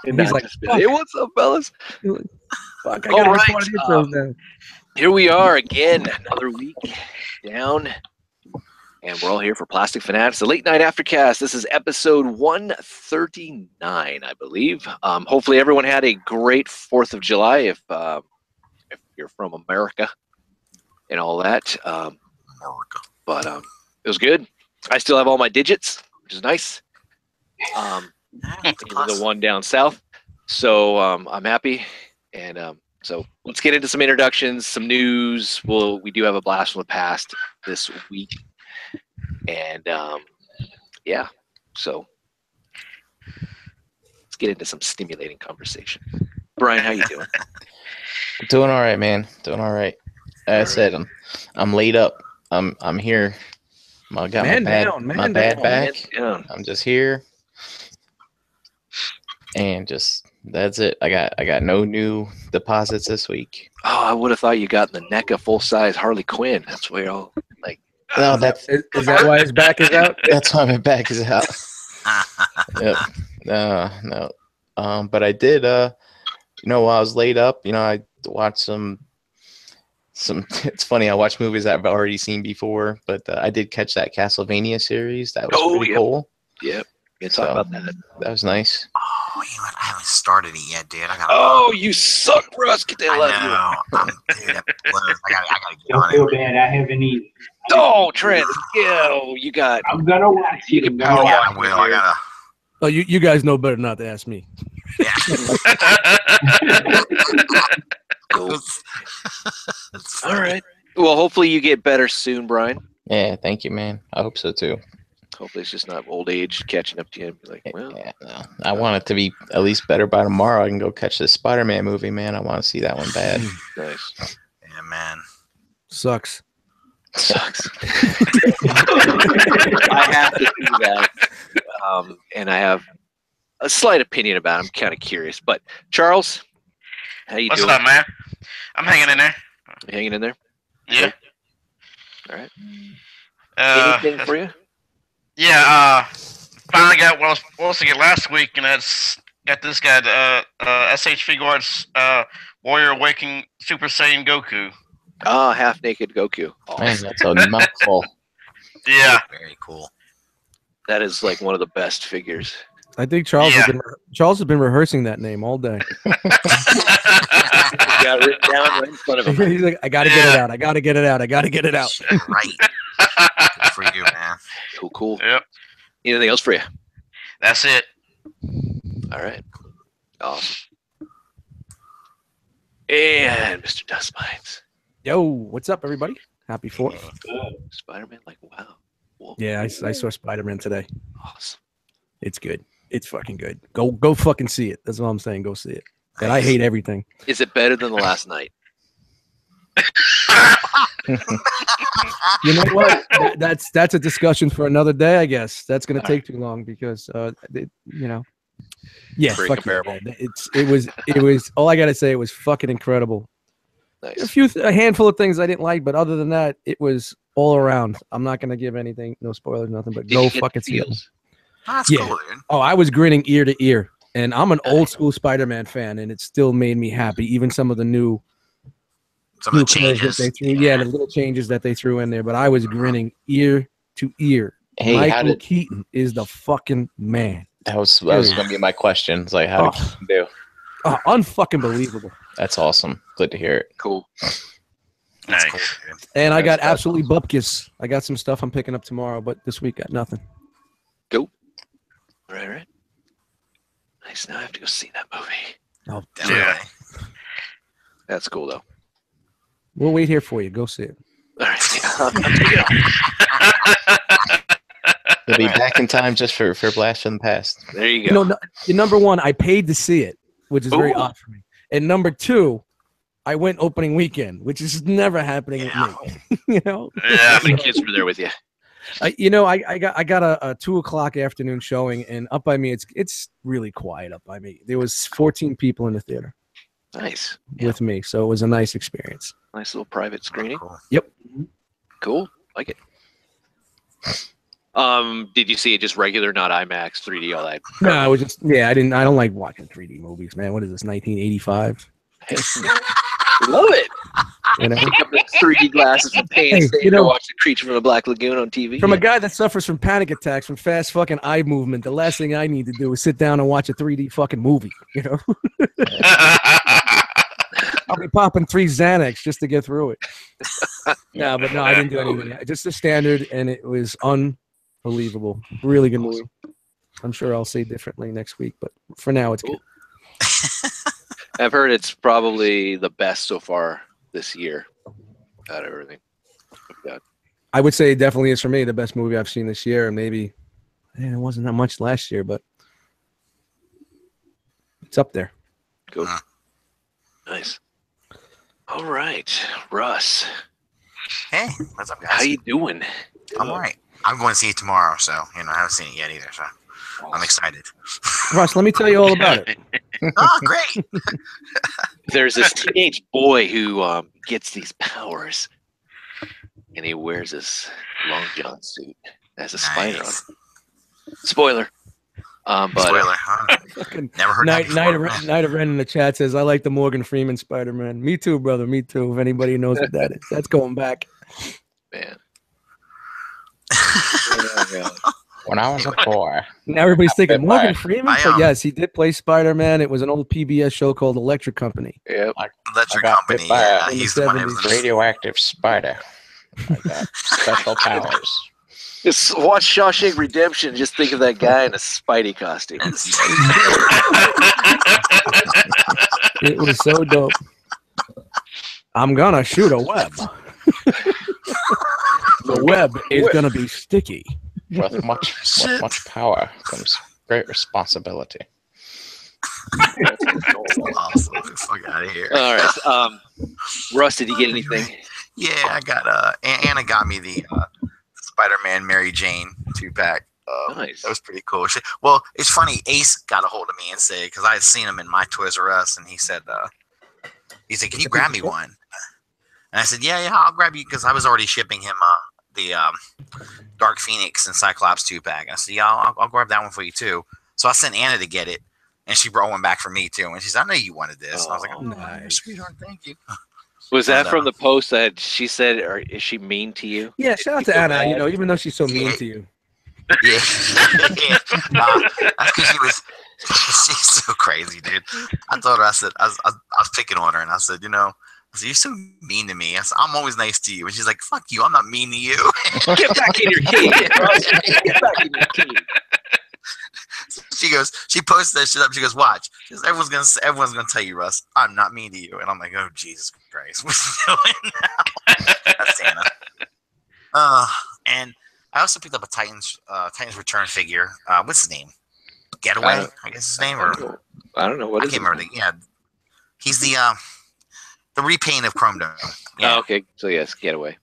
And he's like, hey, what's up, fellas? Fuck, I gotta get one of these now. Here we are again, another week down. And we're all here for Plastic Fanatics, the late night Aftercast. This is episode 139, I believe. Hopefully everyone had a great 4th of July if you're from America and all that. But it was good. I still have all my digits, which is nice. The one down south. So I'm happy. And so let's get into some introductions, some news. We do have a blast from the past this week. And yeah, so let's get into some stimulating conversation. Brian, how you doing? Doing all right, man. Doing all right. Like I said, I'm laid up. I'm here. I got my bad back. I'm just here, and just that's it. I got no new deposits this week. Oh, I would have thought you got in the neck a full size Harley Quinn. That's where all like. No, is that why his back is out? That's why my back is out. Yep. No. But I did. While I was laid up, I watched some. It's funny. I watched movies that I've already seen before, but I did catch that Castlevania series. That was pretty cool. Yep. You talk about that. That was nice. Oh, I haven't started it yet, dude. You suck, Russ. Get the hell out of here. I gotta get Don't on feel it. bad. I haven't either. Oh, Trent. You got. I'm gonna watch You it. can power Yeah, I watch will. it I here. gotta. Oh, you guys know better not to ask me. Yeah. Cool. All right. Well, hopefully you get better soon, Brian. Yeah, thank you, man. I hope so too. Hopefully it's just not old age catching up to you and be like, well. Yeah, no. I want it to be at least better by tomorrow. I can go catch this Spider-Man movie, man. I want to see that one bad. Nice. Yeah, man. Sucks. Sucks. I have to do that. And I have a slight opinion about it. I'm kind of curious. But Charles, how you What's doing? up, man? I'm hanging in there. You hanging in there? Yeah. All right. Anything Uh, for you? yeah. Finally got what I was supposed to get last week, and that's got this guy, SH Figuarts, Warrior Awakening Super Saiyan Goku. Oh, half naked Goku. Man, that's a mouthful. Yeah. Very cool. That is like one of the best figures. I think Charles has been rehearsing that name all day. You got it written down right in front of him. He's like, I gotta get it out. I gotta get it out. I gotta get it out. Right. Good for you, man. Cool. Yep. Anything else for you? That's it. All right. Awesome. And Mr. Dustmines. Yo, what's up, everybody? Happy 4th. Spider-Man, like, wow. Whoa. Yeah, I saw Spider-Man today. Awesome. It's good. It's fucking good. Go fucking see it. That's all I'm saying. Go see it. And I hate everything. Is it better than the last night? You know what? That's a discussion for another day, I guess. That's gonna take too long because yeah, Pretty fuck comparable. yeah. It was all I gotta say. It was fucking incredible. Nice. A handful of things I didn't like, but other than that, it was all around. I'm not gonna give anything, no spoilers, nothing. But Did go you get fucking the see it. feels? Oh, that's Yeah. cool, dude. Oh, I was grinning ear to ear, and I'm an old school Spider-Man fan, and it still made me happy. Even some of the new Some of the colors changes. that they threw, the little changes that they threw in there. But I was grinning ear to ear. Hey, Michael Keaton is the fucking man. that was going to be my question. It's like, how did you do? Oh, unfucking believable. That's awesome. Good to hear it. Cool. That's Nice. cool, dude. And I got That's absolutely bupkis. I got some stuff I'm picking up tomorrow, but this week got nothing. Go. Right. Nice. Now I have to go see that movie. Oh, Definitely. That's cool, though. we'll wait here for you. Go see it. All right. We'll be back in time just for Blast from the Past. There you You go. know, number one, I paid to see it, which is very Ooh. odd for me. And number two, I went opening weekend, which is never happening with me. Yeah. How many kids were there with you? I got a 2:00 afternoon showing, and up by me, it's really quiet up by me. There was 14 people in the theater Nice. with me, so it was a nice experience. Nice little private screening. Cool. Cool. Like it. Did you see it just regular, not IMAX, 3D, all that? No, I was just I don't like watching 3D movies, man. What is this, 1985? Love it. You know, Pick up the 3D glasses and paint. Hey, Stay you there, know- watch the Creature from the Black Lagoon on TV. from a guy that suffers from panic attacks from fast fucking eye movement, the last thing I need to do is sit down and watch a 3D fucking movie. You know, I'll be popping 3 Xanax just to get through it. No, I didn't do anything. Just the standard, and it was unbelievable. Really good movie. I'm sure I'll say differently next week, but for now, it's good. I've heard it's probably the best so far this year out of everything. I would say it definitely is for me the best movie I've seen this year, and maybe it wasn't that much last year, but it's up there. Cool. Nice. All right, Russ. Hey, what's up, guys? How you doing? I'm all right. I'm going to see it tomorrow, so I haven't seen it yet either. So I'm excited. Russ, let me tell you all about it. Oh, great! There's this teenage boy who gets these powers, and he wears this long john suit as a spider on Nice. it. Spoiler. But Spoiler, huh? Fucking Never heard that before. Night of Ren in the chat says, I like the Morgan Freeman Spider-Man. Me too, brother. Me too. If anybody knows what that is. That's going back. man, When I was a boy. Now everybody's thinking, been Morgan by- Freeman? I, But yes, he did play Spider-Man. It was an old PBS show called Electric Company. yep. Electric I got Company. bit by Yeah, a- he's the one that was in the Radioactive spider. I got special powers. Just watch Shawshank Redemption. Just think of that guy in a Spidey costume. It was so dope. I'm gonna shoot a web. The web is gonna be sticky. With much power comes great responsibility. Awesome. Get the fuck out of here. All right. Russ, did you get anything? Yeah, I got Anna got me the Spider-Man Mary Jane 2-pack. Nice. That was pretty cool. Well, it's funny. Ace got a hold of me and said, because I had seen him in my Toys R Us, and he said, "Can you grab me one?" And I said, "Yeah, I'll grab you," because I was already shipping him the Dark Phoenix and Cyclops 2-pack. And I said, "Yeah, I'll grab that one for you too." So I sent Anna to get it, and she brought one back for me too. And she said, "I know you wanted this." And I was like, "Oh, nice. sweetheart, thank you." Was that from the post that she said, or is she mean to you? Yeah, shout out to Anna, even though she's so mean to you. Yeah, that's because she's so crazy, dude. I told her, I said, I was picking on her, and I said, "You're so mean to me." I said, "I'm always nice to you," and she's like, "Fuck you, I'm not mean to you." Get back in your cage, Russ. Get back in your cage. She posted that shit up. She goes, "Watch, everyone's gonna tell you, Russ, I'm not mean to you." And I'm like, "Oh Jesus Christ, what's doing now?" That's Anna. And I also picked up a Titans Return figure. What's his name? Getaway, I guess his name, or I don't know what I is can't it? remember. He's the repaint of Chrome Dome. Yeah, Oh, okay. So yes, Getaway.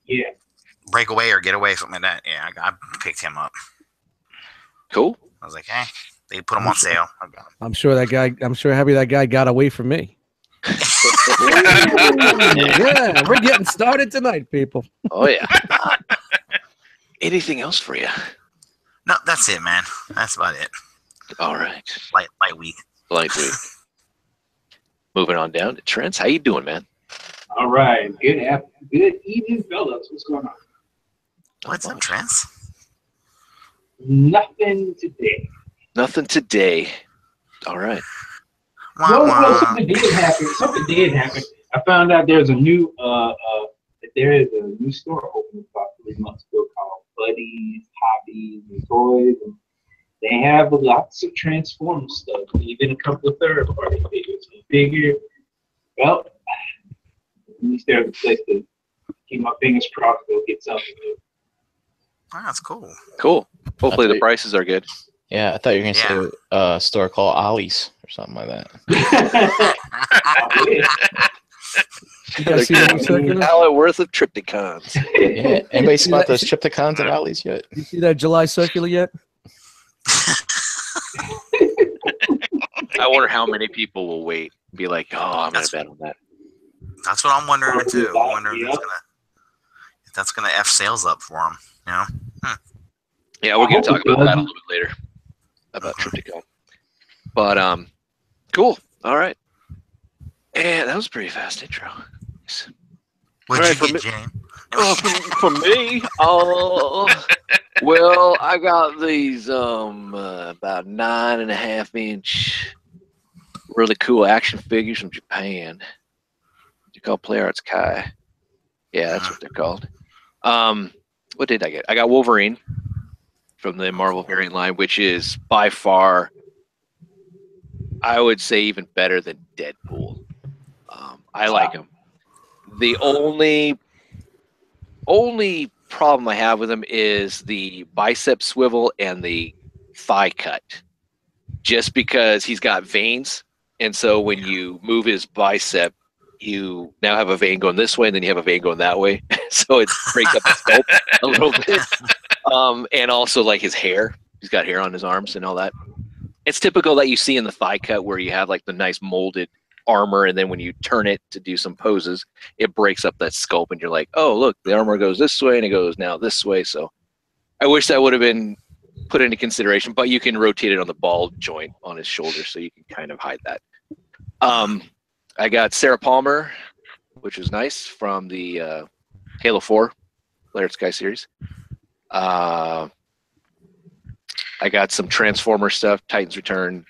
Breakaway or Getaway, something like that. Yeah, I picked him up. Cool. I was like, they put him on sale. I got him. I'm sure happy that guy got away from me. Yeah, we're getting started tonight, people. Oh yeah. Anything else for you? No, that's it, man. That's about it. All right. Light week. Light week. Moving on down to Trent. How you doing, man? All right. Good evening, fellas. What's going on? What's up, Trance? Nothing today. Nothing today. All right. Well, something did happen. Something did happen. I found out there's a new store open about 3 months ago called Buddies, Hobbies, and Toys, and they have lots of Transformers stuff, even a couple of third-party figures. So I figured, well, at least there's a place to keep my fingers crossed. Go get something new. Oh, that's cool. Cool. Hopefully the prices are good. Yeah, I thought you were going to say a store called Ollie's or something like that. You guys see the new circular? $1 worth of Triptychons. Yeah. Anybody spot those Triptychons at Ollie's yet? You see that July circular yet? I wonder how many people will wait and be like, "Oh, I'm gonna bet on that." That's what I'm wondering too. I wonder if that's gonna F sales up for them. Yeah, we're going to talk about that a little bit later, about Triptychon. But, cool. All right. And that was a pretty fast intro. What'd you get, Jane? For me, well, I got these about 9.5-inch really cool action figures from Japan. They're called Play Arts Kai. Yeah, that's what they're called. What did I get? I got Wolverine from the Marvel variant line, which is by far, I would say, even better than Deadpool. I like him. The only problem I have with him is the bicep swivel and the thigh cut. Just because he's got veins, and so when you move his bicep, you now have a vein going this way, and then you have a vein going that way. So it breaks up the scope a little bit. And also like his hair. He's got hair on his arms and all that. It's typical that you see in the thigh cut where you have like the nice molded armor, and then when you turn it to do some poses, it breaks up that scope, and you're like, oh, look, the armor goes this way, and it goes now this way. So I wish that would have been put into consideration, but you can rotate it on the ball joint on his shoulder, so you can kind of hide that. I got Sarah Palmer, which is nice, from the Halo 4 Layered Sky series. I got some Transformer stuff, Titans Return,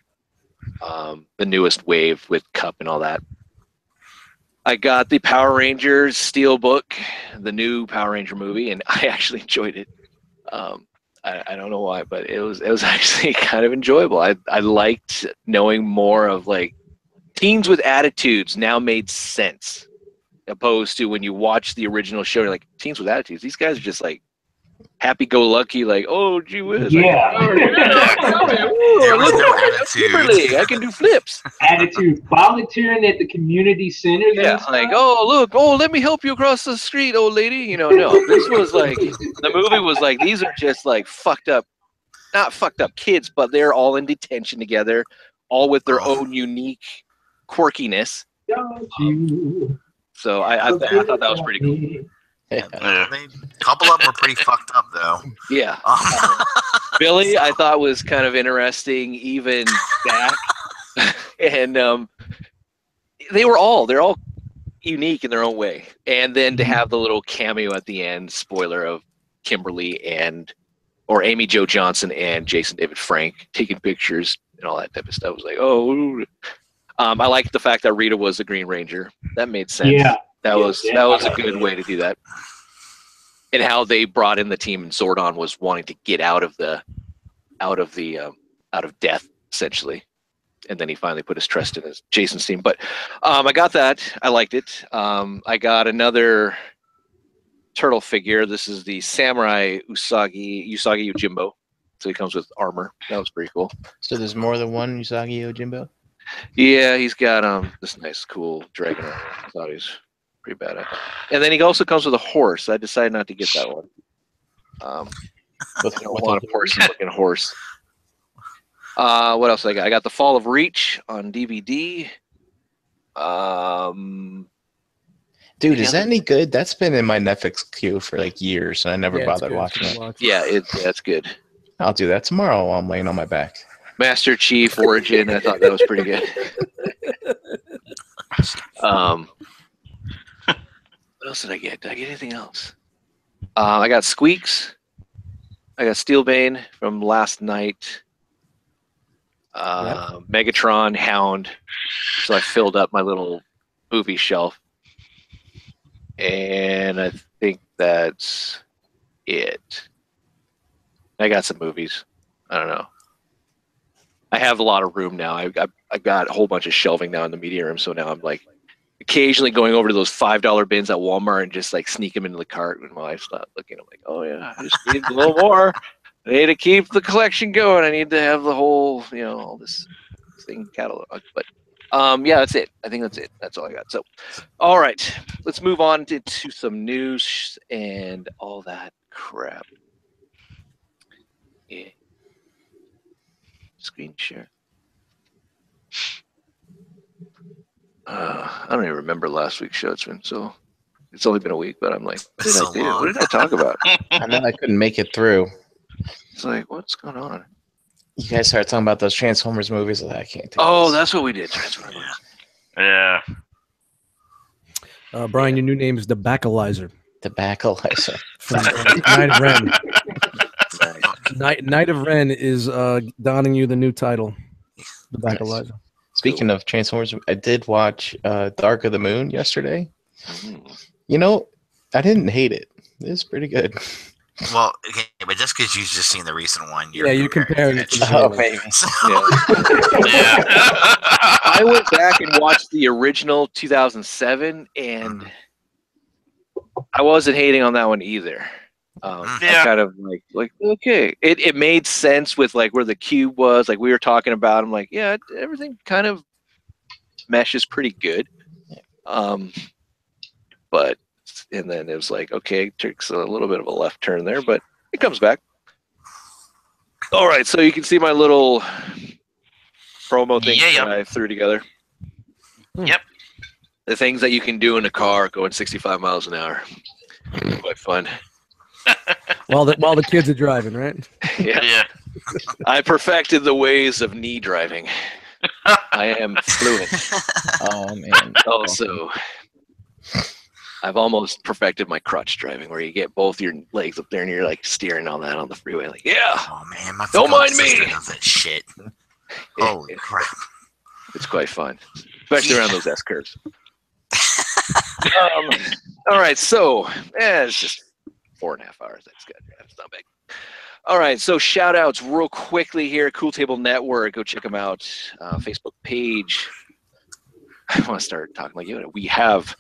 the newest wave with Cup and all that. I got the Power Rangers Steelbook, the new Power Ranger movie, and I actually enjoyed it. I don't know why, but it was actually kind of enjoyable. I liked knowing more of like teens with attitudes now made sense, opposed to when you watch the original show, you're like, teens with attitudes, these guys are just like happy-go-lucky, like, oh, gee whiz. Yeah. There was no attitude. I can do flips. Attitude. Volunteering at the community centers. Yeah, like, oh, look, oh, let me help you across the street, old lady. You know, no. This was like, the movie was like, these are just like fucked up, not fucked up kids, but they're all in detention together, all with their own unique quirkiness. Don't you So I thought that was pretty cool. Yeah. A couple of them were pretty fucked up, though. Yeah. Billy, I thought was kind of interesting, even back. And they're all unique in their own way. And then to have the little cameo at the end, spoiler, of Kimberly or Amy Jo Johnson and Jason David Frank taking pictures and all that type of stuff. I was like, oh. I liked the fact that Rita was the Green Ranger. That made sense. Yeah. That was a good way to do that. And how they brought in the team, and Zordon was wanting to get out of death, essentially. And then he finally put his trust in his Jason's team. But I got that. I liked it. I got another turtle figure. This is the Samurai Usagi Yojimbo. So he comes with armor. That was pretty cool. So there's more than one Usagi Yojimbo? Yeah, he's got this nice, cool dragon armor. I thought he was pretty badass. And then he also comes with a horse. I decided not to get that one. I don't want a person-looking horse. What else I got? I got The Fall of Reach on DVD. Dude, is that any good? That's been in my Netflix queue for like years, and I never bothered watching it. Yeah, it's good. I'll do that tomorrow while I'm laying on my back. Master Chief Origin. I thought that was pretty good. What else did I get? Did I get anything else? I got Squeaks. I got Steelbane from last night. Megatron, Hound. So I filled up my little movie shelf. And I think that's it. I got some movies. I don't know. I have a lot of room now. I got a whole bunch of shelving now in the media room, so now I'm like occasionally going over to those $5 bins at Walmart and just like sneak them into the cart when my wife's not looking. I'm like, oh yeah, I just need a little more. I need to keep the collection going. I need to have the whole, all this thing catalog. But yeah, that's it. I think that's it. That's all I got. So, all right, let's move on to some news and all that crap. Yeah. Screen share. I don't even remember last week's show. It's only been a week, but I'm like, what did I talk about? I know I couldn't make it through. It's like, what's going on? You guys started talking about those Transformers movies. I can't do Oh, this. that's what we did. Transformers. Yeah. Brian, your new name is the Backalizer. The Backalizer. From Night of Ren. Night of Ren is donning you the new title. The Backalizer. Nice. Speaking of Transformers, I did watch Dark of the Moon yesterday. You know, I didn't hate it. It was pretty good. Well, okay, but just because you've just seen the recent one, you're comparing it to the Oh, maybe. Yeah. I went back and watched the original 2007, and I wasn't hating on that one either. I kind of like okay, it made sense with like where the cube was, like we were talking about. I'm like, yeah, everything kind of meshes pretty good. But and then it was like, okay, it takes a little bit of a left turn there, but it comes back. All right, so you can see my little promo thing that I threw together. Yep. The things that you can do in a car going 65 miles an hour. Quite fun. While the kids are driving, right? Yeah. I perfected the ways of knee driving. I am fluent. Oh, man. Also, I've almost perfected my crutch driving, where you get both your legs up there and you're like steering on that on the freeway. Like, yeah. Oh man, my don't mind me. Does that shit. Holy crap! It's quite fun, especially around those S curves. All right, so it's just 4.5 hours. That's good. That's not big. All right, so shout outs real quickly here. Cool Table Network. Go check them out. Facebook page. I want to start talking like you. We have.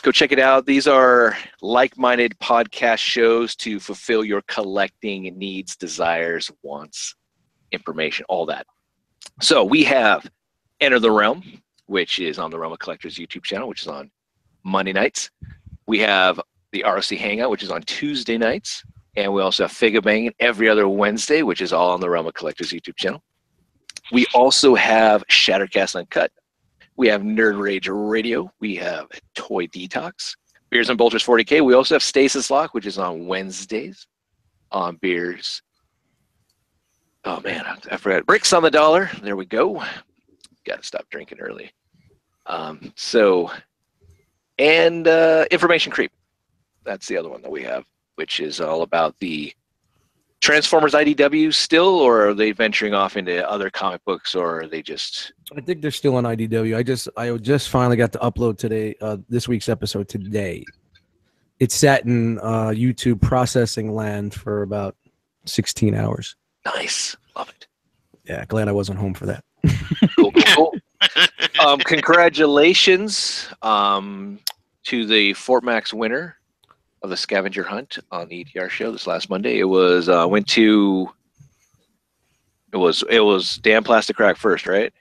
Go check it out. These are like-minded podcast shows to fulfill your collecting needs, desires, wants, information, all that. So we have Enter the Realm, which is on the Realm of Collectors YouTube channel, which is on Monday nights. We have the ROC Hangout, which is on Tuesday nights. And we also have Figure Banging every other Wednesday, which is all on the Realm of Collectors YouTube channel. We also have Shattercast Uncut. We have Nerd Rage Radio. We have Toy Detox. Beers and Bolters 40K. We also have Stasis Lock, which is on Wednesdays on Beers. Oh, man, I forgot. Bricks on the Dollar. There we go. Got to stop drinking early. Information Creep. That's the other one that we have, which is all about the Transformers IDW still, or are they venturing off into other comic books, or are they just... I think they're still on IDW. I just finally got to upload today, this week's episode today. It sat in YouTube processing land for about 16 hours. Nice. Love it. Yeah, glad I wasn't home for that. Cool. Congratulations to the Fort Max winner of the scavenger hunt on the ETR show this last Monday. It was it was Dan Plastic Crack first, right?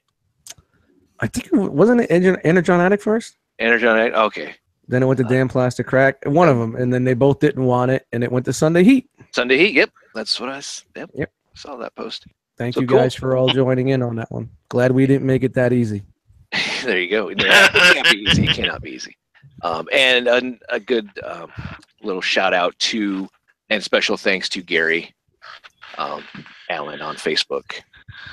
I think wasn't it Energon Addict first? Energon Addict, okay. Then it went to Dan Plastic Crack, one of them, and then they both didn't want it, and it went to Sunday Heat. Sunday Heat, yep. That's what I saw that post. Thank you guys for all joining in on that one. Glad we didn't make it that easy. There you go. It can't be easy. It cannot be easy. And a good little shout out to and special thanks to Gary Allen on Facebook,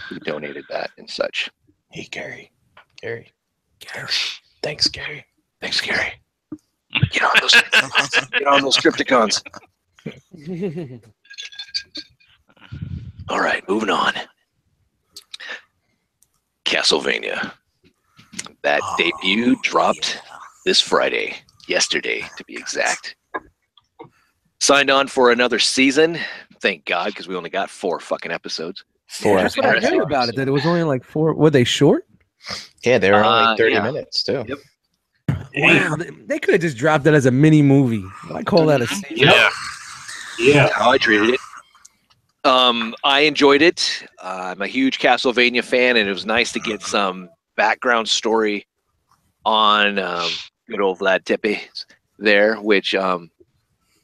who donated that and such. Hey, Gary. Thanks, Gary. Thanks, Gary. Get on those Crypticons. All right, moving on. Castlevania. That debut dropped this Friday, yesterday to be exact. Signed on for another season. Thank God, because we only got 4 fucking episodes. That's what I heard about it, that it was only like 4. Were they short? Yeah, they were only 30 minutes, too. Yep. Wow, they could have just dropped it as a mini movie. I call that a season. Yeah. How I treated it. I enjoyed it. I'm a huge Castlevania fan, and it was nice to get some background story on good old Vlad Tepe there, which I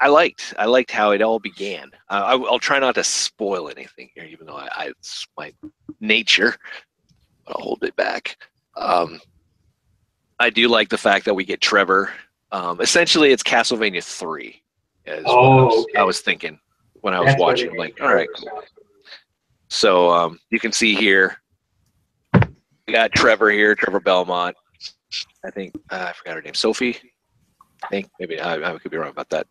liked. I liked how it all began. I'll try not to spoil anything here, even though it's my nature, but I'll hold it back. I do like the fact that we get Trevor. Essentially, it's Castlevania 3. I was thinking when I was watching. I'm like, all right, cool. So you can see here, we got Trevor here, Trevor Belmont. I think I forgot her name, Sophie. I think maybe I could be wrong about that.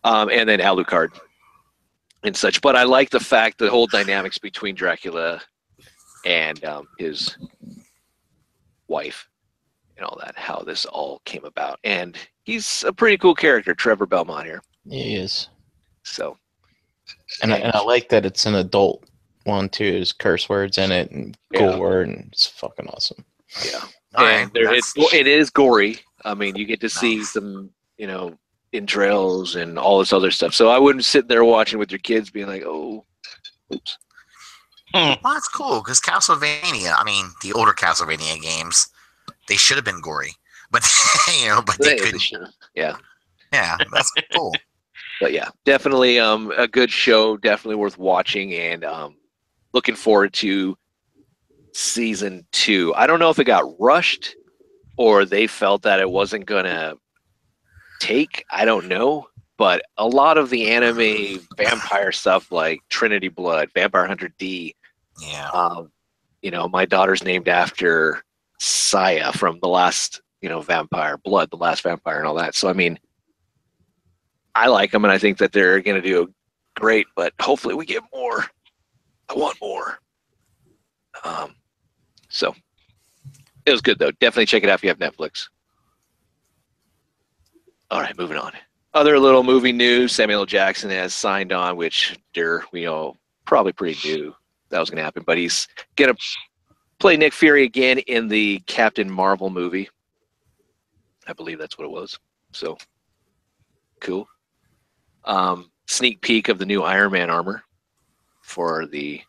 And then Alucard and such. But I like the fact the whole dynamics between Dracula and his wife and all that, how this all came about. And he's a pretty cool character, Trevor Belmont here. He is. So, and I like that it's an adult one too. There's curse words in it and gore, and it's fucking awesome. Yeah, Right, and it is gory. I mean, you get to see some, entrails and all this other stuff. So I wouldn't sit there watching with your kids being like, "Oh, oops." Well, that's cool because Castlevania. I mean, the older Castlevania games, they should have been gory, but but they couldn't. Yeah, that's cool. But yeah, definitely a good show. Definitely worth watching, and looking forward to season 2. I don't know if it got rushed or they felt that it wasn't gonna take. I don't know, but a lot of the anime vampire stuff, like Trinity Blood, Vampire Hunter D. Yeah. My daughter's named after Saya from the last, Vampire Blood, the last vampire, and all that. So I mean, I like them, and I think that they're going to do great. But hopefully, we get more. I want more. So it was good though. Definitely check it out if you have Netflix. All right, moving on. Other little movie news: Samuel L. Jackson has signed on, which we all probably pretty knew that was going to happen. But he's going to play Nick Fury again in the Captain Marvel movie. I believe that's what it was. So cool. Sneak peek of the new Iron Man armor for the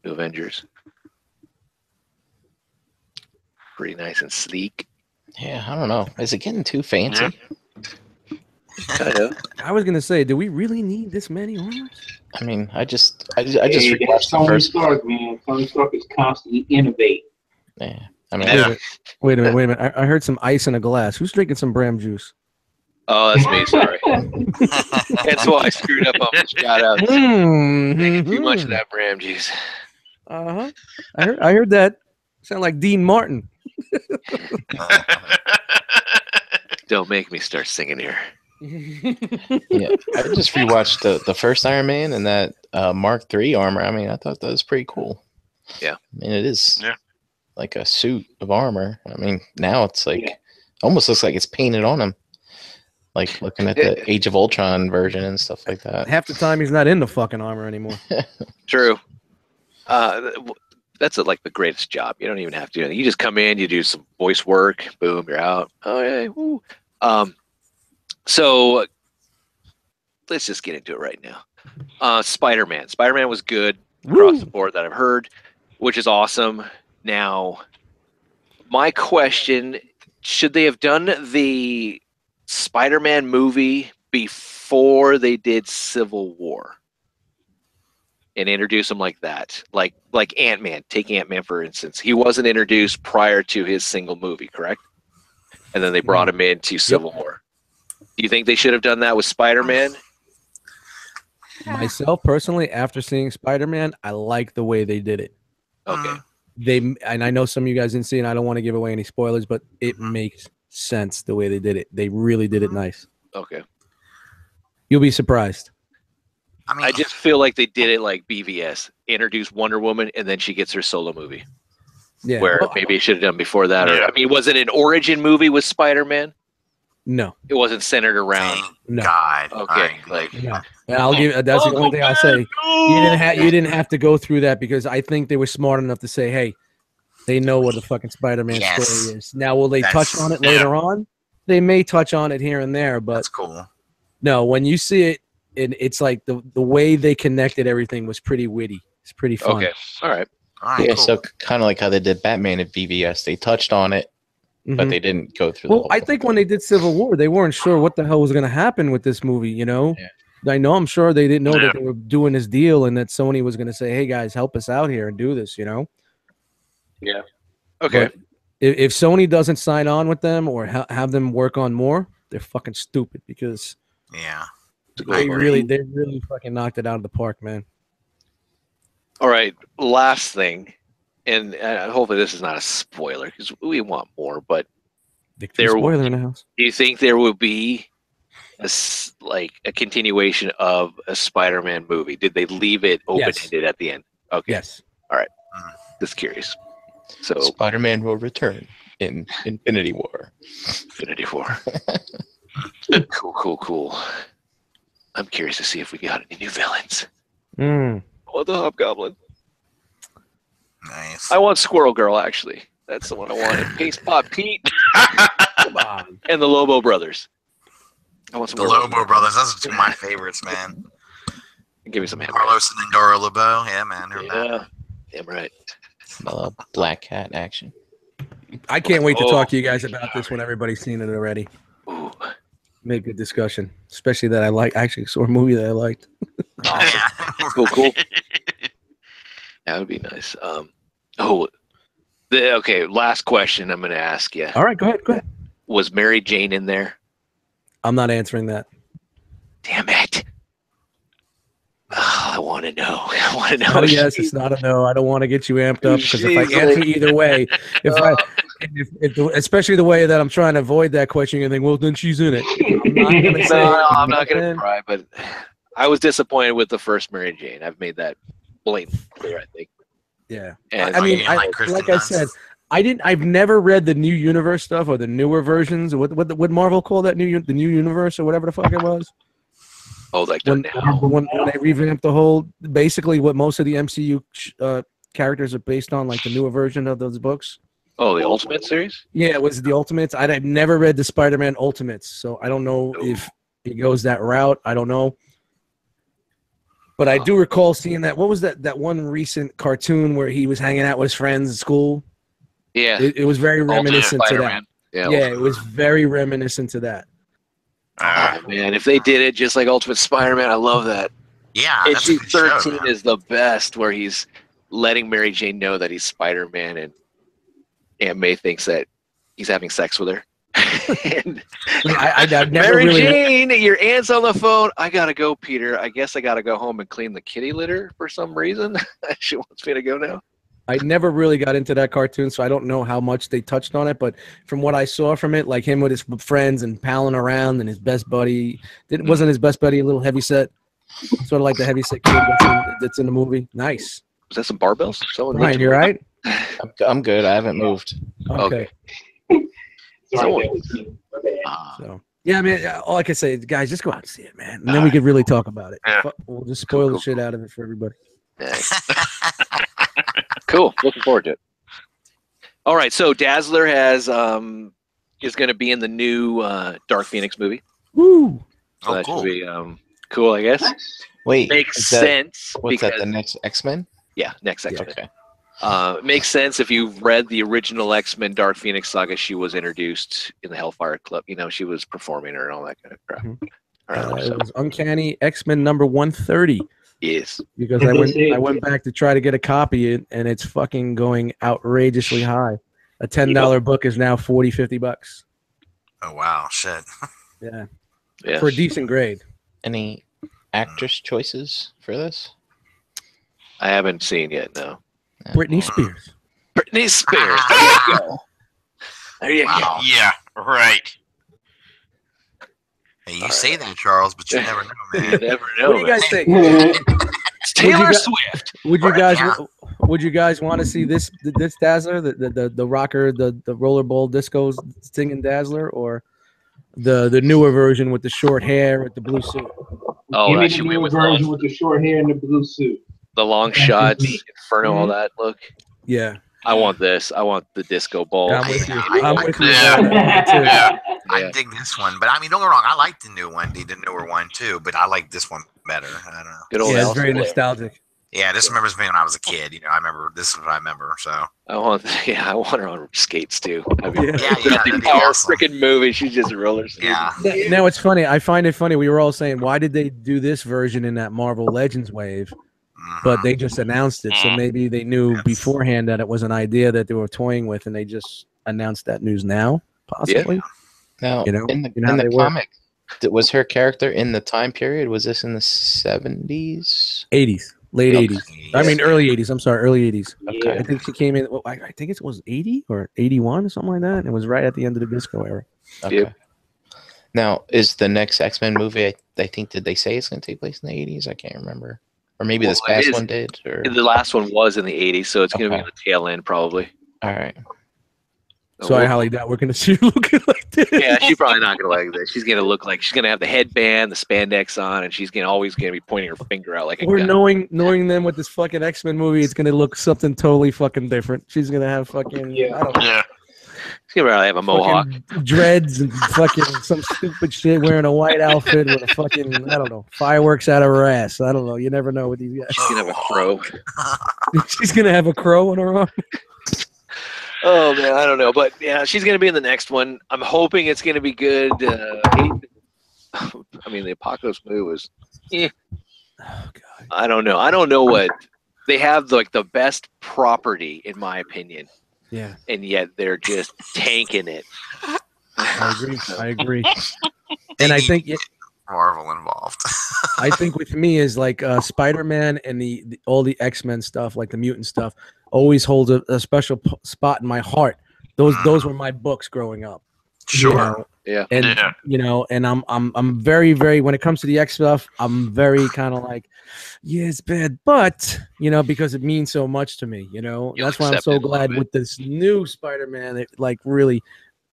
new Avengers. Pretty nice and sleek. Yeah, I don't know. Is it getting too fancy? Yeah. Kind of. I was gonna say, do we really need this many armors? I mean, I just Hey, rewatched that's the Tony first. Stark, man. Tony Stark is constantly innovating. Yeah, I mean, Yeah. Wait a minute. I heard some ice in a glass. Who's drinking some Bram juice? Oh, that's me. Sorry. That's why I screwed up on the shout out. Too much of that Bram juice. Uh-huh. I heard that. Sound like Dean Martin. Don't make me start singing here. yeah, I just rewatched the first Iron Man and that Mark III armor. I mean, I thought that was pretty cool. Yeah. I mean, it is Yeah. like a suit of armor. I mean, now it's like almost looks like it's painted on him. Like looking at the Age of Ultron version and stuff like that. Half the time he's not in the fucking armor anymore. True. That's like the greatest job. You don't even have to do anything. You just come in, you do some voice work, boom, you're out. Oh yeah. Woo. So let's just get into it right now. Spider-Man. Spider-Man was good across the board that I've heard, which is awesome. Now, my question, should they have done the Spider-Man movie before they did Civil War and introduce him like that? Like Ant-Man. Take Ant-Man, for instance. He wasn't introduced prior to his single movie, correct? And then they brought him into Civil War. Do you think they should have done that with Spider-Man? Myself, personally, after seeing Spider-Man, I like the way they did it. Okay. And I know some of you guys didn't see it, and I don't want to give away any spoilers, but it makes sense the way they did it. They really did it nice. Okay. You'll be surprised. I mean, I just feel like they did it like BVS. Introduce Wonder Woman, and then she gets her solo movie. Yeah. Where Well, maybe it should have done before that. Or, Yeah. I mean, was it an origin movie with Spider-Man? no. It wasn't centered around. thank No. God. Okay, Alright. like No. And I'll give. That's the only thing I'll say. You didn't have to go through that because I think they were smart enough to say, hey, they know what the fucking Spider-Man Yes. story is. Now, will they That's- touch on it later on? They may touch on it here and there, but That's cool. no, when you see it, it's like the way they connected everything was pretty witty. It's pretty fun. okay, all right. All right, Yeah, cool. so kind of like how they did Batman at BVS. They touched on it, but Mhm. they didn't go through the Well, whole I think when they did Civil War, they weren't sure what the hell was going to happen with this movie. You know, I'm sure they didn't know Yeah. that they were doing this deal and that Sony was going to say, "Hey guys, help us out here and do this." You know. Yeah. Okay. But if Sony doesn't sign on with them or have them work on more, they're fucking stupid because Yeah. They really fucking knocked it out of the park, man. All right, last thing, and hopefully this is not a spoiler because we want more. But Spoiler in the house. do you think there will be a continuation of a Spider-Man movie? Did they leave it open-ended at the end? Okay. Yes. All right. Just curious. So Spider-Man will return in Infinity War. Infinity War. Cool. I'm curious to see if we got any new villains. Oh, the Hobgoblin. Nice. I want Squirrel Girl, actually. That's the one I wanted. Paste Pot Pete. Come on. And the Lobo Brothers. I want some The Lobo Brothers. Those are two of my favorites, man. Give me some Carlos and Endora Lobo. Yeah, man. Yeah. Damn right. Black Cat action. I can't wait to talk to you guys about this when everybody's seen it already. Ooh. Make a discussion, especially that I actually saw a movie that I liked. Yeah. Cool. That would be nice. Okay. Last question I'm going to ask you. All right, go ahead. Was Mary Jane in there? I'm not answering that. Damn it. Oh, I want to know. Yes, it's not a no. I don't want to get you amped up because if I answer either way, especially the way that I'm trying to avoid that question, you think, well, then she's in it. I'm not going to cry, but I was disappointed with the first Mary Jane. I've made that blatant clear, I think. Yeah. And I mean, like I said, I've never read the new universe stuff or the newer versions. What Marvel call that the new universe or whatever the fuck it was. Oh, like when they revamped the whole, basically what most of the MCU characters are based on, like the newer version of those books. Oh, the Ultimate series? Yeah, it was the Ultimates. I've never read the Spider-Man Ultimates, so I don't know if he goes that route. I don't know. But I do recall seeing that. What was that one recent cartoon where he was hanging out with his friends at school? Yeah. It was very reminiscent to that. Yeah, it was very reminiscent to that. Oh, man, if they did it just like Ultimate Spider-Man, I love that. Yeah, Issue 13 is the best, where he's letting Mary Jane know that he's Spider-Man, and Aunt May thinks that he's having sex with her. And I've never Mary really... Jane, your aunt's on the phone. I gotta go, Peter. I guess I gotta go home and clean the kitty litter for some reason. She wants me to go now. I never really got into that cartoon, so I don't know how much they touched on it. But from what I saw from it, like him with his friends and palling around, and his best buddy wasn't his best buddy a little heavyset, sort of like the heavyset kid that's in the movie. Nice. Was that some barbells? Ryan, you right? I'm good. I haven't moved. Okay. So yeah, I mean, all I can say, guys, just go out and see it, man, and then we could really talk about it. Yeah. We'll just spoil the shit out of it for everybody. Cool. Looking forward to it. All right. So Dazzler is going to be in the new Dark Phoenix movie. Woo! So that should be cool, I guess. Wait, makes sense. What's that? The next X-Men? Yeah, next X-Men. Okay. Makes sense if you've read the original X-Men Dark Phoenix saga. She was introduced in the Hellfire Club. You know, she was performing her and all that kind of crap. It was Uncanny X-Men number 130. Yes. Because I went back to try to get a copy, and it's fucking going outrageously high. A $10 book is now $40-$50. Oh wow, shit. Yeah. Yeah. For a decent grade. Any actress choices for this? I haven't seen yet. No. Britney Spears. Britney Spears. There you go. There you go. Yeah, right. Hey, you say that, Charles, but you never know, man. You never know. What do you guys think? It's Taylor Swift. Would you guys want to see this Dazzler, the rocker, the rollerball disco singing Dazzler, or the newer version with the short hair with the blue suit? Oh, Give me that the should be new with version with the short hair and the blue suit. the long shots, Inferno, all that look. Yeah. I want this. I want the disco ball. I'm with you. I dig this one, but I mean, don't get me wrong. I like the new one, the newer one too. But I like this one better. I don't know. Good old Yeah, it's Elsa very Blair. nostalgic. Yeah, this remembers me when I was a kid. You know, I remember this is what I remember. So I want her on skates too. I mean, Yeah. that'd be the entire awesome. freaking movie. She just roller skating. Yeah. Now it's funny. I find it funny. We were all saying, why did they do this version in that Marvel Legends wave? But they just announced it, so maybe they knew beforehand that it was an idea that they were toying with, and they just announced that news now, possibly. Now, You know? in the You know how they work. comic, Was her character in the time period? Was this in the 70s? 80s, late Yep. 80s. I mean, early 80s. I'm sorry, early 80s. Okay. I think she came in. Well, I think it was 80 or 81 or something like that. It was right at the end of the disco era. Okay. Yep. Now, is the next X-Men movie? I think did they say it's going to take place in the 80s? I can't remember. Or maybe this Well, it past is- one did. Or The last one was in the 80s, so it's going to be Okay. on the tail end probably. all right. Sorry, Holly, that we're gonna see you looking like this. Yeah, she's probably not going to like this. She's going to look like she's going to have the headband, the spandex on, and she's always going to be pointing her finger out like a Or gun. knowing them with this fucking X-Men movie, it's gonna look something totally fucking different. She's gonna have fucking I don't know, Yeah. She's going to probably have a mohawk. fucking dreads and fucking some stupid shit, wearing a white outfit with a fucking I don't know, fireworks out of her ass. I don't know. You never know with these guys. She's going to have a crow. She's gonna have a crow on her arm. Oh man, I don't know, but yeah, she's gonna be in the next one. I'm hoping it's gonna be good. I mean, the Apocalypse movie was. Oh god. I don't know. I don't know what they have like the best property in my opinion, Yeah, and yet they're just tanking it. I agree. I agree. And I think Marvel involved. I think with me is like Spider-Man and all the X-Men stuff, like the mutant stuff, always holds a special spot in my heart. Those were my books growing up. Sure. You know? Yeah. And Yeah. you know, and I'm very, very, when it comes to the X stuff, I'm very kind of like, yeah, it's bad, but you know, because it means so much to me. You know, You'll that's why I'm accept so it a little glad bit. with this new Spider-Man. It, like really,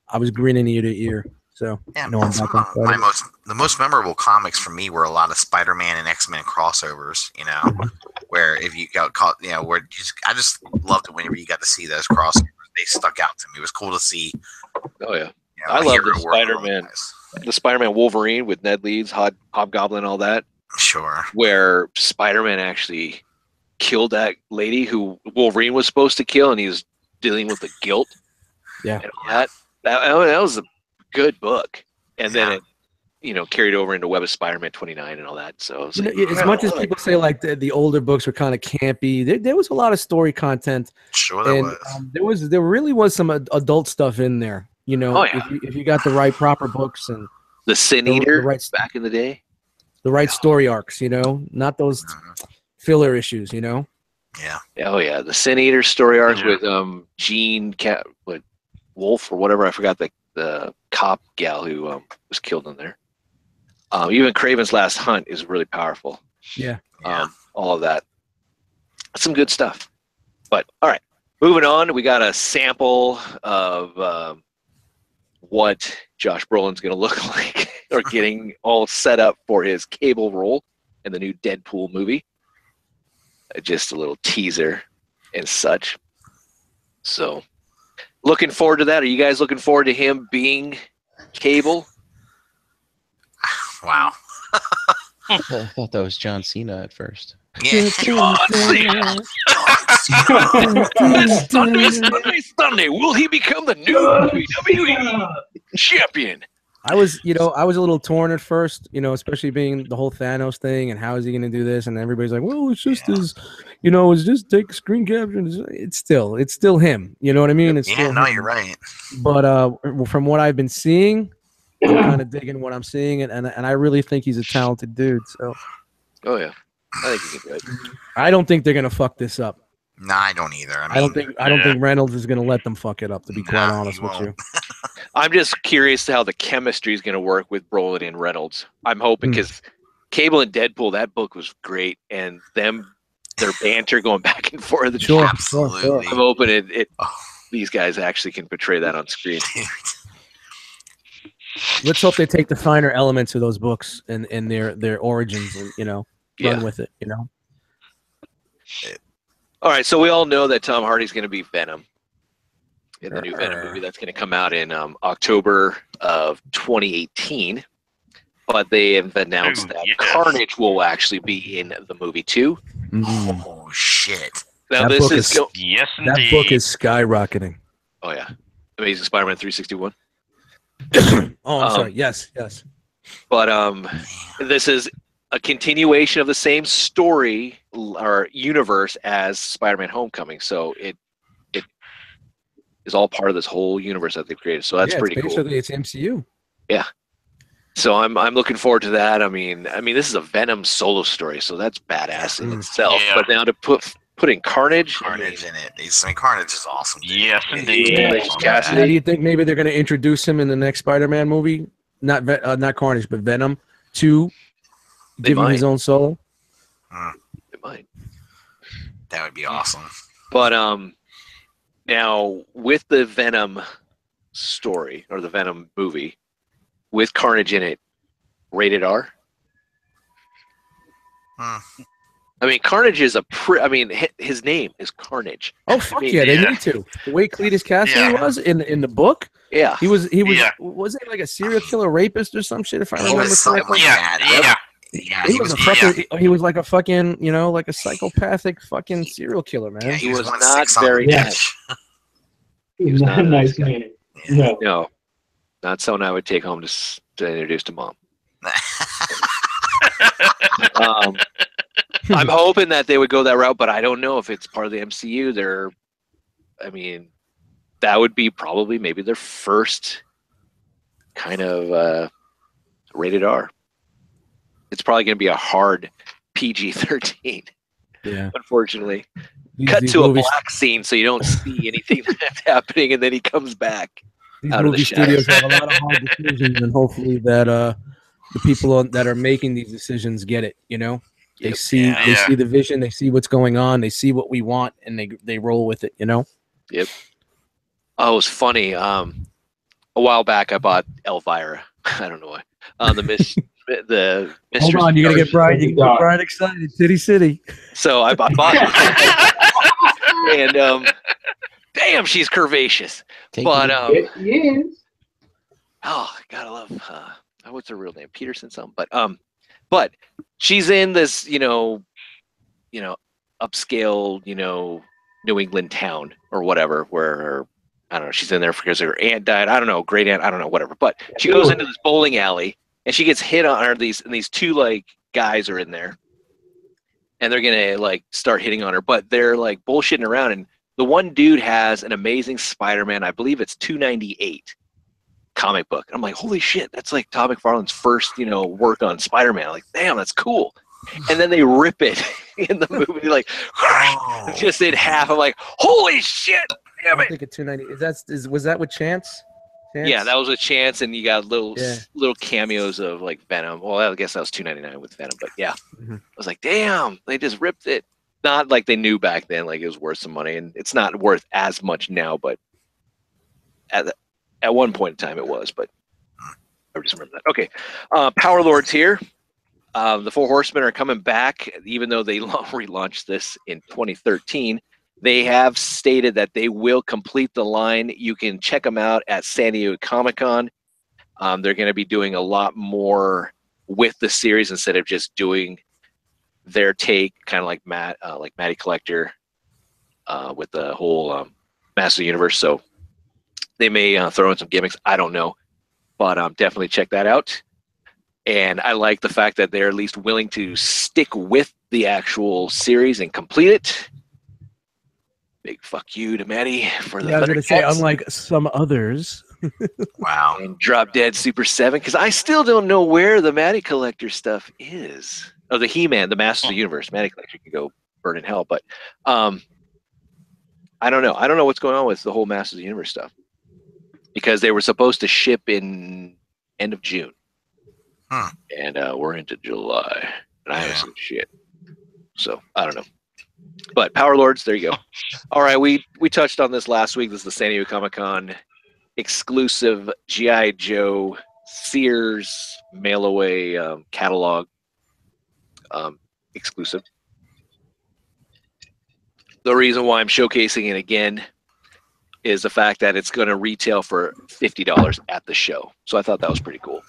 I was grinning ear to ear. So Yeah, you know, I'm some back on of Spider-Man. the most memorable comics for me were a lot of Spider-Man and X-Men crossovers. You know, where if you got caught, you know, I just loved it whenever you got to see those crossovers. They stuck out to me. It was cool to see. Oh yeah. You know, I a love hero the work with Spider-Man. guys. The Spider-Man Wolverine with Ned Leeds, Hobgoblin, all that, Sure. where Spider-Man actually killed that lady who Wolverine was supposed to kill, and he was dealing with the guilt. Yeah. And all that was a good book. And then it, you know, carried over into Web of Spider-Man 29 and all that. So it was You know, like, as much as people say like the older books were kind of campy, there was a lot of story content, Sure, there and was. there really was some adult stuff in there. You know, Oh, yeah. if you got the right proper books and the Sin the Eater right back in the day. the right story arcs, you know, not those filler issues, you know. Yeah. Oh yeah, the Sin Eater story arc Yeah. with Jean Wolf or whatever. I forgot the cop gal who was killed in there. Even Kraven's Last Hunt is really powerful. Yeah. All of that. Some good stuff. But all right, moving on. We got a sample of what Josh Brolin's going to look like, or getting all set up for his Cable role in the new Deadpool movie. Just a little teaser and such. So, looking forward to that. Are you guys looking forward to him being Cable? Wow. I thought that was John Cena at first. Yeah. Sunday. Will he become the new WWE champion? I was a little torn at first, you know, especially being the whole Thanos thing and how is he going to do this? And everybody's like, well, it's just it's just take screen capture. It's still him. You know what I mean? It's Yeah, still no, him. you're right. But from what I've been seeing, I'm kind of digging what I'm seeing, and I really think he's a talented dude. So Oh yeah, I think he can do it. I don't think they're gonna fuck this up. No, I don't either. I I don't Yeah. think Reynolds is gonna let them fuck it up. To be quite Nah, honest he with you. won't. I'm just curious how the chemistry is going to work with Brolin and Reynolds. I'm hoping because Cable and Deadpool, that book was great, and their banter going back and forth. Sure. Absolutely. I'm hoping it Oh. these guys actually can portray that on screen. Let's hope they take the finer elements of those books and their origins and run Yeah. with it. All right, so we all know that Tom Hardy's going to be Venom in the new Venom movie that's going to come out in October of 2018. But they have announced Ooh, that yes. Carnage will actually be in the movie too. Oh shit. Now That this book is is- Yes, That indeed. book is skyrocketing. oh yeah, Amazing Spider-Man 361. Oh, I'm sorry. Yes. But this is a continuation of the same story or universe as Spider-Man: Homecoming. So it is all part of this whole universe that they've created. So that's Yeah, pretty it's cool. basically it's MCU. Yeah. So I'm looking forward to that. I mean, this is a Venom solo story, so that's badass in itself. Yeah. But now to put in Carnage, Carnage in it. Carnage is awesome. Dude. Yes, indeed. Yeah. Now, do you think maybe they're going to introduce him in the next Spider-Man movie? Not Carnage, but Venom 2. They Give him might. his own solo. It might. That would be awesome. But now with the Venom story or the Venom movie with Carnage in it, rated R. I mean, Carnage is his name is Carnage. Oh fuck mean, yeah, they yeah. need to. The way Cletus Cassidy was in the book, Yeah, he was Yeah. wasn't he like a serial killer rapist or some shit if I He remember was something correctly? like that. Yeah. Yeah, He was a fucking. He was like a fucking, like a psychopathic fucking serial killer, man. yeah, he was 1/6 not on the very bitch. nice. He's not a nice man. No. No, not someone I would take home to introduce to mom. I'm hoping that they would go that route, but I don't know if it's part of the MCU. That would be probably maybe their first kind of rated R. It's probably going to be a hard PG-13, Yeah. unfortunately. These To movies, a black scene so you don't see anything that's happening, and then he comes back. these out of the movie shadows. studios have a lot of hard decisions, and hopefully that the people that are making these decisions get it. They Yep. see Yeah. they see the vision, they see what's going on, they see what we want, and they roll with it. Oh, it was funny. A while back, I bought Elvira. I don't know why. The Mistress. Hold on, you're gonna get Brian. You can get Brian excited. City. So I bought it. And damn, she's curvaceous. But He is. oh, gotta love. What's her real name? Peterson something. But she's in this, upscale, New England town or whatever, where her, I don't know, she's in there because her aunt died. I don't know, great aunt, I don't know, whatever. But she goes into this bowling alley and she gets hit on her. These two like guys are in there, and they're gonna like start hitting on her, but they're like bullshitting around. And the one dude has an Amazing Spider-Man, I believe it's 298 comic book. I'm like, holy shit, that's like Todd McFarlane's first, work on Spider-Man. Like, damn, that's cool. And then they rip it in the movie, like just in half. I'm like, holy shit, damn I it. think at 290. Was that with Chance? Yeah, that was a chance, and you got little cameos of like Venom. Well, I guess that was $2.99 with Venom, but yeah, I was like, damn, they just ripped it. Not like they knew back then, like it was worth some money, and it's not worth as much now, but at one point in time it was. But I just remember that. Okay, Power Lords here. The Four Horsemen are coming back, even though they relaunched this in 2013. They have stated that they will complete the line. You can check them out at San Diego Comic-Con. They're going to be doing a lot more with the series instead of just doing their take, kind of like Matty Collector with the whole Master of the Universe. So they may throw in some gimmicks. I don't know, but definitely check that out. And I like the fact that they're at least willing to stick with the actual series and complete it. Big fuck you to Maddie for the I was going to say, Thundercats. unlike some others. Wow. And Drop Dead Super 7, because I still don't know where the Matty Collector stuff is. Oh, the He-Man, the Masters of the Universe. Matty Collector can go burn in hell, but I don't know. I don't know what's going on with the whole Masters of the Universe stuff. Because they were supposed to ship in end of June. And we're into July. And I haven't seen shit. So, I don't know. But Power Lords, there you go. All right, we touched on this last week. This is the San Diego Comic-Con exclusive G.I. Joe Sears mail-away catalog exclusive. The reason why I'm showcasing it again is the fact that it's going to retail for $50 at the show. So I thought that was pretty cool.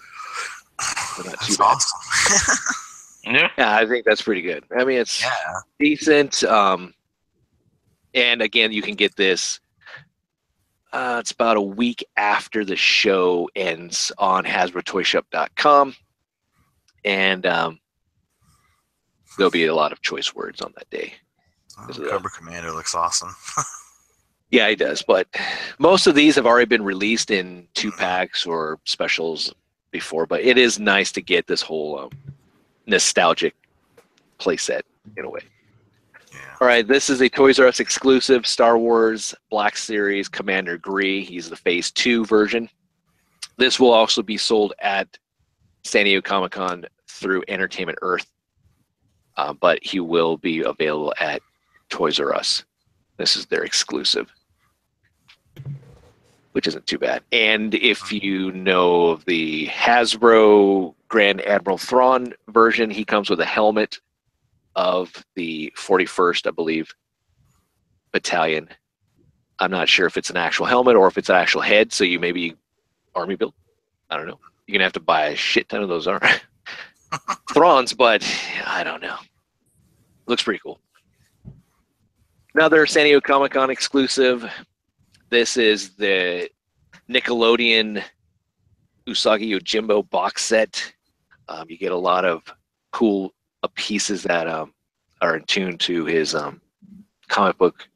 Not too That's bad. awesome. Yeah. Yeah, I think that's pretty good. I mean, it's decent. And again, you can get this. It's about a week after the show ends on HasbroToyShop.com. And there'll be a lot of choice words on that day. Cobra Commander looks awesome. Yeah, he does. But most of these have already been released in 2-packs or specials before, but it is nice to get this whole nostalgic playset in a way. Yeah. All right, this is a Toys R Us exclusive Star Wars Black Series Commander Gree. He's the Phase 2 version. This will also be sold at San Diego Comic-Con through Entertainment Earth, but he will be available at Toys R Us. This is their exclusive, which isn't too bad. And if you know of the Hasbro Grand Admiral Thrawn version, he comes with a helmet of the 41st, I believe, battalion. I'm not sure if it's an actual helmet or if it's an actual head, so you maybe army build. I don't know. You're going to have to buy a shit ton of those Thrawns, but I don't know. Looks pretty cool. Another San Diego Comic-Con exclusive. This is the Nickelodeon Usagi Yojimbo box set. You get a lot of cool pieces that are in tune to his comic book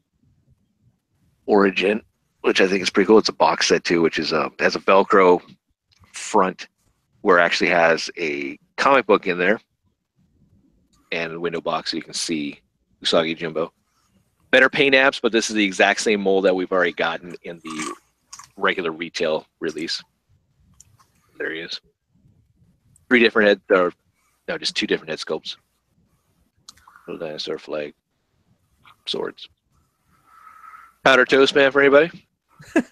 origin, which I think is pretty cool. It's a box set too, which is has a Velcro front where it actually has a comic book in there and a window box so you can see Usagi Yojimbo. Better paint apps, but this is the exact same mold that we've already gotten in the regular retail release. There he is. 3 different head, or no, just 2 different head sculpts. Little dinosaur flag, swords. Powder Toast Man for anybody? Another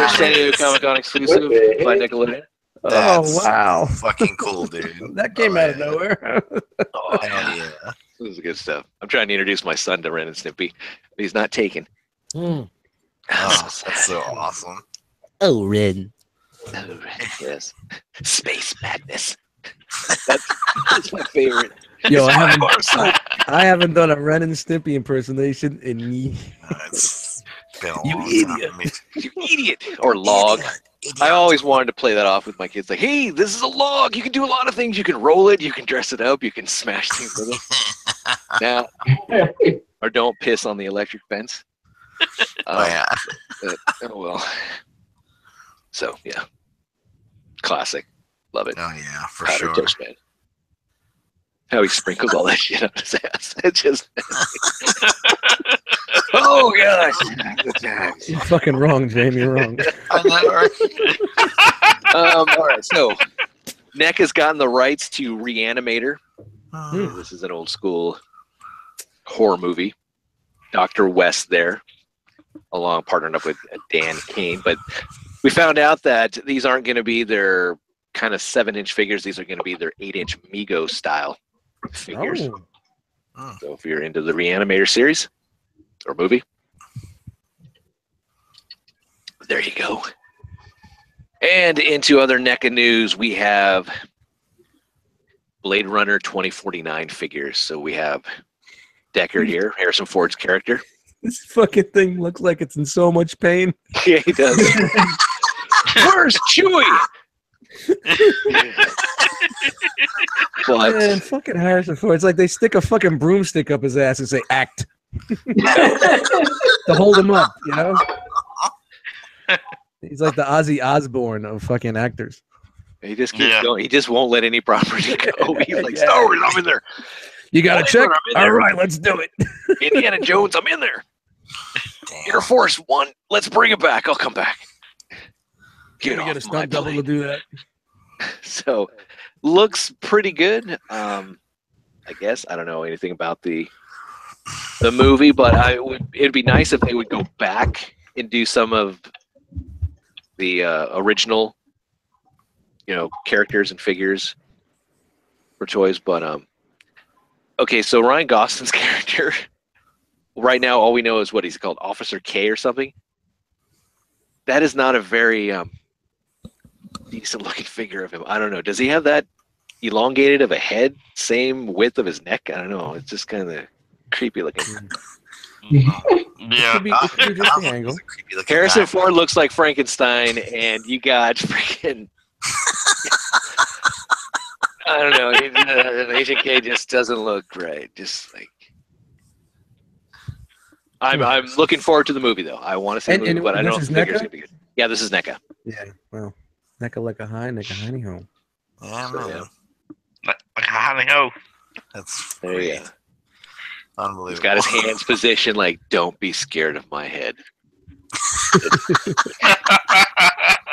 San Diego Comic-Con exclusive by Nickelodeon. Oh, wow. Fucking cool, dude. That came out of nowhere. Oh, Hell yeah. this is good stuff. I'm trying to introduce my son to Ren and Snippy, but he's not taken. Oh, that's so awesome. Oh, Ren. Oh, yes. Space madness. That's my favorite. Yo, I haven't done a Ren and Stimpy impersonation in years. It's been a You long idiot. time. You idiot. Or log. I always wanted to play that off with my kids. Like, hey, this is a log. You can do a lot of things. You can roll it. You can dress it up. You can smash things with it. Now, or don't piss on the electric fence. Oh, yeah. Oh, well. So, yeah. Classic. Love it. Oh, yeah, for Powder sure. Toast Man. How he sprinkles all that shit on his ass. It just. Oh, gosh. You're fucking wrong, Jamie. You're wrong. I know, right? All right, so NEC has gotten the rights to Reanimator. Oh, This is an old school horror movie. Dr. West there, along partnered up with Dan Kane. But we found out that these aren't going to be their kind of 7-inch figures. These are going to be their 8-inch Mego style figures. Oh. So if you're into the Reanimator series or movie, there you go. And into other NECA news, we have Blade Runner 2049 figures. So we have Deckard here, Harrison Ford's character. This fucking thing looks like it's in so much pain. Yeah, he does. Where's Chewie? Man, fucking Harrison Ford. It's like they stick a fucking broomstick up his ass and say, act. To hold him up, you know? He's like the Ozzy Osbourne of fucking actors. He just keeps going. He just won't let any property go. He's like, Yeah. Star Wars, I'm in there. You got to Blade check? Runner, I'm in All there. right, let's do it. Indiana Jones, I'm in there. Air Force One, let's bring it back. I'll come back. Can we get a stunt double to do that? So, looks pretty good. I guess I don't know anything about the movie, but it'd be nice if they would go back and do some of the original, characters and figures for toys. But okay, so Ryan Gosling's character right now, all we know is what he's called, Officer K or something. That is not a very decent looking figure of him. I don't know. Does he have that elongated of a head, same width of his neck? I don't know. It's just kind of creepy looking. Yeah. It could be just the angle. Harrison Ford looks like Frankenstein, and you got freaking. I don't know. Agent K just doesn't look right. Just like. I'm looking forward to the movie though. I want to see the movie, but I don't know if the figure's gonna be good. Yeah, this is NECA. Yeah, well. Necka like a high, necka hiney home. Yeah, So, man. yeah. Like how they go. That's There you great. go. Unbelievable. He's got his hands positioned like, don't be scared of my head.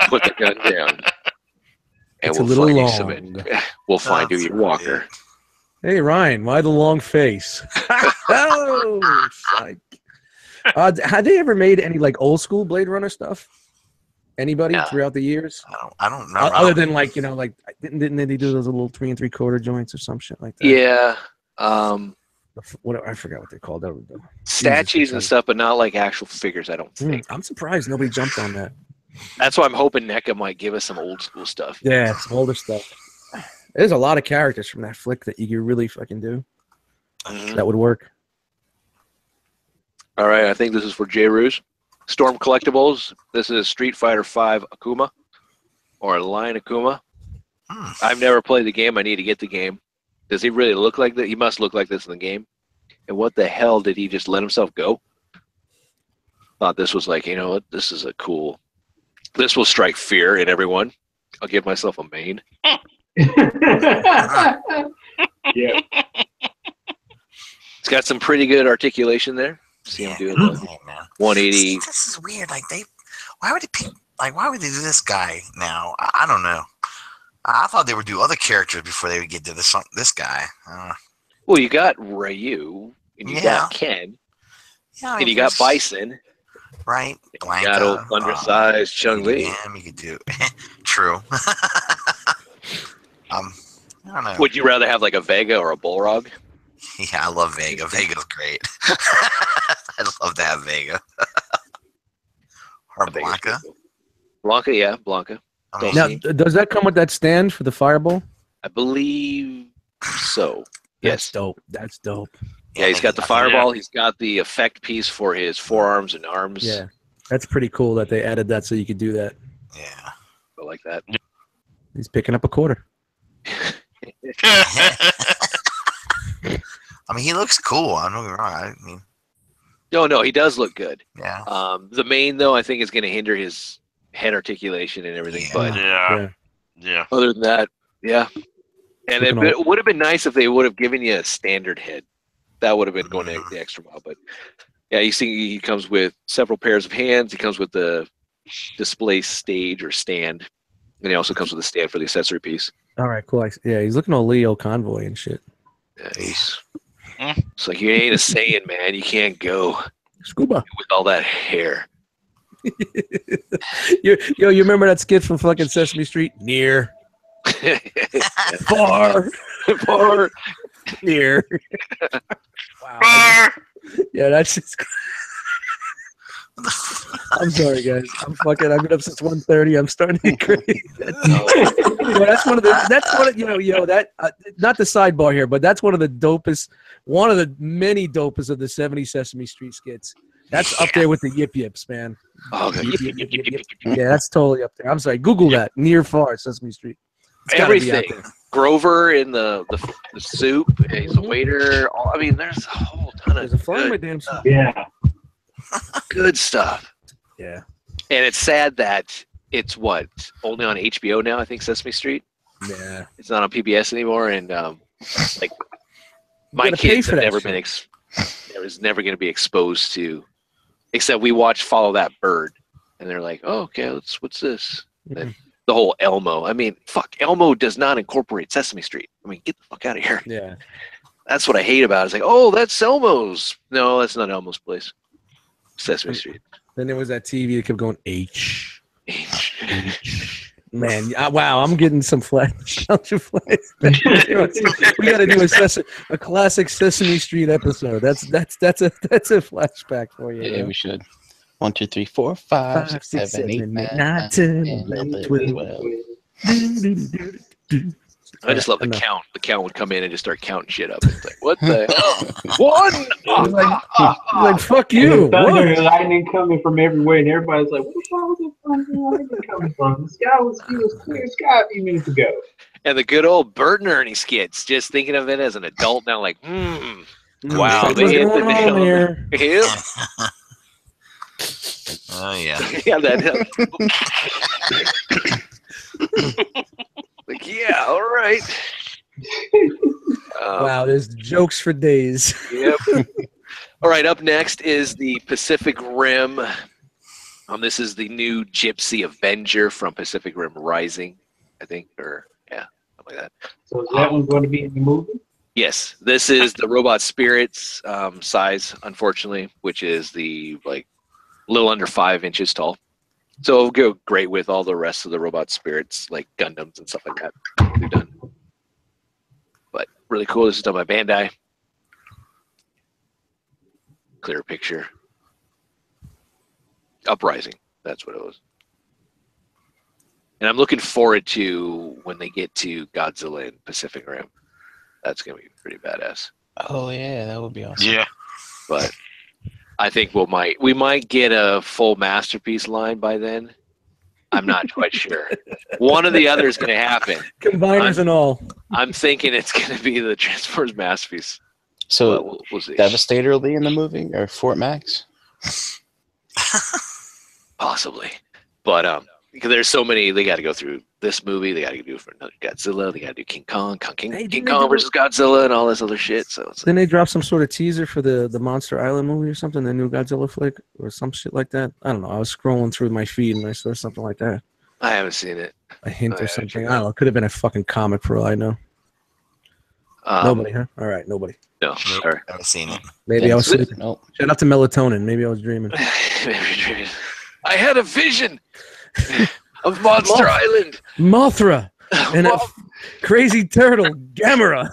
Put the gun down. And It's a we'll little find you long. some. We'll find you That's your walker. Hey Ryan, why the long face? Oh, psych. Had they ever made any like old school Blade Runner stuff? Anybody Yeah. throughout the years? I don't know. Other than like, you know, like didn't they do those little 3 3/4 joints or some shit like that? Yeah. What I forgot what they called that. Statues and stuff, but not like actual figures, I don't think. I'm surprised nobody jumped on that. That's why I'm hoping NECA might give us some old school stuff. Yeah, some older stuff. There's a lot of characters from that flick that you could really fucking do. Mhm. That would work. All right, I think this is for J. Ruse. Storm Collectibles. This is Street Fighter V Akuma or Lion Akuma. I've never played the game. I need to get the game. Does he really look like that? He must look like this in the game. And what the hell did he just let himself go? Thought this was like, you know what? This is a cool. This will strike fear in everyone. I'll give myself a main. Yeah. It's got some pretty good articulation there. See him doing the Hey, man. 180. See, this is weird. Like why would they pick? Like, why would they do this guy now? I don't know. I thought they would do other characters before they would get to this guy. Well, you got Ryu, and you Yeah. got Ken, Yeah, I and mean, you got there's- Bison. right? You Blanca. got old undersized Chung Li. Him, you could do. True. I don't know. Would you rather have like a Vega or a Bullrog? Yeah, I love Vega. Vega's great. I'd love to have Vega. Or I think it's Blanca. pretty cool. Blanca, yeah, Blanca. I mean, Now, See? does that come with that stand for the fireball? I believe so. That's Yes. dope. That's dope. Yeah, he's got the fireball. He's got the effect piece for his forearms and arms. Yeah, that's pretty cool that they added that so you could do that. Yeah. I like that. He's picking up a quarter. I mean, he looks cool. I don't get me wrong. I mean, No, he does look good. yeah. The main, though, I think is going to hinder his head articulation and everything. Yeah. But Yeah. other than that, yeah. And Looking it would have been nice if they would have given you a standard head. That would have been going the extra mile. But yeah, you see, he comes with several pairs of hands. He comes with the display stage or stand, and he also comes with a stand for the accessory piece. All right, cool. Yeah, he's looking all Leo Convoy and shit. Yeah, it's like you ain't a Saiyan, man. You can't go Scuba. with all that hair. You remember that skit from fucking Sesame Street? Near, far, Far. near. Wow. Brr. Yeah, that's just. I'm sorry, guys. I've been up since 1:30. I'm starting to get crazy. That's one of the. Not the sidebar here, but that's one of the dopest. One of the many dopest of the 70 Sesame Street skits. That's up there with the Yip Yips, man. Oh, God. Yip, yip, yip, yip, yip. Yeah, that's totally up there. I'm sorry. Google that. Near, far, Sesame Street. It's gotta be out Everything. there. Grover in the soup. And he's a waiter. I mean, there's a whole ton of There's a fly in my good, damn suit. Yeah. good stuff. Yeah. And it's sad that it's only on HBO now. I think Sesame Street. Yeah. It's not on PBS anymore. And like my gotta pay kids for have that never shit. been. There was never going to be exposed to. Except we watched Follow That Bird, and they're like, "Oh, okay, what's this?" Mhm. The whole Elmo. I mean, fuck, Elmo does not incorporate Sesame Street. I mean, get the fuck out of here. Yeah. That's what I hate about it. It's like, oh, that's Elmo's. No, that's not Elmo's place. Sesame Street. Then there was that TV that kept going H. Man, wow, I'm getting some nostalgia flags. We got to do a classic Sesame Street episode. That's a flashback for you. Yeah, know? we should. 1, 2, 3, 4, 5, 6, 7, 8, 9, 10, 11, 12. I just love the Enough. count. The count would come in and just start counting shit up. It's like, what the hell? One. Like fuck And you. the thunder What? and lightning coming from everywhere, and everybody's like, "Where the hell was the thunder and lightning coming from? The sky was clear sky a few minutes ago." And the good old Bert and Ernie skits. Just thinking of it as an adult now, like, wow, What's they hit the going on nail. here? Yep. Oh yeah. Yeah, that. Like, yeah, all right. Wow, there's jokes for days. Yep. All right, up next is the Pacific Rim. This is the new Gypsy Avenger from Pacific Rim Rising, I think, or yeah, something like that. So is that one going to be in the movie? Yes, this is the Robot Spirits size, unfortunately, which is the like little under 5 inches tall. So it'll go great with all the rest of the Robot Spirits, like Gundams and stuff like that. We've done. But really cool. This is done by Bandai. Clear picture. Uprising. That's what it was. And I'm looking forward to when they get to Godzilla and Pacific Rim. That's going to be pretty badass. Oh yeah, that would be awesome. Yeah. But I think we might get a full Masterpiece line by then. I'm not quite sure. One or the other is going to happen. Combiners and all. I'm thinking it's going to be the Transformers Masterpiece. So But we'll see. Devastator will be in the movie, or Fort Max? Possibly. But because there's so many, they got to go through this movie. They got to do it for another Godzilla. They got to do King Kong, King Kong versus Godzilla, and all this other shit. So it's Then they dropped some sort of teaser for the Monster Island movie or something, the new Godzilla flick or some shit like that. I don't know. I was scrolling through my feed and I saw something like that. I haven't seen it. A hint Oh, or yeah, something. check it I don't know. It could have been a fucking comic for all I know. Nobody, huh? All right, nobody. No. Nope, All right. haven't seen it. Maybe I was sleeping. Nope. Shout out to melatonin. Maybe I was dreaming. I had a vision of Monster Island. Mothra and a crazy turtle, Gamera.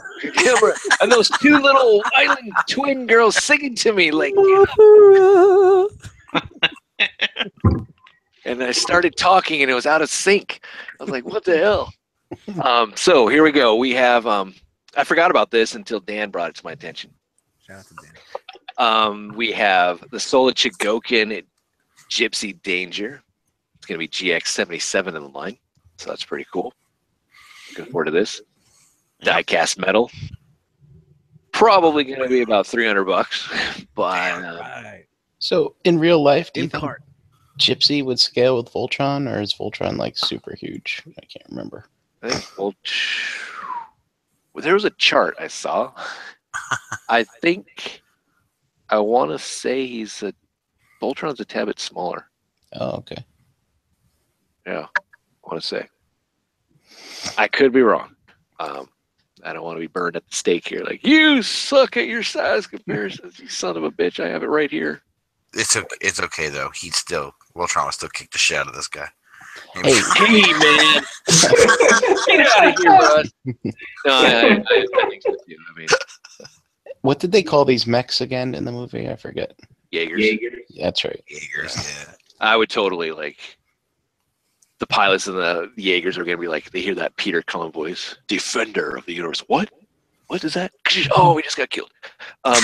And those two little island twin girls singing to me like, Mothra. and I started talking and it was out of sync. I was like, what the hell? So here we go. We have I forgot about this until Dan brought it to my attention. Shout out to Dan. We have the Sola Chigokin Gypsy Danger. It's going to be GX77 in the line, so that's pretty cool. Looking forward to this. Die-cast metal. Probably going to be about $300, but Right. So in real life, do you In think cart. Gypsy would scale with Voltron, or is Voltron like super huge? I can't remember. I think there was a chart I saw. I think I want to say Voltron's a tad bit smaller. Oh, okay. Yeah, I want to say. I could be wrong. I don't want to be burned at the stake here. Like, you suck at your size comparisons, you son of a bitch. I have it right here. It's okay though. Voltron will still kick the shit out of this guy. Hey, Hey, man. Get out of here, bud. No, I think so too. I mean, what did they call these mechs again in the movie? I forget. Jaegers. Jaegers. That's right. Jaegers, yeah. I would totally like the pilots and the Jaegers are going to be like, they hear that Peter Cullen voice, defender of the universe. What? What is that? Oh, we just got killed. But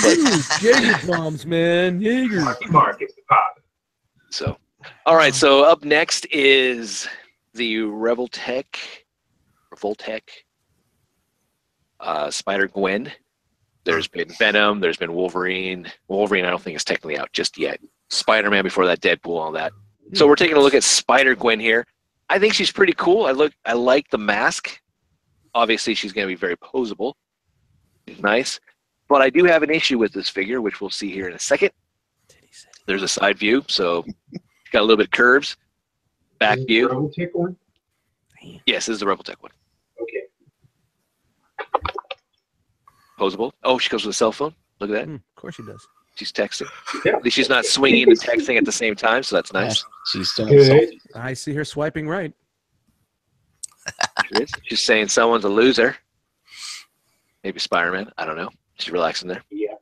Jaeger bombs, man. Jaeger. Mark is the pilot. so, all right. So up next is the Voltech, Spider-Gwen. There's been Venom. There's been Wolverine. Wolverine, I don't think is technically out just yet. Spider-Man before that, Deadpool, all that. So we're taking a look at Spider-Gwen here. I think she's pretty cool. I like the mask. Obviously, she's going to be very posable. Nice. But I do have an issue with this figure, which we'll see here in a second. There's a side view, so it's got a little bit of curves. Back Is view. the Robotech one? Yes, this is the Rebeltech one. Okay. Posable. Oh, she goes with a cell phone. Look at that. Of course she does. She's texting. Yeah. At least she's not swinging and texting at the same time, so that's nice. She's doing Good. something. I see her swiping right. She is. She's saying someone's a loser. Maybe Spider-Man. I don't know. She's relaxing there. Yeah.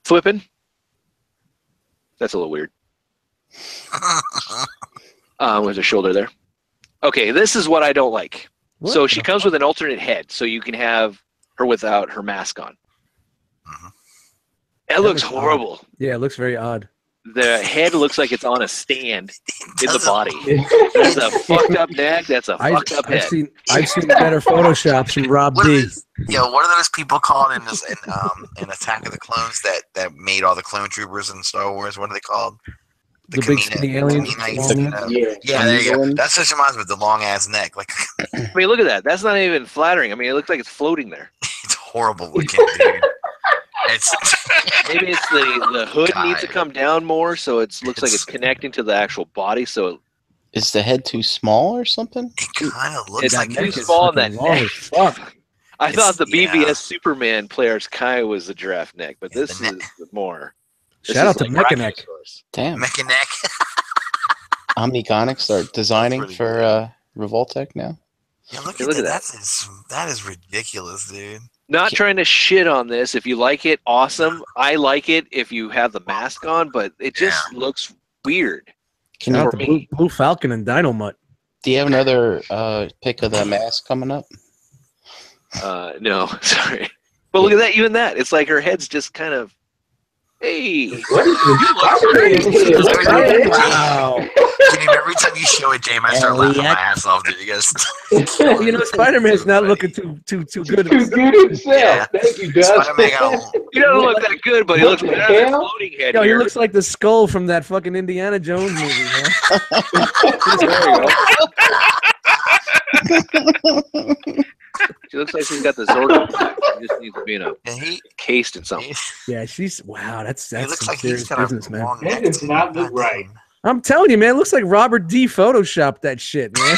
Flipping. That's a little weird. With her shoulder there. Okay, this is what I don't like. What So the she comes with an alternate head, so you can have her without her mask on. It looks looks odd. horrible. Yeah, it looks very odd. The head looks like it's on a stand in the doesn't. body. That's a fucked up neck. That's a fucked up I've head. seen better photoshops from Rob What D. is, what are those people called in Attack of the Clones that made all the clone troopers in Star Wars? What are they called? The big skinny alien. Yeah, there you go. That's such a reminds me of the long ass neck. Like, I mean, look at that. That's not even flattering. I mean, it looks like it's floating there. it's horrible looking, dude. It's Maybe it's the hood God. needs to come down more, so it looks like it's connecting to the actual body. So Is the head too small or something? it kind of looks it's like too it's small in that Long neck. as fuck. I thought the yeah. BBS Superman player's Kai was the giraffe neck, but Yeah, this the is more. This Shout is out to like Mechaneck. Brachiosaurus. Damn. Mecha neck. Omniconics are designing Pretty for Revoltech now. Yeah, look Hey, at look that. at That is ridiculous, dude. Not trying to shit on this. If you like it, awesome. I like it if you have the mask on, but it just looks weird. Can Shout you, out to Blue Falcon and Dynamut. do you have another pick of the mask coming up? No, sorry. But look at that, even that. It's like her head's just kind of, hey. What is this? Wow. Dude, every time you show it, James, I start laughing my ass off, dude. You guys, You know, Spider-Man's not looking too good. Too good himself. Yeah. Thank you, Gus. Spider-Man got He doesn't look that good, but he looks What the better than hell? floating head Yo, he here. looks like the skull from that fucking Indiana Jones movie, man. She looks like she's got the Zordon back. She just needs to be cased in something. Yeah, she's wow. That's He looks some like he's serious got business, a man. long That neck. does too. not look right. I'm telling you, man, it looks like Robert D. photoshopped that shit, man.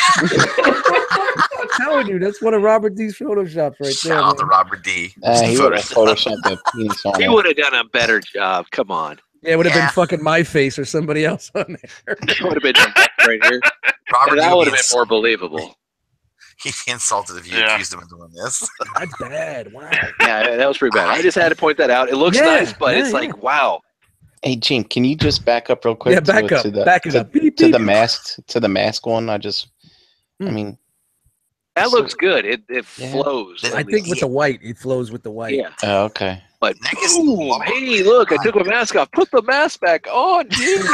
I'm telling you, that's one of Robert D.'s photoshops right there. Shout out to Man. Robert D. He would have photoshopped that penis on He it. would have done a better job. Come on. Yeah, it would have Yeah. been fucking my face or somebody else on there. It would have been right here. Robert That D would have been more believable. He'd be insulted if you Yeah. accused him of doing this. That's bad. Wow. Yeah, that was pretty bad. I just had to point that out. It looks Yeah, nice, but yeah, it's yeah. like, wow. Hey, Gene, can you just back up real quick? Yeah, back up. Back it up. Beep, To beep. the mask one. I Hmm. mean, That So- looks good. It Yeah. flows. I I think with the white, it flows with the white. Yeah. okay. But Neck is boom, long. hey, look, I took my mask off. Put the mask back on, dude.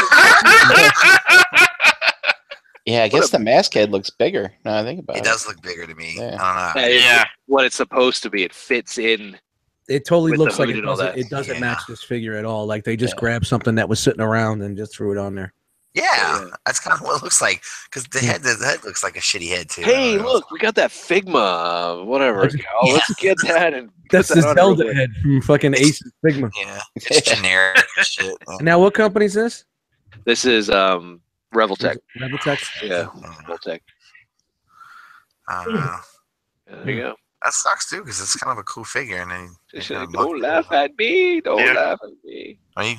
Yeah, I guess the mask head looks bigger. Now I think about it. It does look bigger to me. Yeah. I don't know. That is Yeah. what it's supposed to be. It fits in. It totally With looks the like hood it and all doesn't, that. it doesn't Yeah. match this figure at all. Like they just Yeah. grabbed something that was sitting around and just threw it on there. Yeah, Yeah. that's kind of what it looks like. Because the head looks like a shitty head too. Hey, I don't know. look, we got that Figma, whatever. I just- Oh, let's get that and That's put the that on real Zelda quick. head from fucking Ace Figma. Yeah, it's generic shit. And now what company is this? This is Revoltech. Revoltech. Yeah, Voltech. I don't know. There you go. That sucks too, because it's kind of a cool figure. And then Just don't laugh at me. Don't Yeah. laugh at me. you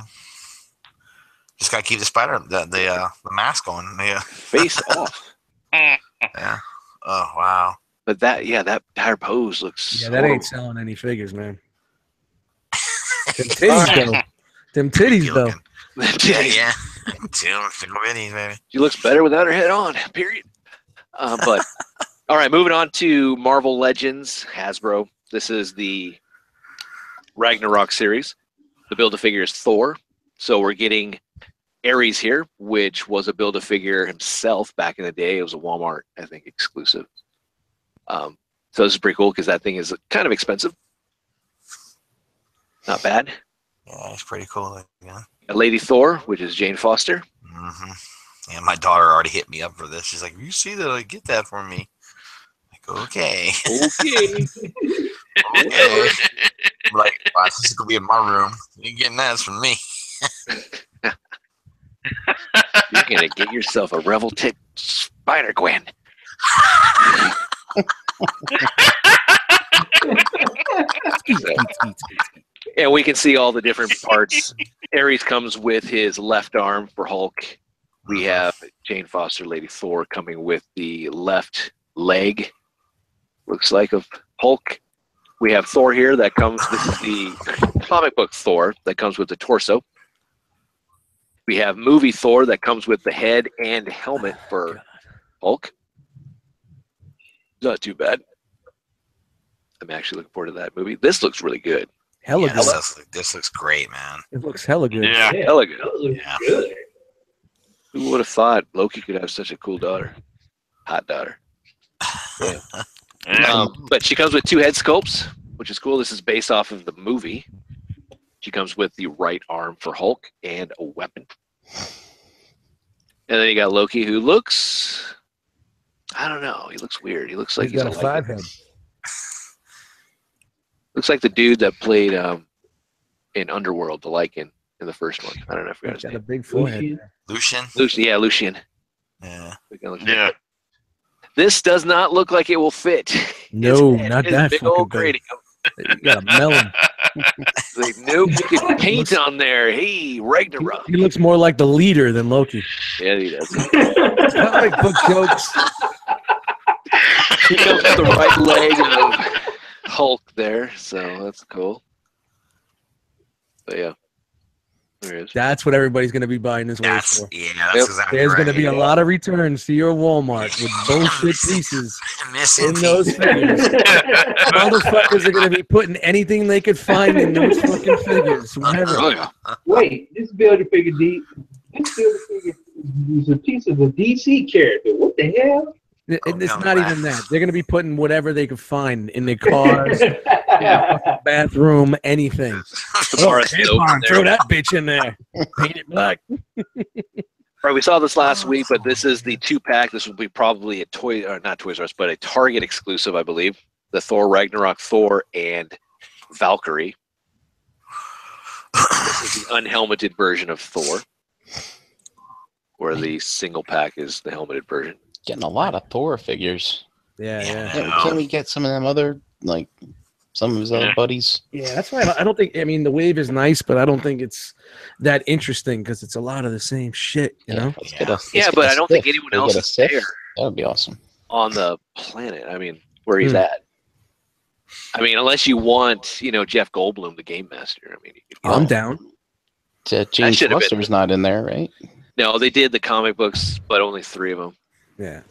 just gotta keep the mask on. Yeah. Face off. Yeah. Oh wow. But that entire pose looks. Yeah, that ain't selling any figures, man. Them titties though. Them titties Good though. looking. Yeah, Yeah. Two bitties, baby. She looks better without her head on. Period. But all right, moving on to Marvel Legends Hasbro. This is the Ragnarok series. The Build-A-Figure is Thor. So we're getting Ares here, which was a Build-A-Figure himself back in the day. It was a Walmart, I think, exclusive. So this is pretty cool because that thing is kind of expensive. Not bad. Yeah, it's pretty cool. Yeah. A Lady Thor, which is Jane Foster. Mm-hmm. Yeah, my daughter already hit me up for this. She's like, "You see that? I get that for me." Like, okay. Okay. Okay. I'm like, wow, this is gonna be in my room. You ain't getting that from me. You're going to get yourself a Revoltech Spider-Gwen. And we can see all the different parts. Ares comes with his left arm for Hulk. We have Jane Foster, Lady Thor, coming with the left leg, looks like, of Hulk. We have Thor here that comes, this is the comic book Thor that comes with the torso. We have movie Thor that comes with the head and helmet for Hulk. Not too bad. I'm actually looking forward to that movie. This looks really good. Hella Yeah, good. this looks great, man. It looks hella good. Yeah. Hella good. That looks Yeah. good. Who would have thought Loki could have such a cool daughter? Hot daughter. Yeah. But she comes with 2 head sculpts, which is cool. This is based off of the movie. She comes with the right arm for Hulk and a weapon. And then you got Loki, who looks, I don't know, he looks weird. He looks like He's got a Lycan. 5 head. Looks like the dude that played in Underworld, the Lycan, in the first one. I don't know if I forgot He's his got a name. big forehead. Lucian. Lucian. Yeah. Yeah. This does not look like it will fit. No, His head, not his that big fucking old big. cranium. You got a melon. It's like, nope, you can paint on there. Hey, Ragnarok. He looks more like the leader than Loki. Yeah, he does. Comic book jokes. He comes with the right leg of Hulk there, so that's cool. But yeah, there it is. That's what everybody's going to be buying this wave That's for. that's Yep. exactly There's right. going to be a lot of returns to your Walmart with bullshit pieces Missing in those teeth. figures. Motherfuckers are going to be putting anything they could find in those fucking figures. Whatever. Oh yeah. Wait, this Build-A-Figure this Build-A-Figure is a piece of a DC character. What the hell? It's not even that. They're going to be putting whatever they could find in their cars, bathroom, anything. Morris Nope in Throw there. that bitch in there. Paint it black. Right, we saw this last week, but this is the 2-pack. This will be probably a not Toys R Us, but a Target exclusive, I believe. The Thor Ragnarok, Thor, and Valkyrie. This is the unhelmeted version of Thor, where the single pack is the helmeted version. Getting a lot of Thor figures. Yeah. Can we get some of them other, like, some of his other buddies? Yeah, that's why I don't think. I mean, the wave is nice, but I don't think it's that interesting because it's a lot of the same shit. You know. Let's get a, let's Yeah, get but a I don't think Sif. anyone We'll else get a is Sif. there That would be awesome. on the planet. I mean, where he's at. I mean, unless you want, Jeff Goldblum, the game master. I mean, you could I'm down. James should have been- Buster's not in there, right? No, they did the comic books, but only 3 of them. Yeah.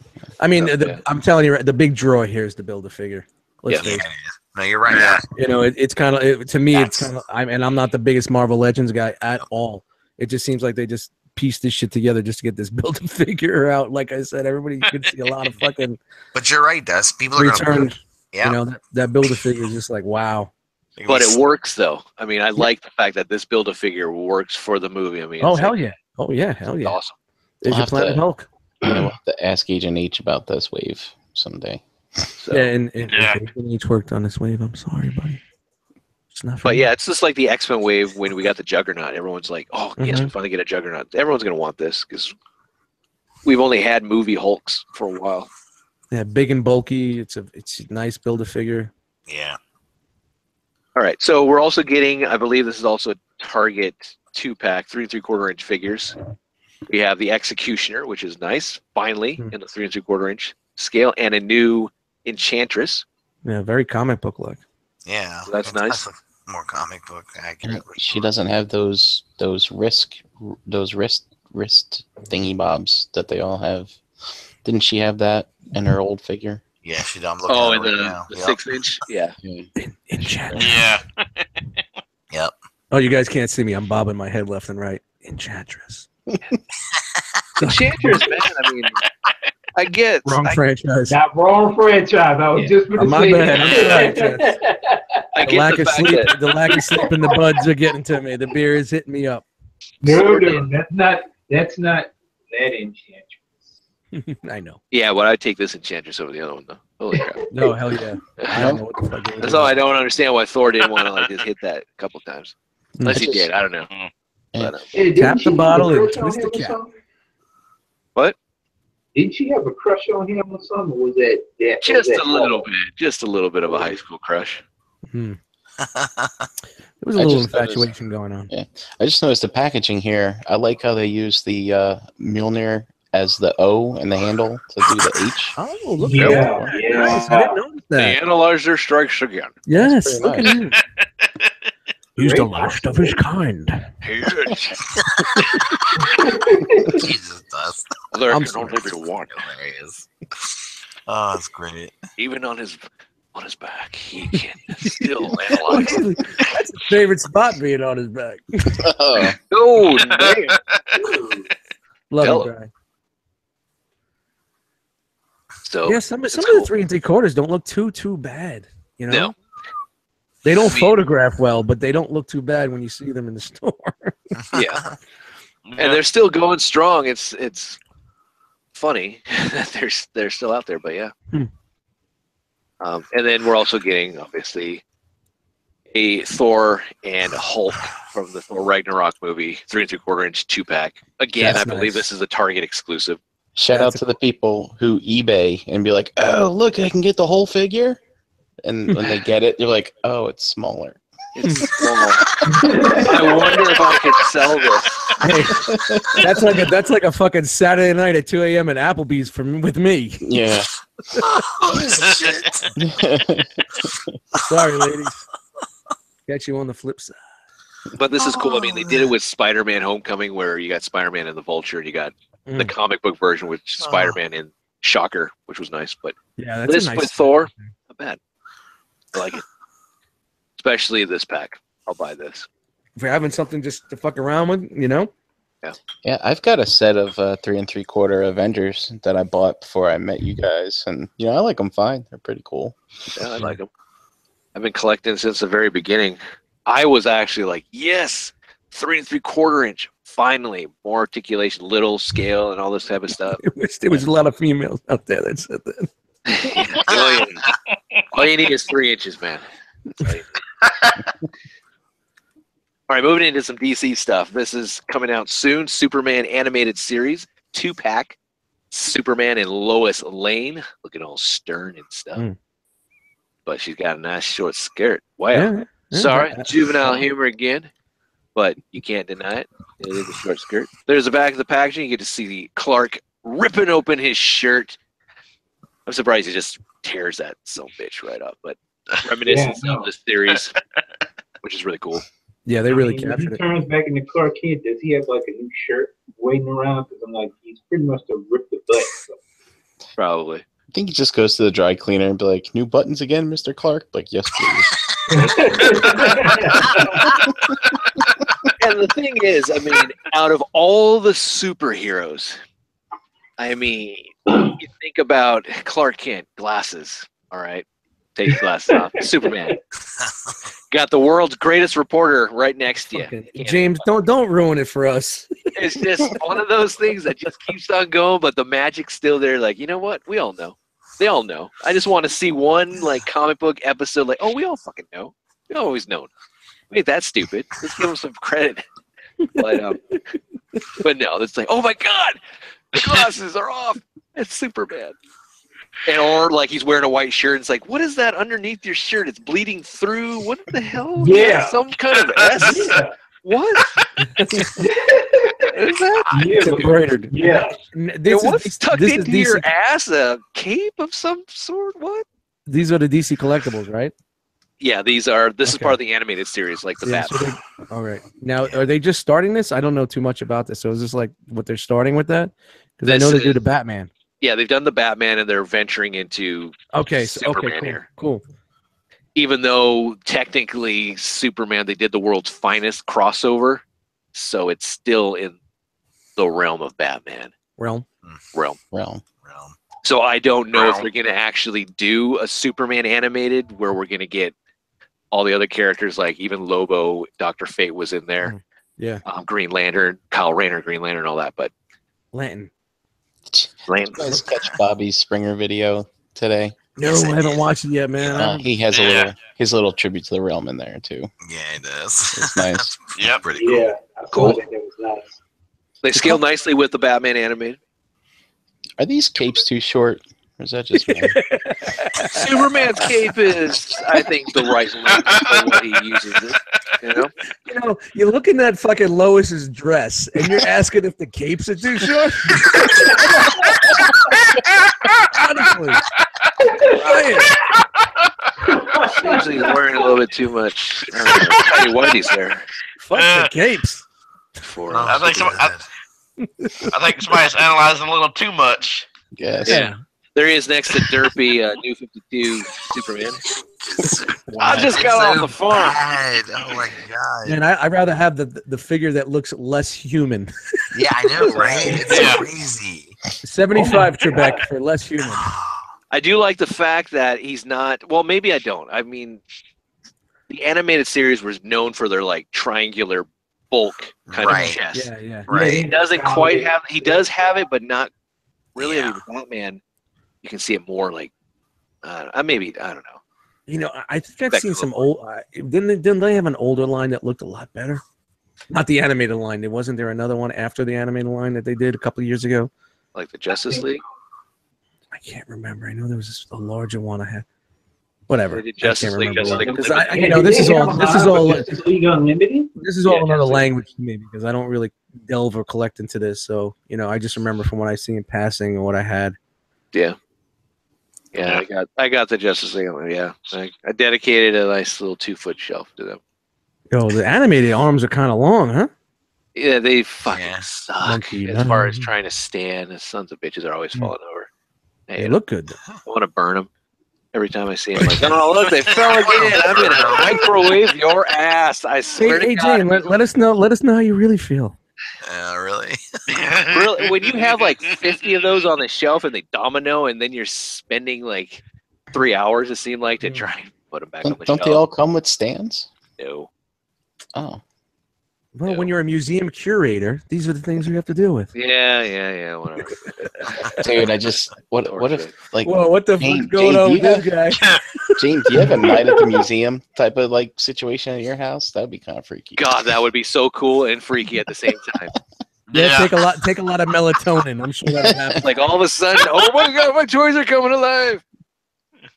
I mean, Yeah. I'm telling you, the big draw here is to build a figure. Let's Yeah. face Yeah, it. no, you're right. Yeah. It's kind of to me. It's That's- kind of. I'm not the biggest Marvel Legends guy at all. It just seems like they just pieced this shit together just to get this build a figure out. Like I said, everybody could see a lot of fucking But you're right, Dust. People are return. going to. Yeah. That build a figure is just like wow. But it works, though. I mean, I like the fact that this Build-A-Figure works for the movie. I mean, Oh it's hell like, yeah! Oh yeah! Hell it's yeah! awesome. There's We'll your have Planet to- Hulk. We'll have to ask Agent H about this wave someday. So, Yeah, and Yeah. each worked on this wave. I'm sorry, buddy. It's not. For But me. yeah, it's just like the X-Men wave when we got the Juggernaut. Everyone's like, oh, yes, we finally get a Juggernaut. Everyone's going to want this because we've only had movie Hulks for a while. Yeah, big and bulky. It's a nice build a figure. Yeah. All right, so we're also getting, I believe this is also a Target 2-pack, 3 3/4-inch figures. We have the Executioner, which is nice, finally, in the 3 3/4-inch scale, and a new Enchantress. Yeah, very comic book look. Yeah. So that's nice. More comic book accurate. She doesn't have those wrist thingy bobs that they all have. Didn't she have that in her old figure? Yeah, I'm looking Oh, at and it right the now. 6-inch? Yeah. Enchantress. Yeah. Yep. Oh, you guys can't see me. I'm bobbing my head left and right. Enchantress. Enchantress, man, I mean, I get Wrong franchise. Not wrong franchise. I was just going to My say bad. that. I'm sorry, I The get lack the of fact sleep. that The lack of sleep and the buds are getting to me. The beer is hitting me up. No, that's not that Enchantress. I know. yeah, but I'd take this Enchantress over the other one though. Holy crap. No, hell yeah. I don't know what the fuck it That's is. all I don't understand why Thor didn't want to like just hit that a couple times. Unless he just- did, I don't know. Yeah. But, Hey, didn't Tap she the have a bottle and crush on twist the him or cap. something? What? Didn't she have a crush on him or something? Or was that just was a that little bit of a high school crush. There was a I little just noticed- infatuation going on. I just noticed the packaging here. I like how they use the Mjolnir as the O and the handle to do the H. Oh, look Yeah, at that. yeah. Nice. I didn't notice They that. analyze their strikes again. Yes, That's look very at him. He's the Great. last of his kind. Jesus, Dust. There I'm can only be one. Hilarious. Oh, that's great. Even on his back, he can still analyze. That's his favorite spot being on his back. Oh, Oh, man. Love Tell it, Brian. So Yeah, some of cool. the 3 3/4 don't look too bad. You know, No. they don't I mean- photograph well, but they don't look too bad when you see them in the store. yeah, and they're still going strong. It's funny that they're still out there. But yeah. Hmm. And then we're also getting obviously a Thor and Hulk from the Thor Ragnarok movie, 3 3/4-inch 2-pack. Again, That's I believe nice. this is a Target exclusive. Shout out to the people who eBay and be like, "Oh, look, I can get the whole figure," and when they get it, they're like, "Oh, it's smaller." It's small. I wonder if I could sell this. Hey, that's like a fucking Saturday night at 2 a.m. at Applebee's with me. Yeah. Oh, shit. Sorry, ladies. Catch you on the flip side. But this is cool. I mean, they did it with Spider-Man Homecoming, where you got Spider-Man and the Vulture, and you got the comic book version with Spider-Man and Shocker, which was nice. But Yeah, that's this a nice with Thor, not bad. I like it. Especially this pack. I'll buy this. If you're having something just to fuck around with, you know? Yeah, I've got a set of 3 3/4 Avengers that I bought before I met you guys, and I like them fine. They're pretty cool. Yeah, I like them. I've been collecting since the very beginning. I was actually like, yes, 3 3/4-inch. Finally, more articulation, little scale, and all this type of stuff. There was a lot of females out there that said that. All you need is 3 inches, man. All right, moving into some DC stuff. This is coming out soon. Superman animated series, 2-pack. Superman and Lois Lane, looking all stern and stuff. But she's got a nice short skirt. Wow. Yeah. Sorry, juvenile humor again, but you can't deny it. It is a short skirt. There's the back of the packaging. You get to see Clark ripping open his shirt. I'm surprised he just tears that son of a bitch right up, but reminiscence of the series, which is really cool. Yeah, they really when captured he it. turns back into Clark Kent, does he have like a new shirt waiting around? Because I'm like, he's pretty much to rip the butt. So. Probably. I think he just goes to the dry cleaner and be like, "New buttons again, Mr. Clark?" Like, "Yes, please." And the thing is, I mean, out of all the superheroes, I mean, you think about Clark Kent, glasses, all right? Take your glasses off. Superman. Got the world's greatest reporter right next to you. Fucking James, don't ruin it for us. It's just one of those things that just keeps on going, but the magic's still there. Like, you know what? We all know. They all know. I just want to see one like comic book episode. Like, oh, we all fucking know. We always known. We ain't that stupid. Let's give them some credit. But no, it's like, oh my god, the glasses are off. It's Superman. And or like he's wearing a white shirt. And it's like, what is that underneath your shirt? It's bleeding through. What the hell? Yeah. Some kind of S. Yeah. What? Is that? Yeah, Embroidered. yeah. What's tucked into your ass? A cape of some sort? What? These are the DC collectibles, right? Yeah, this is Okay. part of the animated series, like the Batman. All right. Now, are they just starting this? I don't know too much about this. So is this like what they're starting with that? Because I know they do the Batman. Yeah, they've done the Batman, and they're venturing into Superman Superman here. Cool. Even though technically Superman, they did the world's finest crossover, so it's still in the realm of Batman. Realm. So I don't know if they're going to actually do a Superman animated where we're going to get all the other characters, like even Lobo, Dr. Fate was in there. Yeah. Green Lantern, Kyle Rayner, Green Lantern, all that. But Lantern. Did you guys catch Bobby Springer video today? No, I haven't watched it yet, man. He has his little tribute to the realm in there too. Yeah, it does. It's nice. Yep. Pretty cool. Yeah. Cool. That was nice. they scale nicely with the Batman animated. Are these capes too short, or is that just me? Superman's cape is, I think, the right length for what he uses it. You know? You're looking at fucking Lois's dress, and you're asking if the capes are too short. Honestly, Ryan. Seems like he's wearing a little bit too much. Hey, Whitey's there. Fuck the capes. For, Oh, I think good. I think somebody's analyzing a little too much. Yes. Yeah. there he is next to Derpy, New 52 Superman. I just got off the phone. Bad. Oh my god. And I'd rather have the figure that looks less human. Yeah, I know, right? It's Yeah. crazy. 75 Trebek for less human. I do like the fact that he's not. Well, maybe I don't. I mean, the animated series was known for their like triangular bulk kind Right. of chest. Yeah. Right. He doesn't quite have. He does have it, but not really, Yeah. I mean, Batman, you can see it more like, maybe, I don't know. You know, I think I've seen some old. Didn't they have an older line that looked a lot better? Not the animated line. Wasn't there another one after the animated line that they did a couple of years ago? Like the Justice League? I can't remember. I know there was a larger one I had. Whatever. They did Justice League. Because this is all Justice League Unlimited. this is all another language to me because I don't really delve or collect into this. So I just remember from what I see in passing and what I had. Yeah. Yeah, I got the Justice League. Yeah, I dedicated a nice little 2-foot shelf to them. Oh, the animated arms are kind of long, huh? Yeah, they fucking suck. Monkey as far as man. trying to stand, the sons of bitches are always falling over. They look good. I want to burn them every time I see them. Like, oh look, they fell again. I'm gonna microwave your ass. I swear to God. Jane, let us know. Let us know how you really feel. Really? Really, when you have like 50 of those on the shelf and they domino, and then you're spending like 3 hours, it seemed like, to try and put them back on the shelf. Don't they all come with stands? No. Oh. Well, when you're a museum curator, these are the things you have to deal with. Yeah, whatever. Dude, what if like Whoa, what the Jane, fuck's going on with Jane, this guy? Gene, do you have a night at the museum type of like situation at your house? That'd be kind of freaky. God, that would be so cool and freaky at the same time. Yeah, take a lot of melatonin. I'm sure that'll happen. Like all of a sudden, oh my God, my toys are coming alive.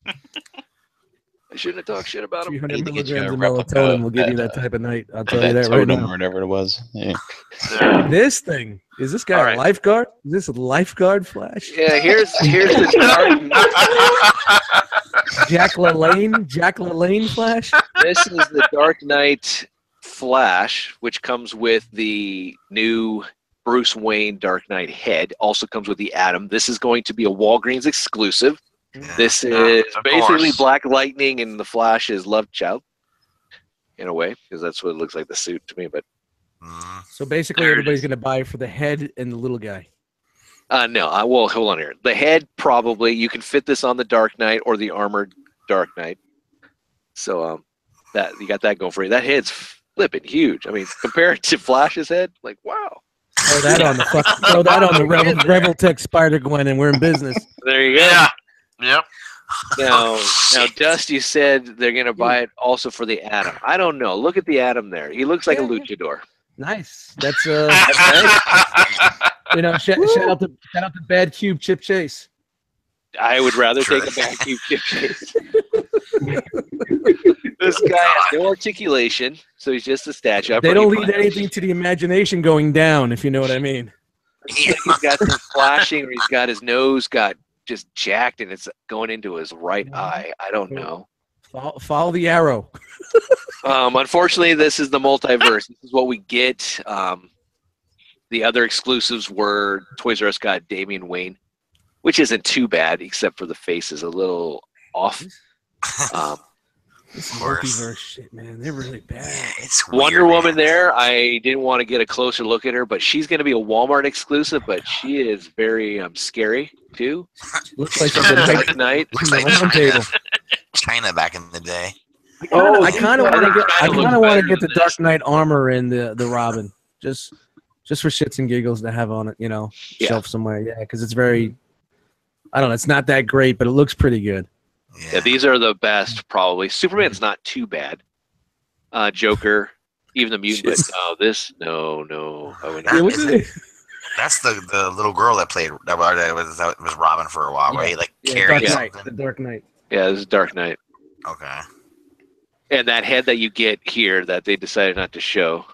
I shouldn't have talked shit about them. 300 need to get you milligrams a of replica melatonin of will give you that, that type of night. I'll tell you that right totem now. or whatever it was. Yeah. This thing is this guy All a right. lifeguard? Is this a lifeguard flash? Yeah, here's the dark. Jack LaLanne flash. This is the Dark Knight Flash, which comes with the new Bruce Wayne Dark Knight head. Also comes with the Atom. This is going to be a Walgreens exclusive. This is of basically course. Black Lightning and the Flash's love child, in a way, because that's what it looks like, the suit to me. But So basically, everybody's going to buy for the head and the little guy. no, well, hold on here. The head, probably you can fit this on the Dark Knight or the armored Dark Knight. So that you got that going for you. That head's flipping huge. I mean, compared to Flash's head, like wow. Throw that on the Rebel Tech Spider Gwen, and we're in business. There you go. Yeah. Yep. Now, Dust, you said they're going to buy it also for the Atom. I don't know. Look at the Atom there. He looks like a luchador. Nice. That's That's nice. shout out to Bad Cube Chip Chase. I would rather take a back cube chip chase. This guy has no articulation, so he's just a statue. They don't leave anything to the imagination going down, if you know what I mean. It's like he's got some flashing, or he's got his nose got just jacked, and it's going into his right eye. I don't know. Follow the arrow. Unfortunately, this is the multiverse. This is what we get. The other exclusives were Toys R Us got Damian Wayne, which isn't too bad, except for the face is a little off. This multiverse shit, man, they're really bad. Yeah, it's Wonder weird, Woman man. there, I didn't want to get a closer look at her, but she's going to be a Walmart exclusive, but she is very scary, too. Looks like From she's the a Dark Knight. Looks like round China. table. China back in the day. I kind of want to get. I China looks kind of want to better get the than Dark this. Knight armor and the Robin, just for shits and giggles to have on it, Yeah. shelf somewhere. Yeah, because it's very. I don't know. It's not that great, but it looks pretty good. Yeah, these are the best, probably. Superman's not too bad. Joker, even the mutant, but no. I would Yeah, not. what's is it? That's the little girl that played that was Robin for a while, right? Like Yeah, Carrie Dark Knight. something. The Dark Knight. Yeah, this is Dark Knight. Okay. And that head that you get here that they decided not to show,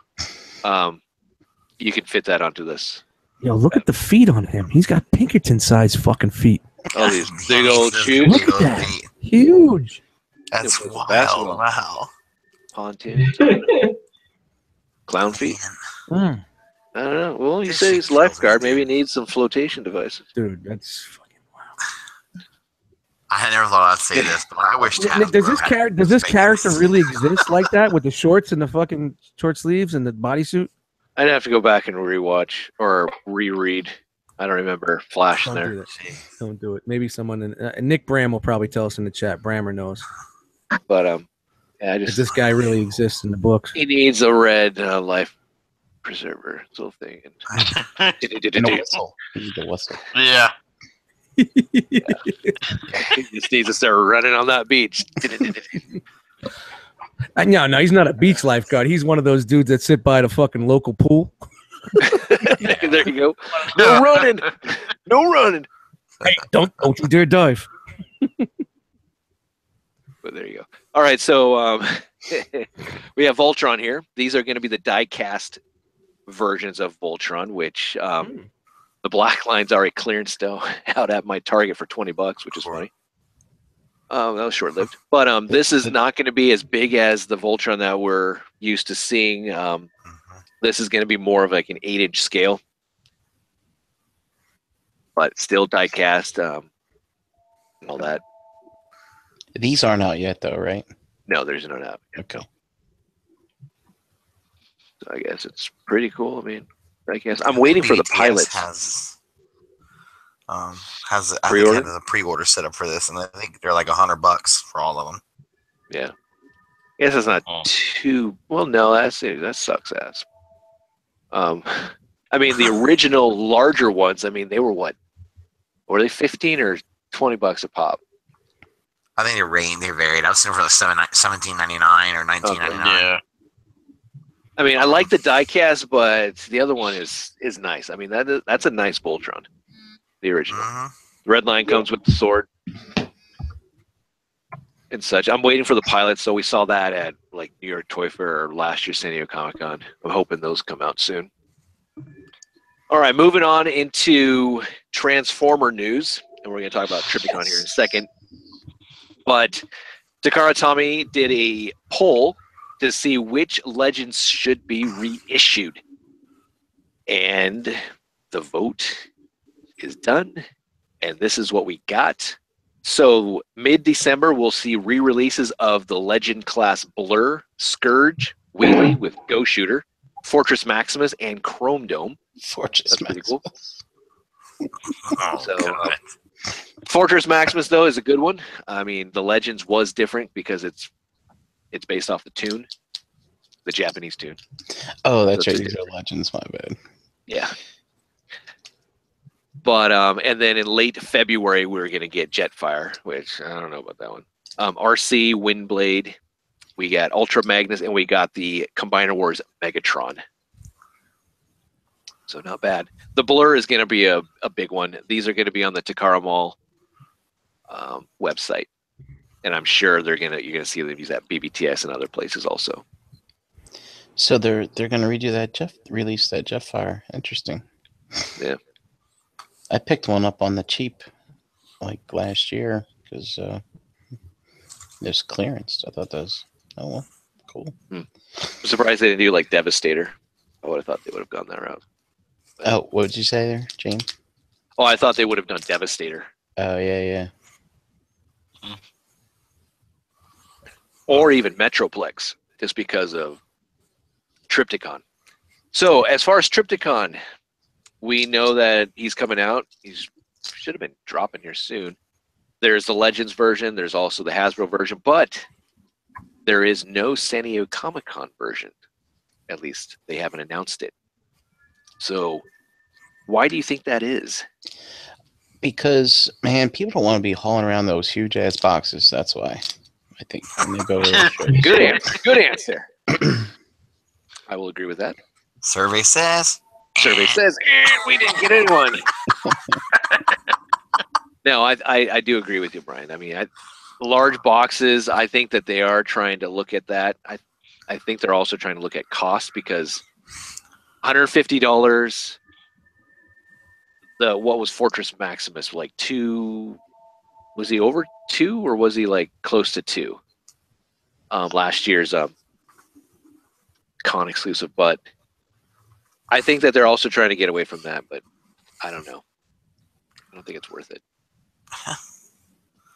you can fit that onto this. Yo, look at the feet on him. He's got Pinkerton-sized fucking feet. All these big old shoes. Look at that. Huge. That's Yeah, wild. basketball. Wow. Pontoon. Clown feet. Mm. I don't know. Well, you say he's lifeguard. Maybe he needs some flotation devices. Dude, that's fucking wow. I never thought I'd say this, but I wish. Nick, does this character really exist like that with the shorts and the fucking short sleeves and the bodysuit? I'd have to go back and rewatch or reread. I don't remember Flash in Don't there. do that. Don't do it. Maybe someone in Nick Bram will probably tell us in the chat. Brammer knows. But yeah, I If just this guy really exists in the books. he needs a red life preserver, this whole thing. And a whistle. You need a whistle. Yeah. He just needs to start running on that beach. No, he's not a beach lifeguard. He's one of those dudes that sit by the fucking local pool. There you go. No running. No running. Hey, don't you dare dive. But there you go. All right, so we have Voltron here. These are going to be the die-cast versions of Voltron, which the black line's already clearance still out at my Target for $20, which is funny. That was short-lived. But this is not going to be as big as the Voltron that we're used to seeing. This is going to be more of like an 8-inch scale, but still die-cast, all that. These aren't out yet, though, right? No, there's no doubt. Okay. So I guess it's pretty cool. I mean, I guess I'm waiting for the pilots. I think has a pre-order set up for this, and I think they're like $100 for all of them. Yeah. I guess it's not too well. No, that sucks ass. I mean, the original larger ones. I mean, they were what? Were they 15 or $20 a pop? I think they varied. I was seeing for like $17.99 or $19.99. Okay. Yeah. I mean, I like the diecast, but the other one is nice. I mean, that's a nice Voltron, the original. The red line comes with the sword and such. I'm waiting for the pilots, so we saw that at like New York Toy Fair or last year's San Diego Comic-Con. I'm hoping those come out soon. All right, moving on into Transformer news, and we're going to talk about Trypticon here in a second. But Takara Tomy did a poll to see which Legends should be reissued. And the vote is done, and this is what we got. So mid-December, we'll see re-releases of the Legend class Blur, Scourge, Wheelie with Go Shooter, Fortress Maximus, and Chrome Dome. Fortress Maximus. Pretty cool. Fortress Maximus, though, is a good one. I mean, the Legends was different because it's based off the tune, the Japanese tune. Oh, that's right. These are Legends. My bad. Yeah. But and then in late February, we were going to get Jetfire, which I don't know about that one. RC, Windblade, we got Ultra Magnus, and we got the Combiner Wars Megatron. So not bad. The Blur is going to be a big one. These are going to be on the Takara Mall website, and I'm sure you're going to see them use that BBTS and other places also. So they're going to release that Jetfire. Interesting. Yeah. I picked one up on the cheap, like last year, because there's clearance. I thought that was cool. I'm surprised they didn't do like Devastator. I would have thought they would have gone that route. Oh, what did you say there, James? Oh, I thought they would have done Devastator. Oh, yeah. Or even Metroplex, just because of Trypticon. So, as far as Trypticon, we know that he's coming out. He should have been dropping here soon. There's the Legends version. There's also the Hasbro version. But there is no San Diego Comic-Con version. At least they haven't announced it. So, why do you think that is? Because, man, people don't want to be hauling around those huge-ass boxes. That's why. I think. Good answer. Good answer. I will agree with that. Survey says. We didn't get anyone. No, I do agree with you, Brian. I mean, large boxes, I think that they are trying to look at that. I think they're also trying to look at cost because $150. What was Fortress Maximus like 2? Was he over 2 or was he like close to 2? Last year's con exclusive, but I think that they're also trying to get away from that, but I don't know. I don't think it's worth it.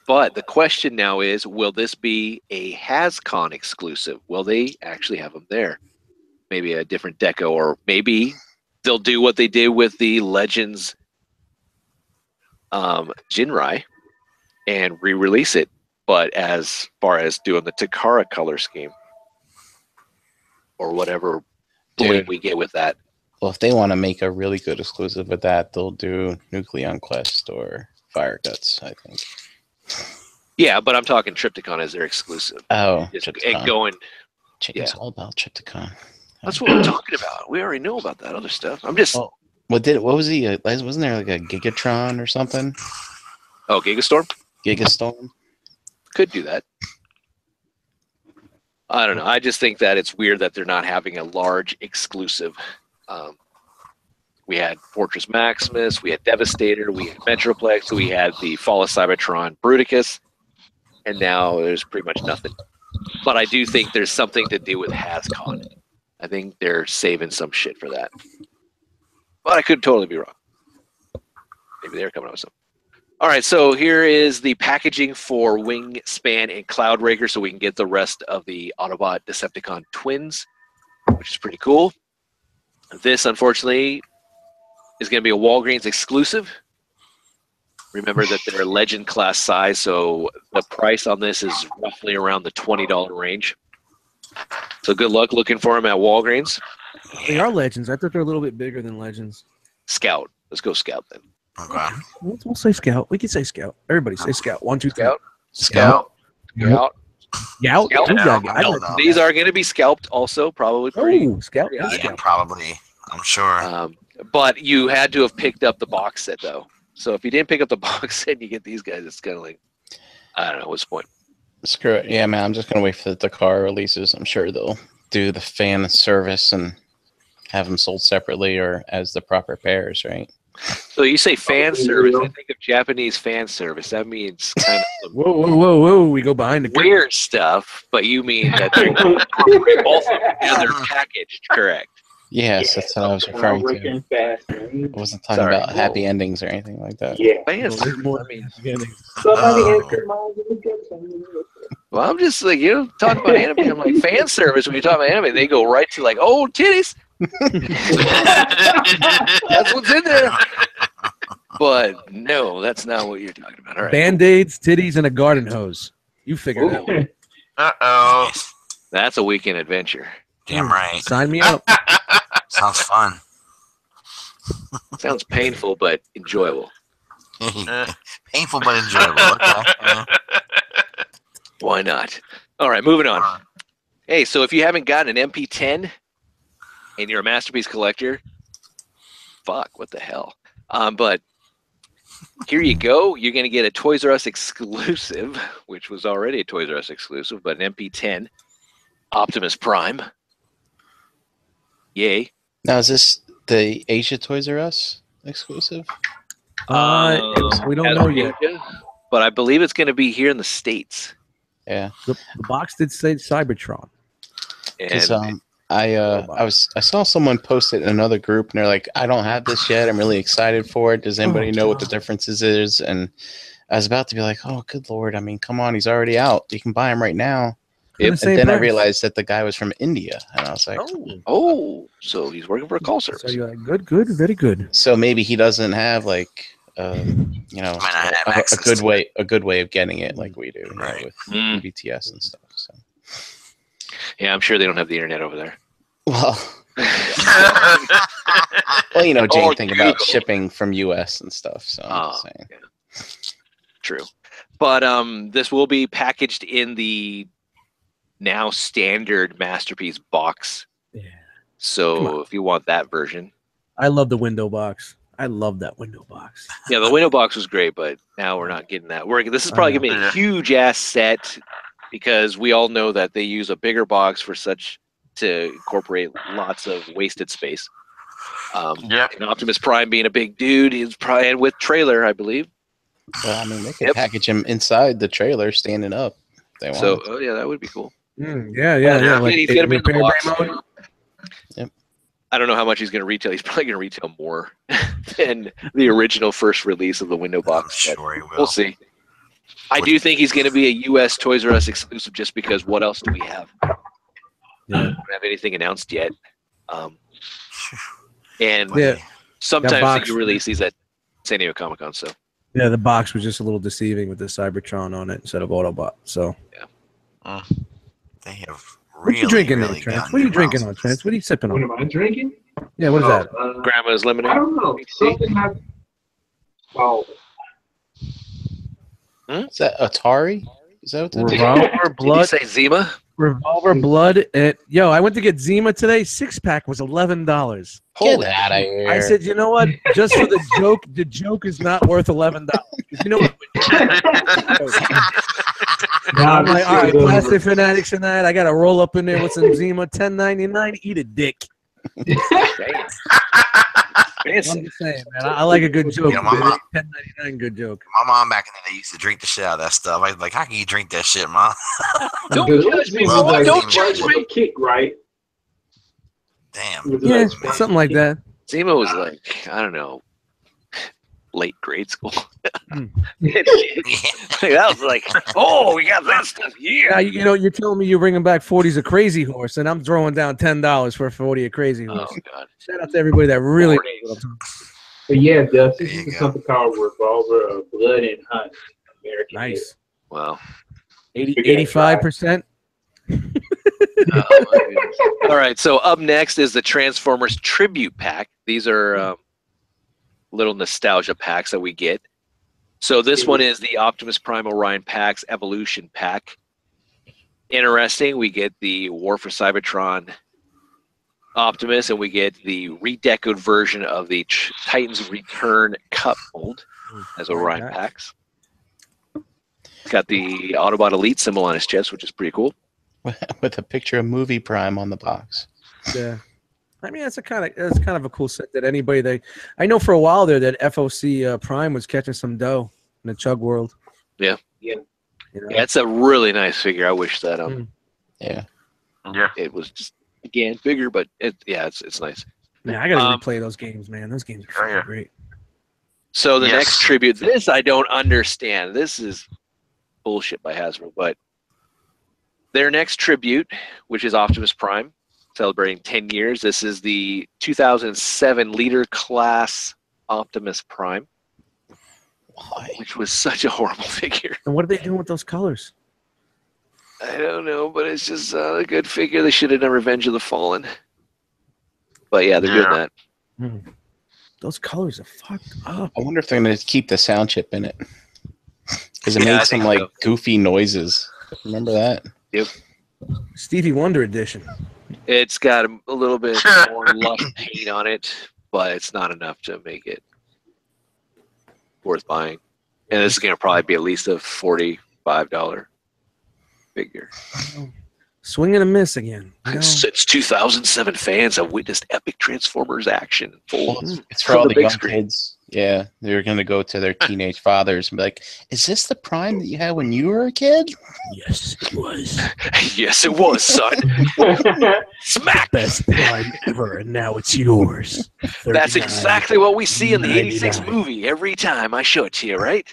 But the question now is, will this be a HasCon exclusive? Will they actually have them there? Maybe a different deco, or maybe they'll do what they did with the Legends Jinrai and re-release it, but as far as doing the Takara color scheme or whatever bling we get with that. Well, if they want to make a really good exclusive with that, they'll do Nucleon Quest or Fire Guts, I think. Yeah, but I'm talking Triptychon as their exclusive. Oh, And Triptychon. going. Chicken's Yeah. all about Triptychon. That's what we're talking about. We already know about that other stuff. I'm just. Oh, what was he? Wasn't there like a Gigatron or something? Oh, Gigastorm? Gigastorm? Could do that. I don't know. I just think that it's weird that they're not having a large exclusive. We had Fortress Maximus, we had Devastator, we had Metroplex, we had the Fall of Cybertron Bruticus, and now there's pretty much nothing. But I do think there's something to do with HasCon. I think they're saving some shit for that. But I could totally be wrong. Maybe they're coming up with something. All right, so here is the packaging for Wingspan and Cloudraker so we can get the rest of the Autobot Decepticon twins, which is pretty cool. This, unfortunately, is going to be a Walgreens exclusive. Remember that they're Legend class size, so the price on this is roughly around the $20 range. So good luck looking for them at Walgreens. They are Legends. I thought they're a little bit bigger than Legends. Scout. Let's go Scout then. Okay. We'll say Scout. We can say Scout. Everybody say Scout. 1, 2, 3. Scout. Scout. Scout. Scout. Scout. I don't know. These are going to be scalped also, probably pretty. Oh, Scout. Yeah, Yeah, probably. I'm sure. But you had to have picked up the box set, though. So if you didn't pick up the box set and you get these guys, it's kind of like, I don't know, what's the point? Screw it. Yeah, man, I'm just going to wait for the car releases. I'm sure they'll do the fan service and have them sold separately or as the proper pairs, right? So you say fan service. I think of Japanese fan service. That means kind of some Whoa. We go behind the curtain. weird stuff, but you mean that they're incorporate both of them together packaged, correct? Yes, that's what I was referring to. Working fast, I man. wasn't talking Sorry. about happy endings or anything like that. Yeah. Fan There's service, more I mean, Somebody Oh. answered mine. well, I'm just like, you know, talking about anime. I'm like, fan service, when you talk about anime, they go right to like, oh, titties. That's what's in there. But no, that's not what you're talking about. All right. Band-Aids, titties, and a garden hose. You figured it out. Uh-oh. That's a weekend adventure. Damn right. Sign me up. Sounds fun. Sounds painful, but enjoyable. Painful but enjoyable. Okay. Yeah. Why not? All right, moving on. Hey, so if you haven't gotten an MP10 and you're a Masterpiece collector, fuck, what the hell? But here you go. You're going to get a Toys R Us exclusive, which was already a Toys R Us exclusive, but an MP10 Optimus Prime. Yay. Now, is this the Asia Toys R Us exclusive? We don't know yet. But I believe it's going to be here in the States. Yeah. The box did say Cybertron. Because And I saw someone post it in another group, and they're like, "I don't have this yet. I'm really excited for it. Does anybody know what the differences is?" And I was about to be like, "Oh, good lord! I mean, come on, he's already out. You can buy him right now." Yep. And then I realized that the guy was from India, and I was like, oh, so he's working for a call service. So you're like, good, very good. "So maybe he doesn't have like, Might not have a access good to way, a good way of getting it like we do, you know, Right. with Mm. BTS and stuff." So, Yeah, I'm sure they don't have the internet over there. well, you know, Jane, Or think about Google. shipping from US and stuff. So I'm just saying. Yeah. True. But this will be packaged in the now standard Masterpiece box. Yeah. Come So if you want that version. I love the window box. I love that window box. Yeah, the window box was great, but now we're not getting that. This is probably going to be a huge ass set because we all know that they use a bigger box for to incorporate lots of wasted space. Yep. And Optimus Prime being a big dude, he's probably and with trailer, I believe. Well, I mean, they could Yep. package him inside the trailer, standing up. If they want. So, oh yeah, that would be cool. Yeah. Like he's gonna be in the repair box. bay mode. Yep. I don't know how much he's going to retail. He's probably going to retail more than the original first release of the window I'm box. but sure he will. We'll see. I do think he's going to be a U.S. Toys R Us exclusive just because what else do we have? Yeah. We don't have anything announced yet. And Yeah. sometimes box- you release these at San Diego Comic-Con. So Yeah, the box was just a little deceiving with the Cybertron on it instead of Autobot. So They have what really, you drinking really there, Trent? gotten What are you their drinking mouths on, Trent? What are you sipping What on? am I drinking? Yeah, what is that? Grandma's I lemonade. don't know. Something Is that Atari? Is that what that is? Revolver Did Blood. you say Zima? Revolver Blood. Yo, I went to get Zima today. 6-pack was $11. Get out of here. I said, you know what? Just for the joke is not worth $11. You know what? I'm like, all right, Plastic Fanatics and that. I got to roll up in there with some Zima. $10.99. Eat a dick. I'm just saying, man. I like a good joke. Yeah, my mom, $10.99, good joke. my mom back in the day used to drink the shit out of that stuff. I was like, how can you drink that shit, mom? Don't judge me, Well, boy. Don't that's judge even me. Kick, right? Damn. Yeah, something like that. Zima was like, I don't know, late grade school. Hmm. That was like, oh, we got that stuff. Yeah, Yeah. you're telling me you're bringing back 40s of Crazy Horse, and I'm throwing down $10 for a 40 of Crazy Oh, Horse. God. Shout out to everybody that really. 40s. But yeah, Dust, this There you is go. something called Revolver Blood and Hunt. American Nice. Wow. 85%. Oh, my goodness. All right. So up next is the Transformers Tribute Pack. These are little nostalgia packs that we get. So this one is the Optimus Prime Orion Packs Evolution Pack. Interesting. We get the War for Cybertron Optimus, and we get the redecoed version of the Titans Return Cup mold as Orion packs. It's got the Autobot Elite symbol on his chest, which is pretty cool. With a picture of Movie Prime on the box. Yeah. I mean, that's kind of a cool set that I know for a while there that FOC Prime was catching some dough in the Chug world. Yeah. Yeah. You know? Yeah, it's a really nice figure. I wish that Yeah. it was just again bigger, but it's nice. Man, I gotta replay those games, man. Those games are fucking great. So the Yes. next tribute, this I don't understand. This is bullshit by Hasbro, but their next tribute, which is Optimus Prime, celebrating 10 years. This is the 2007 Leader Class Optimus Prime. Why? Which was such a horrible figure. And what are they doing with those colors? I don't know, but it's just a good figure. They should have done Revenge of the Fallen. But yeah, they're doing that. Those colors are fucked up. I wonder if they're going to keep the sound chip in it. Because it Yeah, I made some think like so. goofy noises. Remember that? Yep. Stevie Wonder edition. It's got a little bit more lush paint on it, but it's not enough to make it worth buying. And this is going to probably be at least a $45 figure. Swing and a miss again. You know? Since 2007, fans have witnessed epic Transformers action. Well, Full. it's for From all the the big young screen. kids. Yeah, they're going to go to their teenage fathers and be like, "Is this the Prime that you had when you were a kid?" Yes, it was. Yes, it was, son. Smack. Best Prime ever, and now it's yours. That's 39. exactly what we see in the 86 99. movie every time I show it to you, right?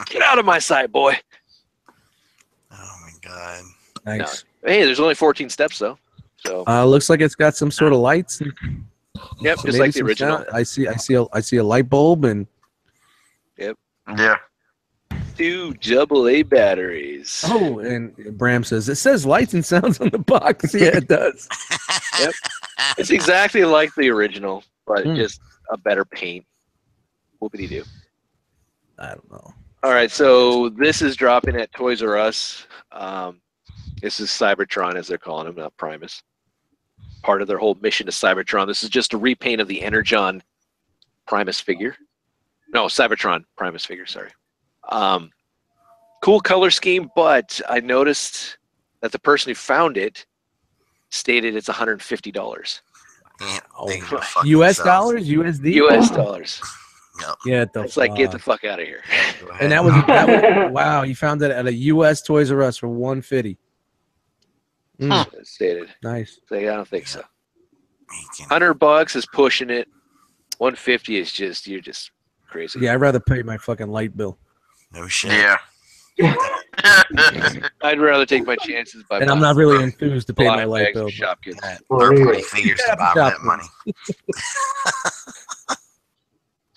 Get out of my sight, boy. Oh my god. Nice. Hey, there's only 14 steps, though. So, Looks like it's got some sort of lights. And yep, so just maybe like the some original. sound. I see a light bulb and Yeah. 2 AA batteries. and Bram says it says lights and sounds on the box. Yeah, it does. Yep. It's exactly like the original, but just a better paint. Whoopity-doo. I don't know. All right, so this is dropping at Toys R Us. This is Cybertron, as they're calling him, not Primus. Part of their whole mission to Cybertron. This is just a repaint of the Energon Primus figure. No, Cybertron Primus figure, sorry. Cool color scheme, but I noticed that the person who found it stated it's $150. Yeah, Oh, they can go fuck U.S. themselves. dollars, USD. US dollars. Yep. Yeah, It's like, get the fuck out of here. Go ahead. And that was wow. You found that at a U.S. Toys R Us for $150. It's stated. Nice. So, yeah, I don't think so. Making- $100 is pushing it. 150 is just, you're just crazy. Yeah, I'd rather pay my fucking light bill. No shit. Yeah. I'd rather take my chances by And I'm not really enthused to pay my light bill. Shop goods. That third-party figures to buy Yeah, with that money.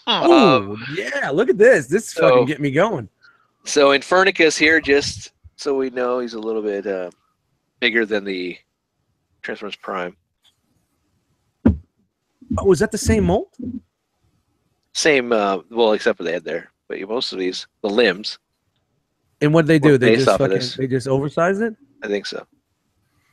Oh, yeah, look at this. This So- fucking get me going. So Infernicus here, just so we know, he's a little bit bigger than the Transformers Prime. Oh, is that the same mold? Same, well, except for the head there. But most of these, the limbs, And what they do? Well, They based just off of fucking this. they just oversize it. I think so.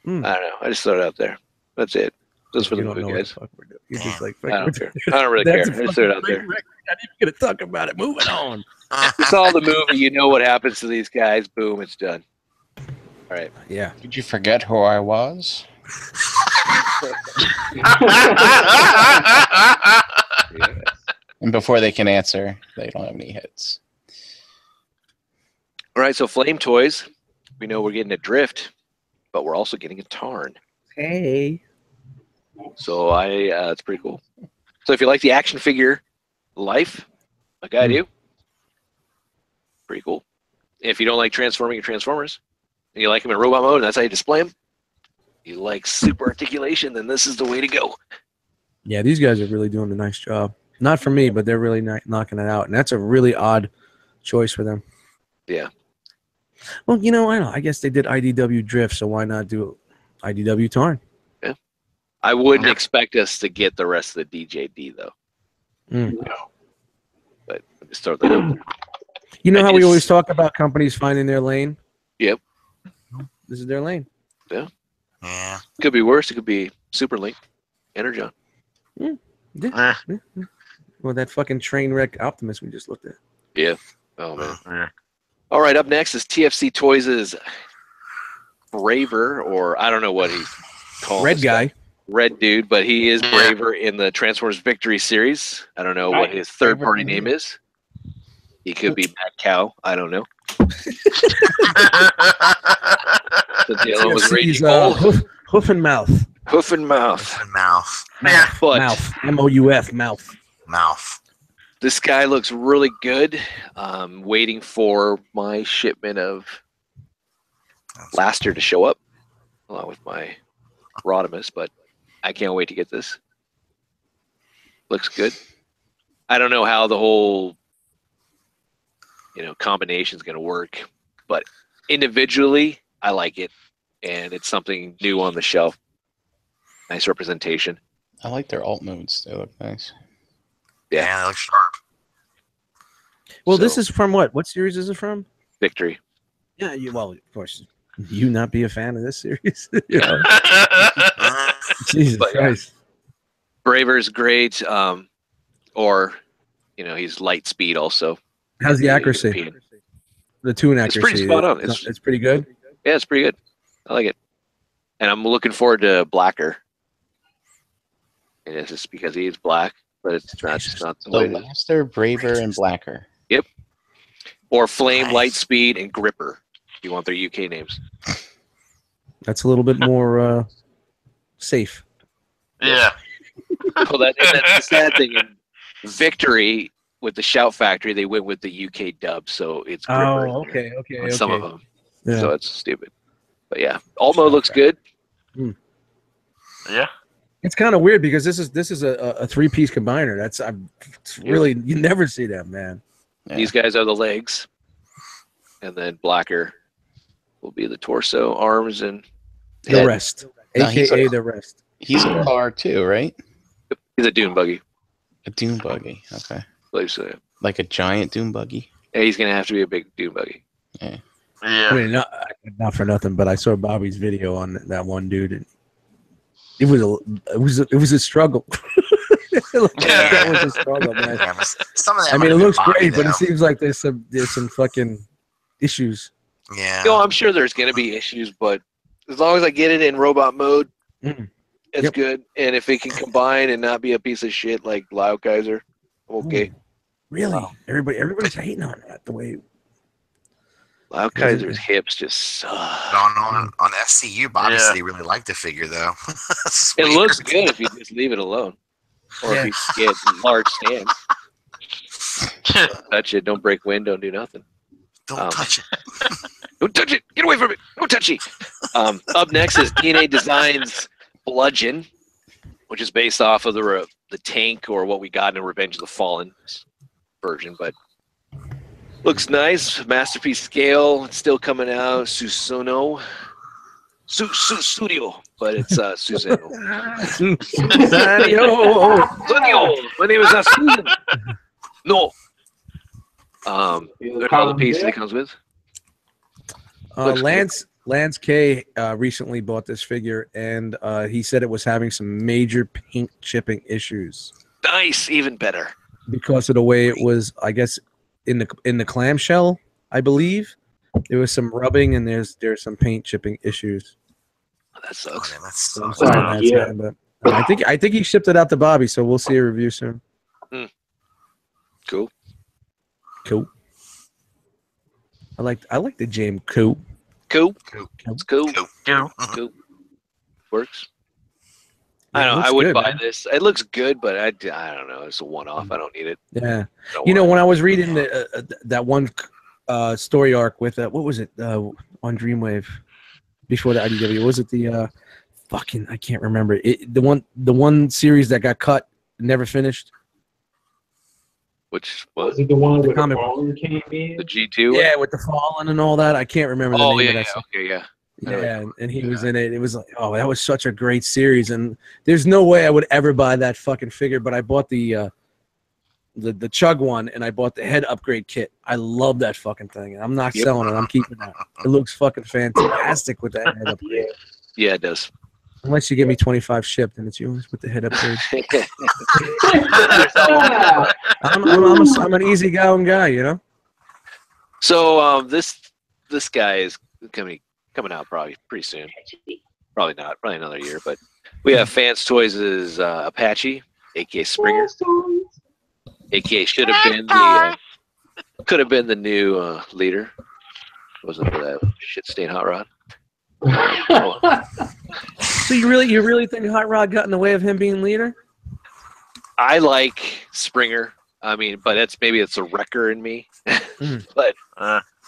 Hmm. I don't know. I just throw it out there. That's it. Just for You the don't know movie, what the guys. fuck we're doing. You're just like, I don't fuck, care. I don't really care. that's a I just throw it out fucking there. great record. I'm not even gonna talk about it. Moving on. You saw the movie. You know what happens to these guys. Boom, it's done. All right. Yeah. Did you forget who I was? Yeah. And before they can answer, they don't have any hits. All right. So Flame Toys. We know we're getting a Drift, but we're also getting a Tarn. Hey. So it's pretty cool. So if you like the action figure life, like I do, pretty cool. If you don't like transforming your Transformers, and you like them in robot mode, and that's how you display them, you like super articulation, then this is the way to go. Yeah, these guys are really doing a nice job. Not for me, but they're really knocking it out, and that's a really odd choice for them. Yeah. Well, I don't know. I guess they did IDW Drift, so why not do IDW Tarn? Yeah. I wouldn't expect us to get the rest of the DJD though. But just throw that out there. You know I how we just- always talk about companies finding their lane? Yep. This is their lane. Yeah. Could be worse. It could be Super Link, Energon. Well, that fucking train wreck Optimus we just looked at. Yeah. Oh man. Yeah. All right. Up next is TFC Toys' Braver, or I don't know what he's called. Red guy. Red dude, but he is Braver in the Transformers Victory series. I don't know what his third-party name is. He could be Mad Cow. I don't know. The other one was Raging TFC's, Bull. hoof and mouth. Hoof and Mouth. And mouth. But Mouth. MOUF. Mouth. Mouth. this guy looks really good. Waiting for my shipment of Laster to show up, along with my Rodimus, but I can't wait to get this. Looks good. I don't know how the whole combination is going to work, but individually, I like it, and it's something new on the shelf. Nice representation. I like their alt modes. They look nice. Yeah, they look sharp. Well, So, this is from what? What series is it from? Victory. Yeah, of course. You not be a fan of this series? Jesus But, yeah. Christ. Braver's great, or he's light speed also. How's the accuracy? European. The tune It's accuracy. pretty spot on. It's pretty good. Yeah, it's pretty good. I like it, and I'm looking forward to Blacker. And it's just because he is black, but it's not the So way it is. Laster, Braver, and Blacker. Or Flame, Nice. Lightspeed, and Gripper. If you want their UK names. That's a little bit more safe. Yeah. Well, that's the sad thing. In Victory with the Shout Factory, they went with the UK dub, so it's Gripper Oh, okay. on some of them. Yeah. So it's stupid. But yeah, Almo looks good. Yeah. It's kind of weird because this is a three-piece combiner. It's really you never see that, man. Yeah. These guys are the legs, and then Blacker will be the torso, arms, and The head. rest, No, he's aka a- the rest. He's a car too, right? He's a dune buggy. A dune buggy. Okay. I believe so. Yeah. Like a giant dune buggy. Yeah, he's gonna have to be a big dune buggy. I Yeah. mean, not for nothing, but I saw Bobby's video on that one dude, and it was a struggle. That was a struggle, man. Yeah, but some of that I mean, might it have looks been Bobby, great, but though. it seems like there's some fucking issues. Yeah. I'm sure there's gonna be issues, but as long as I get it in robot mode, Mhm. it's Yep. good. And if it can combine and not be a piece of shit like Lau Kaiser, I'm okay. Really, Wow. everybody's hating on that. The way Lau Kaiser's hips just suck. But on SCU, Bobby Yeah. said he really liked the figure, though. That's It weird. looks good if you just leave it alone, or if you get large stands. Touch it, don't break wind, don't do nothing. Don't touch it. Don't touch it! Get away from it! Don't touch it! Up next is DNA Designs Bludgeon, which is based off of the tank or what we got in Revenge of the Fallen version, but looks nice. Masterpiece scale. It's still coming out. Susuno. Studio, but it's Susanoo. Studio. My name is not Susan. No. There's all the pieces it comes with. Looks good. Lance K recently bought this figure, and he said it was having some major paint chipping issues Nice, even better. because of the way it was. I guess in the clamshell, I believe there was some rubbing, and there's some paint chipping issues. That sucks. Man, So I'm that's sorry, Oh, Lance, yeah. man, but I think he shipped it out to Bobby, so we'll see a review soon. Cool. Cool. I like the James Cool. Cool. Cool. It's cool. Cool. Cool. Works. Yeah, I it don't know. looks I would good, buy man. this. It looks good, but I don't know. It's a one-off. I don't need it. Yeah. Don't You know, want when it. I was reading that one story arc with what was it on Dreamwave before the IDW? Was it the fucking I can't remember it. The one series that got cut, never finished. Which Was was it the one The where the comic- Fallen came in? the G2? Yeah, with the Fallen and all that. I can't remember the Oh name yeah, of that. yeah. stuff. Okay, yeah. Yeah, and he was in it. It was like, oh, that was such a great series, and there's no way I would ever buy that fucking figure. But I bought the Chug one, and I bought the head upgrade kit. I love that fucking thing. I'm not Yep. selling it. I'm keeping that. It looks fucking fantastic with that head upgrade. Yeah, it does. Unless you give me 25 shipped, and it's yours with the head upgrade. I'm an easygoing guy, you know. So this guy is coming out probably pretty soon. Probably not. Probably another year. But we have Fans Toys' Apache, aka Springer, aka should have been the could have been the new leader. Wasn't for that shit stain hot rod. So you really think Hot Rod got in the way of him being leader? I like Springer. I mean, but it's a wrecker in me. But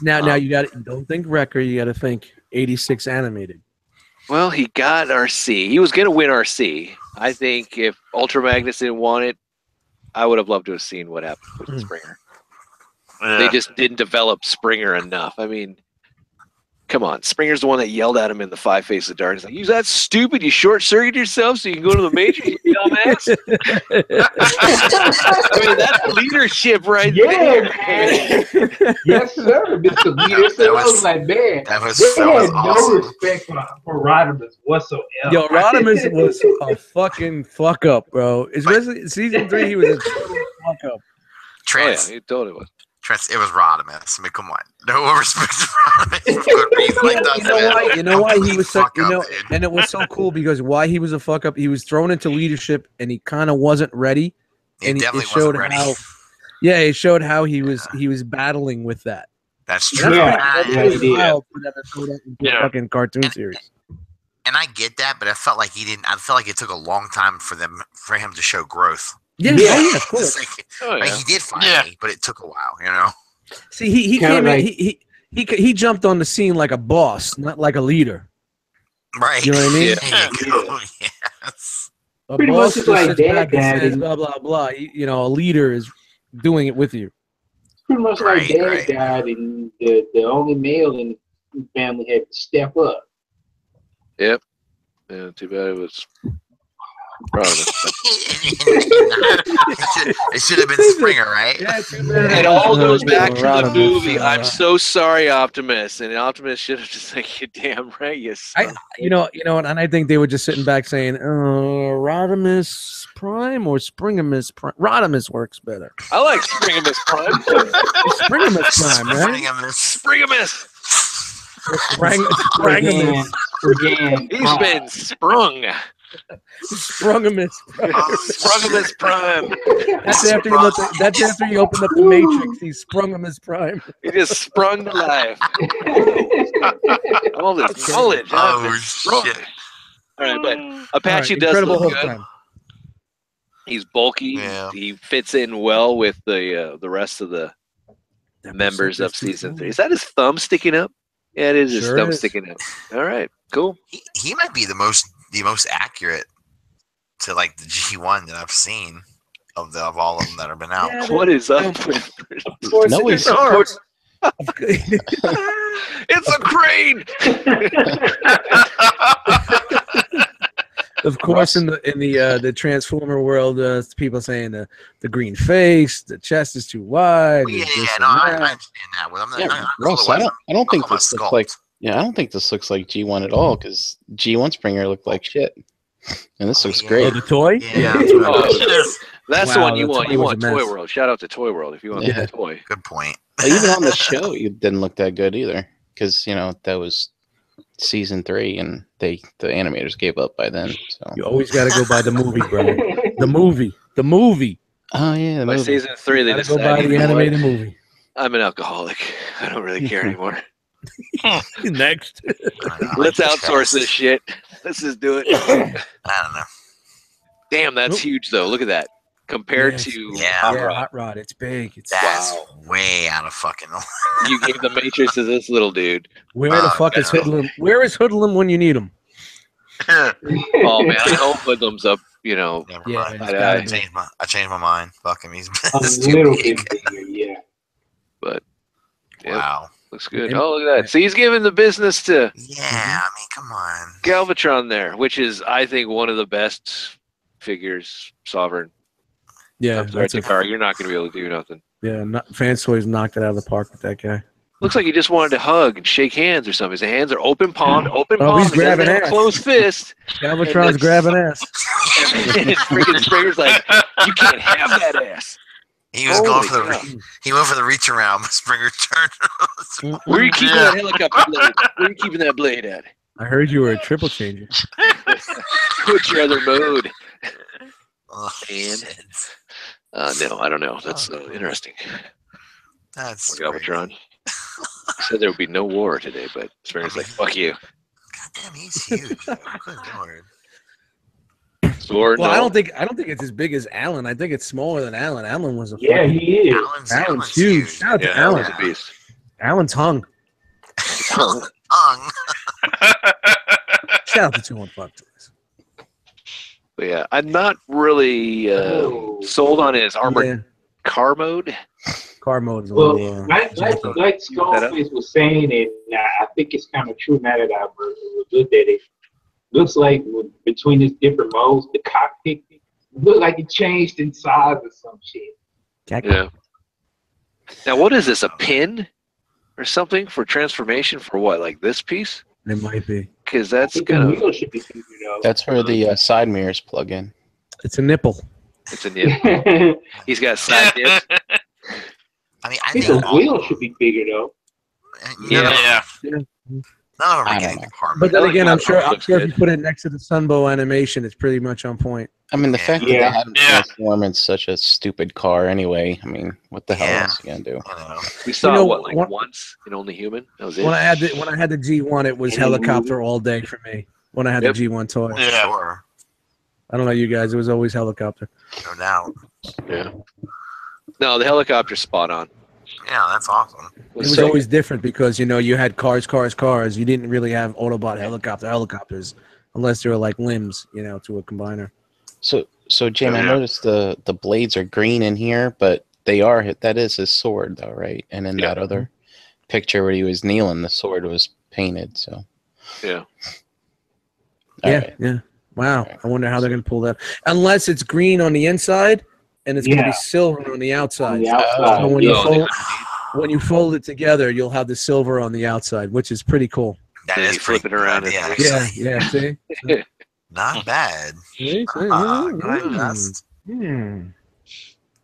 Now you don't think Wrecker. You got to think 86 animated. well, he got RC. He was gonna win RC. I think if Ultra Magnus didn't want it, I would have loved to have seen what happened with Springer. They just didn't develop Springer enough. I mean, come on. Springer's the one that yelled at him in the Five Faces of Darkness. Like, you that stupid? You short-circuited yourself so you can go to the major, you dumbass? I mean, that's leadership right Yeah, there. man. Yes, sir, Mr. Leader. So I was like, man, That was they had no awesome. respect for Rodimus whatsoever. Yo, Rodimus was a fucking fuck up, bro. Especially season 3, he was a total fuck up. Oh, Trans, yeah, he totally was. it was Rodimus. I mean, come on. No one respects Rodimus for good reason. Like, You know why he was such, Fuck up, dude. and it was so cool because why he was a fuck up. He was thrown into leadership and he kind of wasn't ready. He And definitely it showed wasn't ready. how, yeah, it showed how he was battling with that. That's And true. that's Yeah, pretty yeah. wild for that to throw that into a fucking cartoon series. And I get that, but I felt like he didn't. I felt like it took a long time for him to show growth. Yeah, Yeah. oh, yeah, of It's course. like, Oh, like, yeah. he did finally, but it took a while. You know. See, he Kinda came like- in. He jumped on the scene like a boss, not like a leader. Right. You know what I mean? There you go. Yes. A Pretty boss much just just like sits Dad back and Dad says and- blah blah blah. You know, a leader is doing it with you. Pretty much Right, like Dad right. died, and the only male in the family had to step up. Yeah, too bad it was Rodimus. It should have been Springer, right? Yeah, too bad. It all goes back to the Rodimus, movie. I'm so sorry, Optimus. And Optimus should have just like, you damn right, you son of a You know, and I think they were just sitting back saying, Rodimus Prime or Springimus Prime. Rodimus works better. I like Springimus Prime. Springimus Prime, right? Springimus. Springimus. Again, He's been sprung. Springimus Prime. Springimus Prime. That's after you looked that's after you opened up the Matrix. He sprung him his prime. He just sprung to life. All this knowledge. I've been Oh sprung. shit! All right, but All Apache right, does Incredible look Hulk good. time. He's bulky. Yeah. He fits in well with the rest of the members of season 3. Is that his thumb sticking up? Yeah, it is his Sure thumb is. sticking up. All right, cool. He might be the most accurate to like the G1 that I've seen of all of them that have been out. Yeah, What is up with? Of course, No, it's he's- arms. It's a crane. Of course, in the Transformer world, people saying the green face, the chest is too wide. Yeah, there's yeah, this no, and I that. understand that. Well, I'm not, Yeah, I Russ, I don't think I'm this talking looks like about Yeah, I don't think this looks like G1 at all because G1 Springer looked like shit, and this looks great. Oh, the toy? Yeah, that's what Oh, it is. That's the Wow, one you the want. toy You was want a mess. Toy World. Shout out to Toy World if you want Yeah. the toy. Good point. Well, even on the show, it didn't look that good either because that was season 3, and the animators gave up by then. So. You always got to go by the movie, bro. The movie. Oh yeah, the By movie. season 3, they Got to go decided, by the you know what? animated movie. I'm an alcoholic. I don't really care anymore. Next. Let's outsource this shit. Let's just do it. I don't know. Damn, that's Nope. huge though. Look at that. Compared Yes. to Yeah. Hot Yeah, Rod. Hot Rod. It's big. It's That's Wow. way out of fucking. You gave the Matrix to this little dude. where the fuck is no. Hoodlum? Where is Hoodlum when you need him? Oh man, I hope Hoodlum's up. Never Yeah, mind. it's gotta I be. changed my mind. Fuck him. He's A it's too little big. bit bigger, yeah. But yeah, Wow. looks good. And- Oh, look at that. So he's giving the business to Yeah, I mean, come on. Galvatron there, which is, I think, one of the best figures. Sovereign. Yeah, I'm sorry, that's a, Takara, you're not going to be able to do nothing. Fans Toys knocked it out of the park with that guy. Looks like he just wanted to hug and shake hands or something. His hands are open palm, open Oh, palm. he's He doesn't grabbing have a ass. closed fist. Galvatron's grabbing ass. And freaking Springer's like, you can't have that ass. He was Holy going for the cow. he went for the reach around, but Springer turned. Where are you keeping Yeah. that helicopter blade? Where are you keeping that blade at? I heard you were a triple changer. What's your other mode? Oh, And- shit. No, I don't know. That's interesting. That's Galvatron. He said there would be no war today, but Springer's like, fuck you. God damn, he's huge. Though. Good lord. Sword, Well, no. I don't think it's as big as Alan. I think it's smaller than Alan. Alan was a Yeah, fucking- he is. Alan's huge. Shout out to Yeah, Alan. Alan's a beast. Alan's hung. Ung. Shout out to 215 Toys. But yeah, I'm not really Oh. sold on his armored Yeah, car mode. car mode is a Well, little. like Scarface was saying, and I think it's kind of true now that I've looked at it. Looks like between these different modes, the cockpit looked like it changed in size or some shit. Yeah. Now, what is this? A pin or something for transformation for what? Like this piece? It might be. Because I that's think the kind of wheel should be bigger though. That's where the side mirrors plug in. It's a nipple. it's a nip. He's got side dips. I mean, I I think think the all wheel of them. should be bigger though. Yeah. None of them I are don't getting know. the car. But then like again, how I'm sure it looks if good. you put it next to the Sunbow animation, it's pretty much on point. I mean, the Yeah. fact that Yeah. they had him Yeah. transform in such a stupid car anyway. I mean, what the hell Yeah. else are you gonna do? I know. We saw know, what, like one- once in Only Human? That was it. When I had the G1, it was Mhm. helicopter all day for me. When I had Yep. the G1 toy, Yeah. Sure. I don't know you guys, it was always helicopter. No doubt. Yeah. No, the helicopter's spot on. Yeah, that's awesome. It was always different because you had cars. You didn't really have Autobot helicopters unless they were like limbs, to a combiner. So Jim, I Yeah. noticed the blades are green in here, but that is his sword though, right? And in that other picture where he was kneeling, the sword was painted. So Yeah. All Yeah, right. yeah. Wow. I wonder how they're gonna pull that. Unless it's green on the inside and it's gonna Yeah. be silver on the outside. On the outside. So when yeah. you fold it together, you'll have the silver on the outside, which is pretty cool. That Then is you flip pretty it around good, and- yeah, Yeah, actually. yeah. See. Not bad. See? Good, that's- Hmm.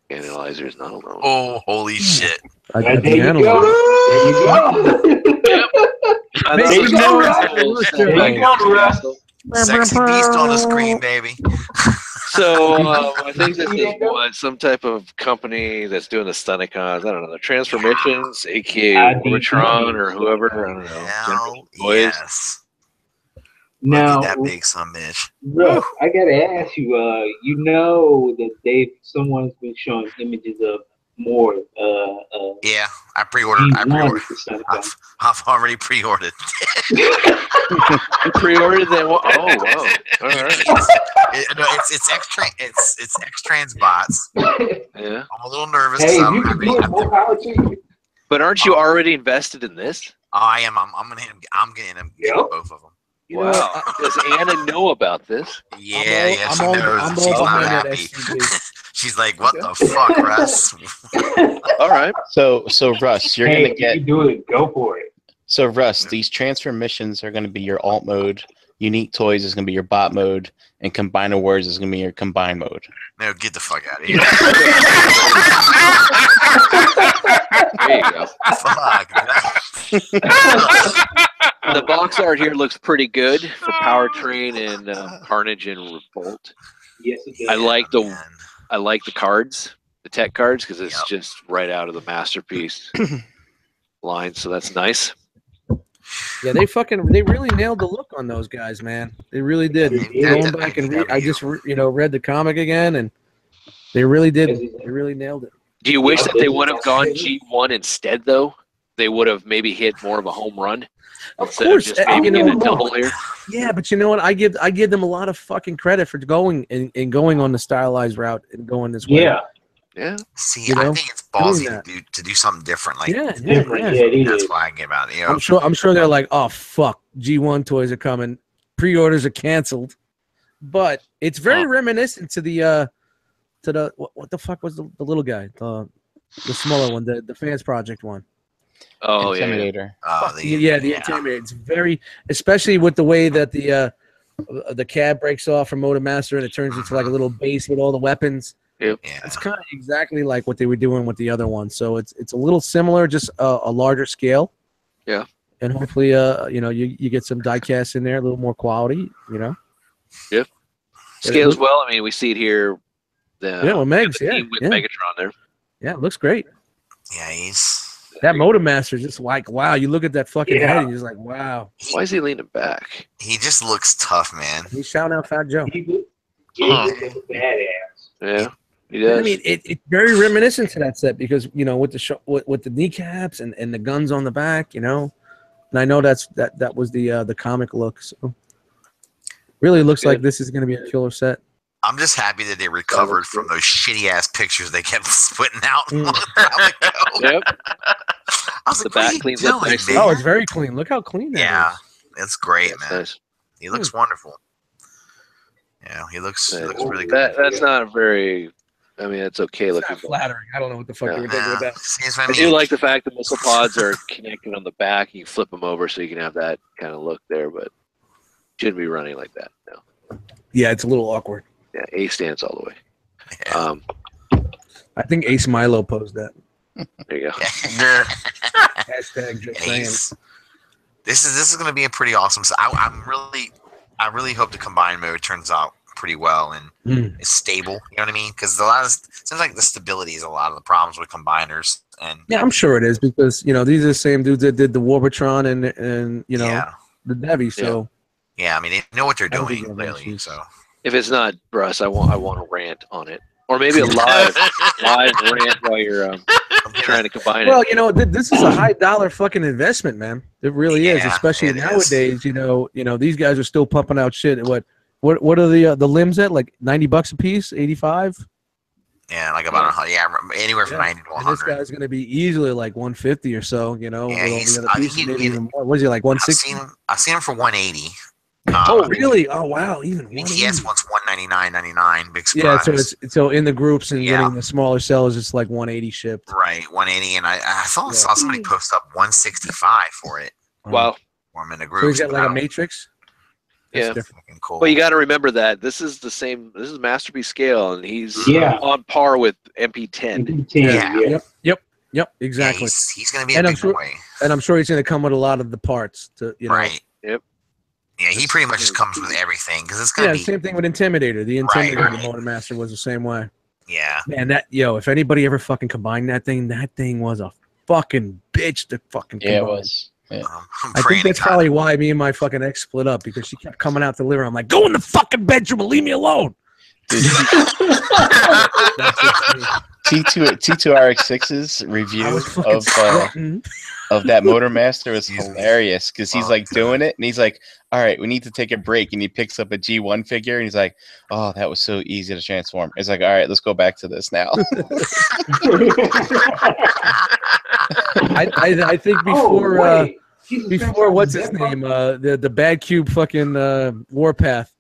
Analyzer is not alone. Oh, holy shit. I There got the you analyzer. go. There you go. I Make thought some it was noise. cool. There you go, Russ. Sexy beast on the screen, baby. So I think this is what some type of company that's doing the Stunticons. I don't know the transformations, aka Voltron or whoever. I don't know. Hell Toys. yes. Now, Look at that big son bitch. Russ, I gotta ask you. You know that someone's been showing images of more. Yeah, I pre-ordered. G1 I've already pre-ordered. You pre-ordered that one? Oh wow! All right. It's X-Trans bots. Yeah. I'm a little nervous. Hey, 'cause if you can do it, more power to you. But aren't you already invested in this? I am. I'm gonna hit him. I'm getting him. Yep. Both of them. Wow. Does Anna know about this? Yeah, I'm she all knows. She's behind not that happy. SUV. She's like, "What the fuck, Russ?" All right. So Russ, you're Hey, gonna if you get can do it, go for it. So Russ, these transfer missions are going to be your alt mode. Unique toys is going to be your bot mode, and combine awards is going to be your combine mode. No, get the fuck out of here. There you go. Fuck. The box art here looks pretty good for Powertrain and Carnage and Revolt. Yes, it does. I like the cards, the tech cards, because it's Yep. just right out of the Masterpiece line. So that's nice. Yeah, they really nailed the look on those guys, man. They really did. Going back and I just read the comic again, and they really did. They really nailed it. Do you wish that they would have gone G1 instead, though? They would have maybe hit more of a home run instead of just maybe getting a double here. Yeah, but you know what? I give them a lot of fucking credit for going and going on the stylized route and going this way. Yeah. Yeah. See, I think it's ballsy to do something different. Like, Different. Yeah, it that's is. why I give out. You know? I'm sure they're like, oh fuck, G1 toys are coming, pre-orders are canceled, but it's very reminiscent to the what the fuck was the little guy, the smaller one, the Fans Project one. Oh Intimidator. yeah. The Intimidator. It's very, especially with the way that the cab breaks off from Motor Master and it turns into like a little base with all the weapons. Yep. Yeah. It's kind of exactly like what they were doing with the other one. So it's a little similar, just a larger scale. Yeah. And hopefully, you get some die casts in there, a little more quality. Yep. Scales well. I mean, we see it here. With Megs. Team with Megatron there. Yeah, it looks great. Yeah, That Motor Master is just like, wow. You look at that fucking head and you're just like, wow. Why is he leaning back? he just looks tough, man. He's shouting out Fat Joe. He looks badass. Yeah, he does. I mean, it's very reminiscent to that set because with the kneecaps and the guns on the back, and I know that was the comic look. So really looks like this is going to be a killer set. I'm just happy that they recovered from those shitty ass pictures they kept putting out a long time ago. Yep. I was The like, back what are you cleans up doing, nicely. man? Oh, it's very clean. Look how clean that Yeah, is. it's great, That's man. nice. He looks wonderful. Yeah, he looks really good. That's not very. I mean, it's okay It's looking. not flattering. I don't know what the fuck Yeah. they were thinking with that. See, that's what I I do mean. like the fact that missile pods are connected on the back. You flip them over so you can have that kind of look there, but shouldn't be running like that. No. Yeah, it's a little awkward. Yeah, A stands all the way. Yeah. I think Ace Milo posed that. There you go. Hashtag just saying. Ace. This is going to be a pretty awesome. So I really hope the combined mode turns out pretty well and is stable. You know what I mean? Because seems like the stability is a lot of the problems with combiners. And Yeah, I'm sure it is because these are the same dudes that did the Warbatron and the Devi. So yeah, I mean they know what they're I don't think doing they have clearly. issues. So If it's not Russ, I want a rant on it, or maybe a live rant while you're trying to combine well, it. this is a high dollar fucking investment, man. It really is, Yeah, especially it is. nowadays. These guys are still pumping out shit. What are the limbs at? Like $90 a piece, 85. yeah, like about anywhere from 90 to And this 100. guy's gonna be easily like 150 or so. With all he's- the other I think pieces, he- maybe even more. Was he like 160? I've seen him for 180. Oh, really? Oh, wow. Even BTS 180. wants 199.99. Big Yeah, surprise. so in the groups and Yeah. getting the smaller sellers, it's like 180 shipped. Right, 180, and I saw somebody post up 165 for it. Wow. For him in the So group. he's got like a Matrix. That's Yeah. different. Fucking cool. Well, you got to remember that this is the same. This is Masterpiece scale, and he's on par with MP10. Yeah. Yep, Yeah, exactly. he's going to be a And I'm big sure- boy. And I'm sure he's gonna come with a lot of the parts to Right. Yep. Yeah, he pretty much just comes with everything because it's going Yeah, to be. same thing with Intimidator. The Intimidator Right. Motor Master was the same way. Yeah. Man, if anybody ever fucking combined that thing was a fucking bitch to fucking Yeah, it combine. was. Yeah. I'm I praying think that's to God. probably why me and my fucking ex split up because she kept coming out to the living room. I'm like, go in the fucking bedroom and leave me alone. That's just me. T2RX6's I review was fucking sweating. of that Motor Master was He's- hilarious because he's Oh, like God. doing it and he's like, all right, we need to take a break. And he picks up a G1 figure and he's like, oh, that was so easy to transform. It's like, all right, let's go back to this now. I think before what's his name, the Bad Cube fucking Warpath.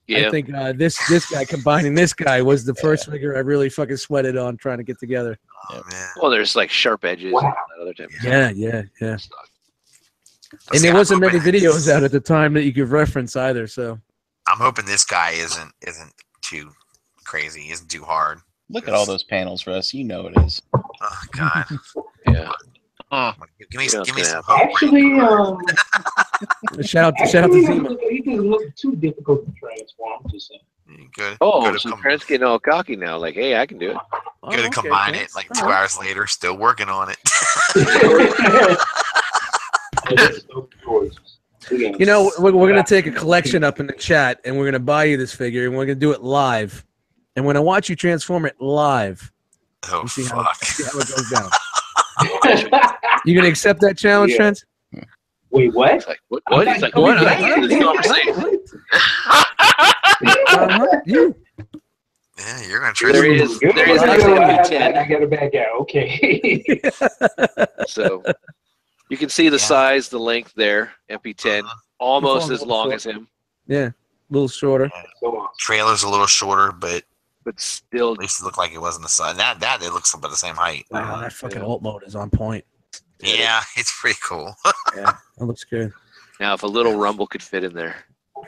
Yeah. I think this guy combining this guy was the first figure I really fucking sweated on trying to get together. Oh, man. Well, there's like sharp edges and that other type of Yeah. stuff. And there wasn't many videos out at the time that you could reference either. So I'm hoping this guy isn't too crazy, isn't too hard. Look at all those panels, Russ. You know it is. Oh God. Yeah. Give me Yeah, some hope. Actually, shout out to Zima. he doesn't look too difficult to transform. Just saying. Good. Oh, good so to Trent's getting all cocky now. Like, hey, I can do it. Good to combine it. Like 2 hours later, still working on it. You know, we're going to take a collection up in the chat, and we're going to buy you this figure, and we're going to do it live. And we're going to watch you transform it live. Oh, and see fuck. how it goes down. You going to accept that challenge, Yeah. Trent? Wait, what? It's like, what? He's like, what? This conversation. You. Yeah, you're gonna There is actually a I got to back out. Okay. So you can see the size, the length there. MP10, almost as long as him, Yeah, a little shorter. Trailer's a little shorter, but but still. at least it looked like it wasn't the sun. That it looks about the same height. Wow, that fucking alt mode is on point. Yeah, it's pretty cool. Yeah, that looks good. Now, if a little rumble could fit in there.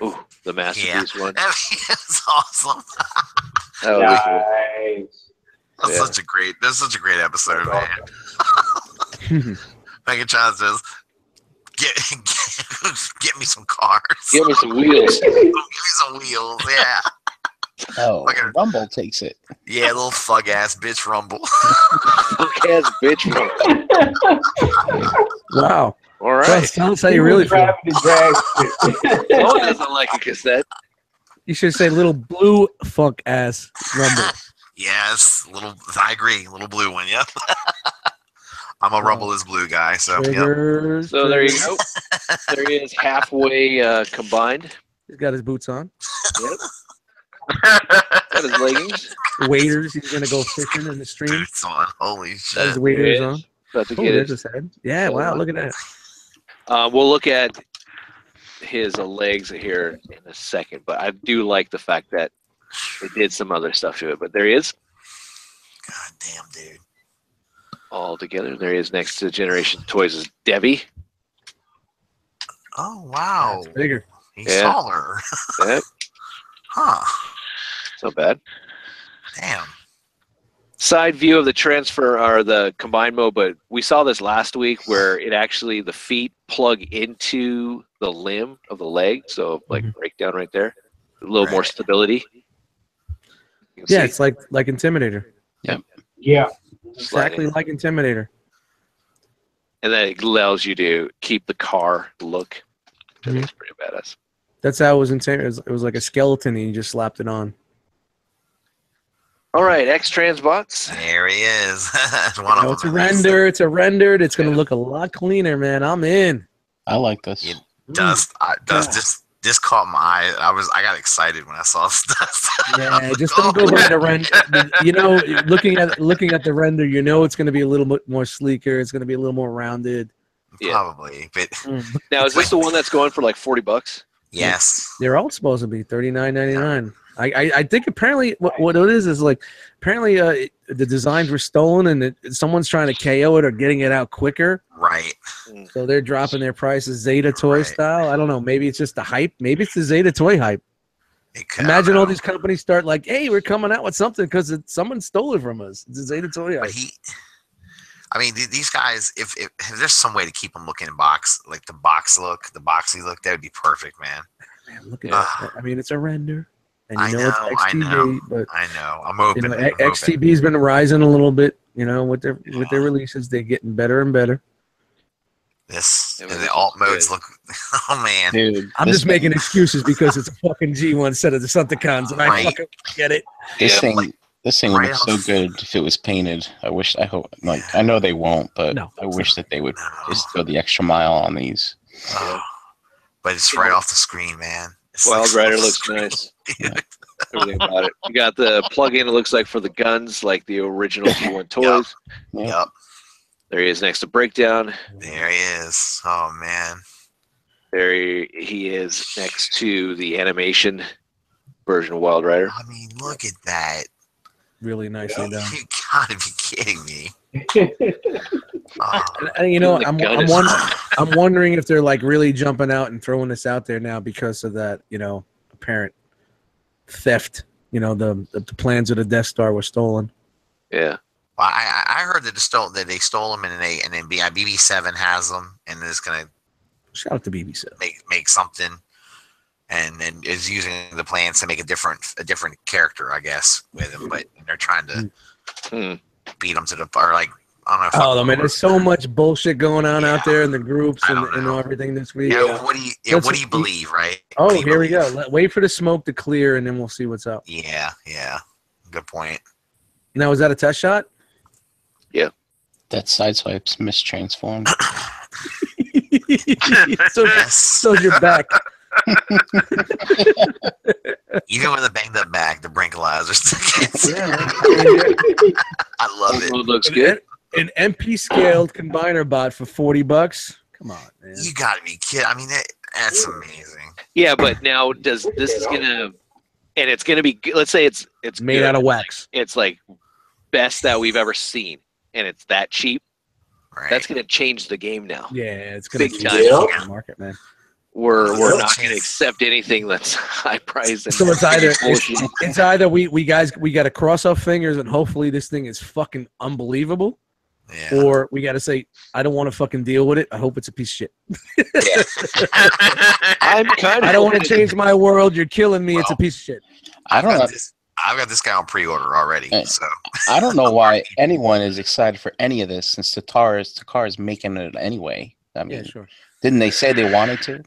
Ooh, the masterpiece one. I mean, it's awesome. That would be cool. Nice. That's such a great episode, man. Megatron says, get me some cars. Give me some wheels. Give me some wheels, yeah. Oh, Like a- Rumble takes it. Yeah, little thug ass bitch rumble. Fuck ass bitch. Wow. All right. Russ, tell us how you really feel. No one doesn't like a cassette. You should say little blue funk ass rumble. Yes, I agree. Little blue one, yep. I'm a rumble is blue guy, so yep. Triggers, So there you triggers. go. There he is, halfway combined. He's got his boots on. Yep. Got his leggings. Waders. He's gonna go fishing in the stream. Boots on. Holy Got shit. his waders There on. he About to Oh, get there's it. his head. Yeah. Wow. Look at that. We'll look at his legs here in a second, but I do like the fact that they did some other stuff to it. But there he is, God damn, dude. all together. There he is next to Generation Toys' Debbie. Oh, wow. That's bigger. He's Yeah. taller. Yep, Huh. it's not bad. Damn. Side view of the transfer or the combined mode, but we saw this last week where it actually the feet plug into the limb of the leg, so like breakdown right there, a little more stability. You can Yeah, see it's like Intimidator. Yeah. Exactly like Intimidator. and then it allows you to keep the car look. I think it's pretty badass. That's how it was Intimidator. It was like a skeleton, and you just slapped it on. All right, X Transbots. There he is. One of It's a them, at least. render. It's a rendered. It's gonna look a lot cleaner, man. I'm in. I like this. Yeah. This caught my eye. I got excited when I saw stuff. Yeah, just don't go by the render. You know, looking at the render, you know it's gonna be a little bit more sleeker. It's gonna be a little more rounded. Yeah. Probably, but Now, is this the one that's going for like $40? yes. They're all supposed to be $39.99. I think apparently what it is like apparently the designs were stolen and someone's trying to KO it or getting it out quicker. Right. So they're dropping their prices Zeta toy style. I don't know. Maybe it's just the hype. Maybe it's the Zeta toy hype. Imagine all these companies start like, hey, we're coming out with something because someone stole it from us. It's a Zeta toy hype. But these guys, if there's some way to keep them looking in box, like the boxy look, that would be perfect, man. Man, look at that. I mean, it's a render. And I know, it's XTB, but I know. I'm open. you know, I'm open. XTB's been rising a little bit, you know, with their releases. They're getting better and better. This Yeah, and this the alt is modes good. look. Oh man, Dude, I'm just making excuses because it's a fucking G1 set of the Decepticons, and I Right. fucking get it. this Yeah, thing, like, this thing would right look so off- good if it was painted. I hope, I know they won't, but No. I wish that they would No. just go the extra mile on these. Oh, but it's right off the screen, man. It's Wild like- Rider looks nice. Everything about it. You got the plug-in. It looks like for the guns, like the original G1 toys. Yep, There he is next to Breakdown. there he is. Oh man, There he is next to the animation version of Wild Rider. I mean, look at that. Really nicely done. You gotta be kidding me. And, you know, The I'm gun is- wondering if they're like really jumping out and throwing this out there now because of that, you know, apparent theft. You know, the plans of the Death Star were stolen. Yeah. Well, I heard that they stole them, and then BB7 has them, and is gonna Shout out to BBC. make something, and is using the plans to make a different character, I guess, with him. But they're trying to beat them to the or like I don't know. Oh man, there's so much bullshit going on out there in the groups I and don't know. everything this week. Yeah, what do you believe, right? Oh, What do you here we believe? go. Wait for the smoke to clear, and then we'll see what's up. Yeah, good point. Now, was that a test shot? That sideswipe's mistransformed. So you're back. Even with a banged up bag, the Brinkalizers. I love it. It looks good. An MP scaled combiner bot for $40. Come on, man. You gotta be kidding. I mean, that's amazing. Yeah, but now this is gonna, and it's gonna be. Let's say it's Made good. out of wax. It's like best that we've ever seen, and it's that cheap. Right. That's gonna change the game now. Yeah, it's gonna Big change time. the market, man. We're Yeah. not gonna accept anything that's high priced. And So it's bullshit. either we got to cross our fingers and hopefully this thing is fucking unbelievable, Yeah. or we got to say I don't want to fucking deal with it. I hope it's a piece of shit. I'm kind of. I don't want to change my world. You're killing me. It's a piece of shit. I don't know. I've got this guy on pre-order already. Hey. So I don't know why anyone is excited for any of this since Takara is making it anyway. I mean, Yeah, sure. didn't they say they wanted to?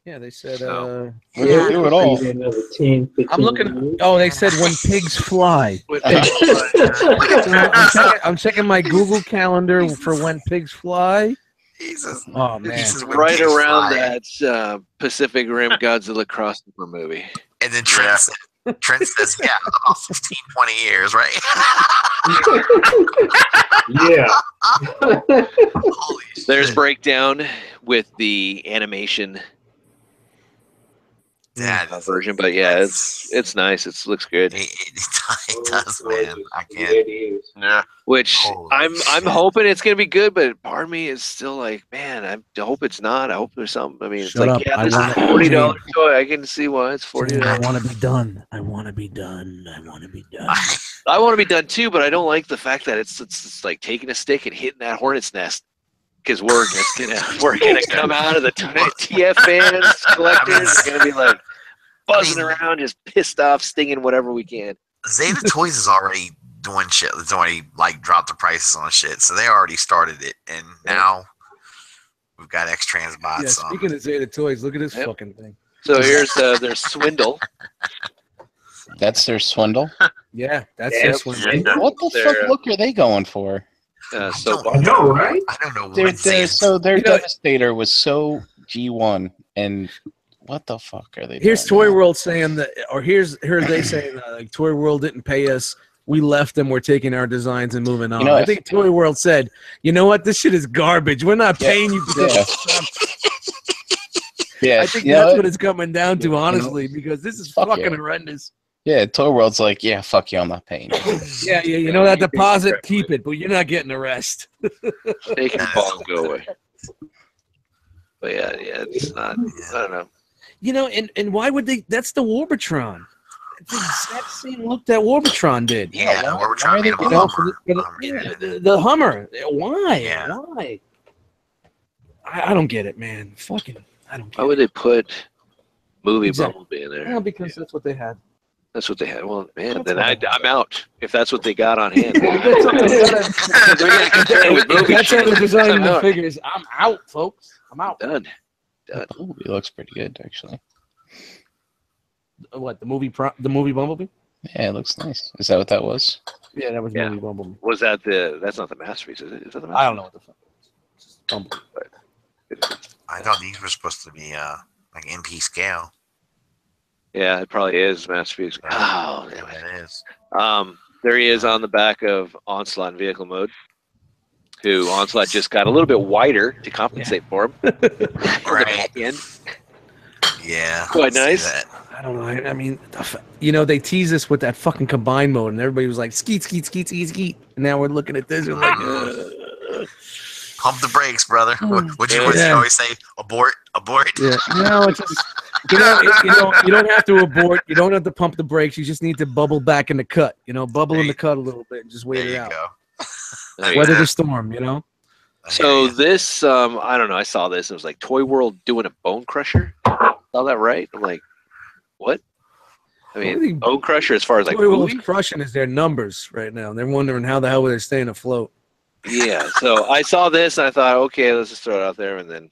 Yeah, they said. No. We'll do it all. Another 10, 15 I'm looking. years. Oh, they said when pigs fly. I'm checking my Google calendar for when pigs fly. Jesus. Oh man. Jesus, when right pigs around fly. that Pacific Rim Godzilla crossover movie. And then Trent says, yeah, about 15, 20 years, right? Yeah. Holy shit. There's breakdown with the animation That version, but yeah, it's nice. It looks good. It does, man. I can't. It is. Yeah. Which Holy I'm shit. hoping it's gonna be good, but part of me is still like, man, I hope it's not. I hope there's something. I mean, it's Shut like, up. yeah, I this is want a $40 toy. I can see why it's I $40. want to be done. I want to be done. I want to be done. I want to be done too, but I don't like the fact that it's like taking a stick and hitting that hornet's nest. Because we're gonna come out of the TF fans collectors. It's gonna be like buzzing around, just pissed off, stinging whatever we can. Zeta Toys is already doing shit. It's already like dropped the prices on shit. So they already started it. And now we've got X-Trans Yeah, bots. speaking of Zeta Toys, look at this Yep. fucking thing. So here's their swindle. That's their swindle. Yeah, that's Yeah, this one. yeah. What the They're, fuck look are they going for? So I know, right? I don't know Their what Zeta. their You know- Devastator was so G1, and what the fuck are they? Here's doing Toy now? World saying that, or here are they saying like Toy World didn't pay us. We left them. We're taking our designs and moving on. You know, I if- think Toy World said, "You know what? This shit is garbage. We're not Yeah. paying you for this." Yeah. stuff." Yeah, I think you know that's what? what it's coming down to, honestly, because this is Fuck fucking yeah. horrendous. Yeah, Toy World's like, yeah, fuck you, I'm not paying. Yeah, you know that deposit, keep it, but you're not getting the rest. they can ball go away. But yeah, it's not. I don't know. You know, and why would they? That's the Warbitron. It's the exact same look that Warbitron did. Yeah, why- we're why trying are to they make a doing Hummer. Yeah, the Hummer. Why? Yeah. Why? I don't get it, man. Fucking, I don't get Why would they put movie Exactly. Bumblebee in it. there? Well, because that's what they had. That's what they had. Well, man, That's then what they I'm out if that's what they got on hand. That's how they're designing the I'm figures. I'm out, folks. I'm out. done. Ooh, it looks pretty good, actually. What, the movie Bumblebee? Yeah, it looks nice. Is that what that was? Yeah, that was Yeah. movie Bumblebee. Was that that's not the masterpiece, is it? Is that the masterpiece? I don't know what the fuck it is. It's just Bumblebee. I thought these were supposed to be like MP scale. Yeah, it probably is masterpiece. Oh, Yeah, damn it. it is. There he is on the back of Onslaught in vehicle mode. Who Onslaught just got a little bit wider to compensate for him. On the Right. back end. Yeah. Quite I see nice. that. I don't know. I mean, they tease us with that fucking combine mode, and everybody was like, skeet, skeet, skeet, skeet, skeet. And now we're looking at this and like, pump the brakes, brother. What you always say? Abort. Yeah. It's just, you don't have to abort. You don't have to pump the brakes. You just need to bubble back in the cut. Bubble in the cut a little bit and just wait it out. Weather the storm. So this, I don't know. I saw this. It was like Toy World doing a Bone Crusher. Saw that right? I'm like, what? I mean, Bone Crusher as far as like Toy World's crushing is their numbers right now. They're wondering how the hell they're staying afloat. Yeah. So I saw this and I thought, okay, let's just throw it out there and then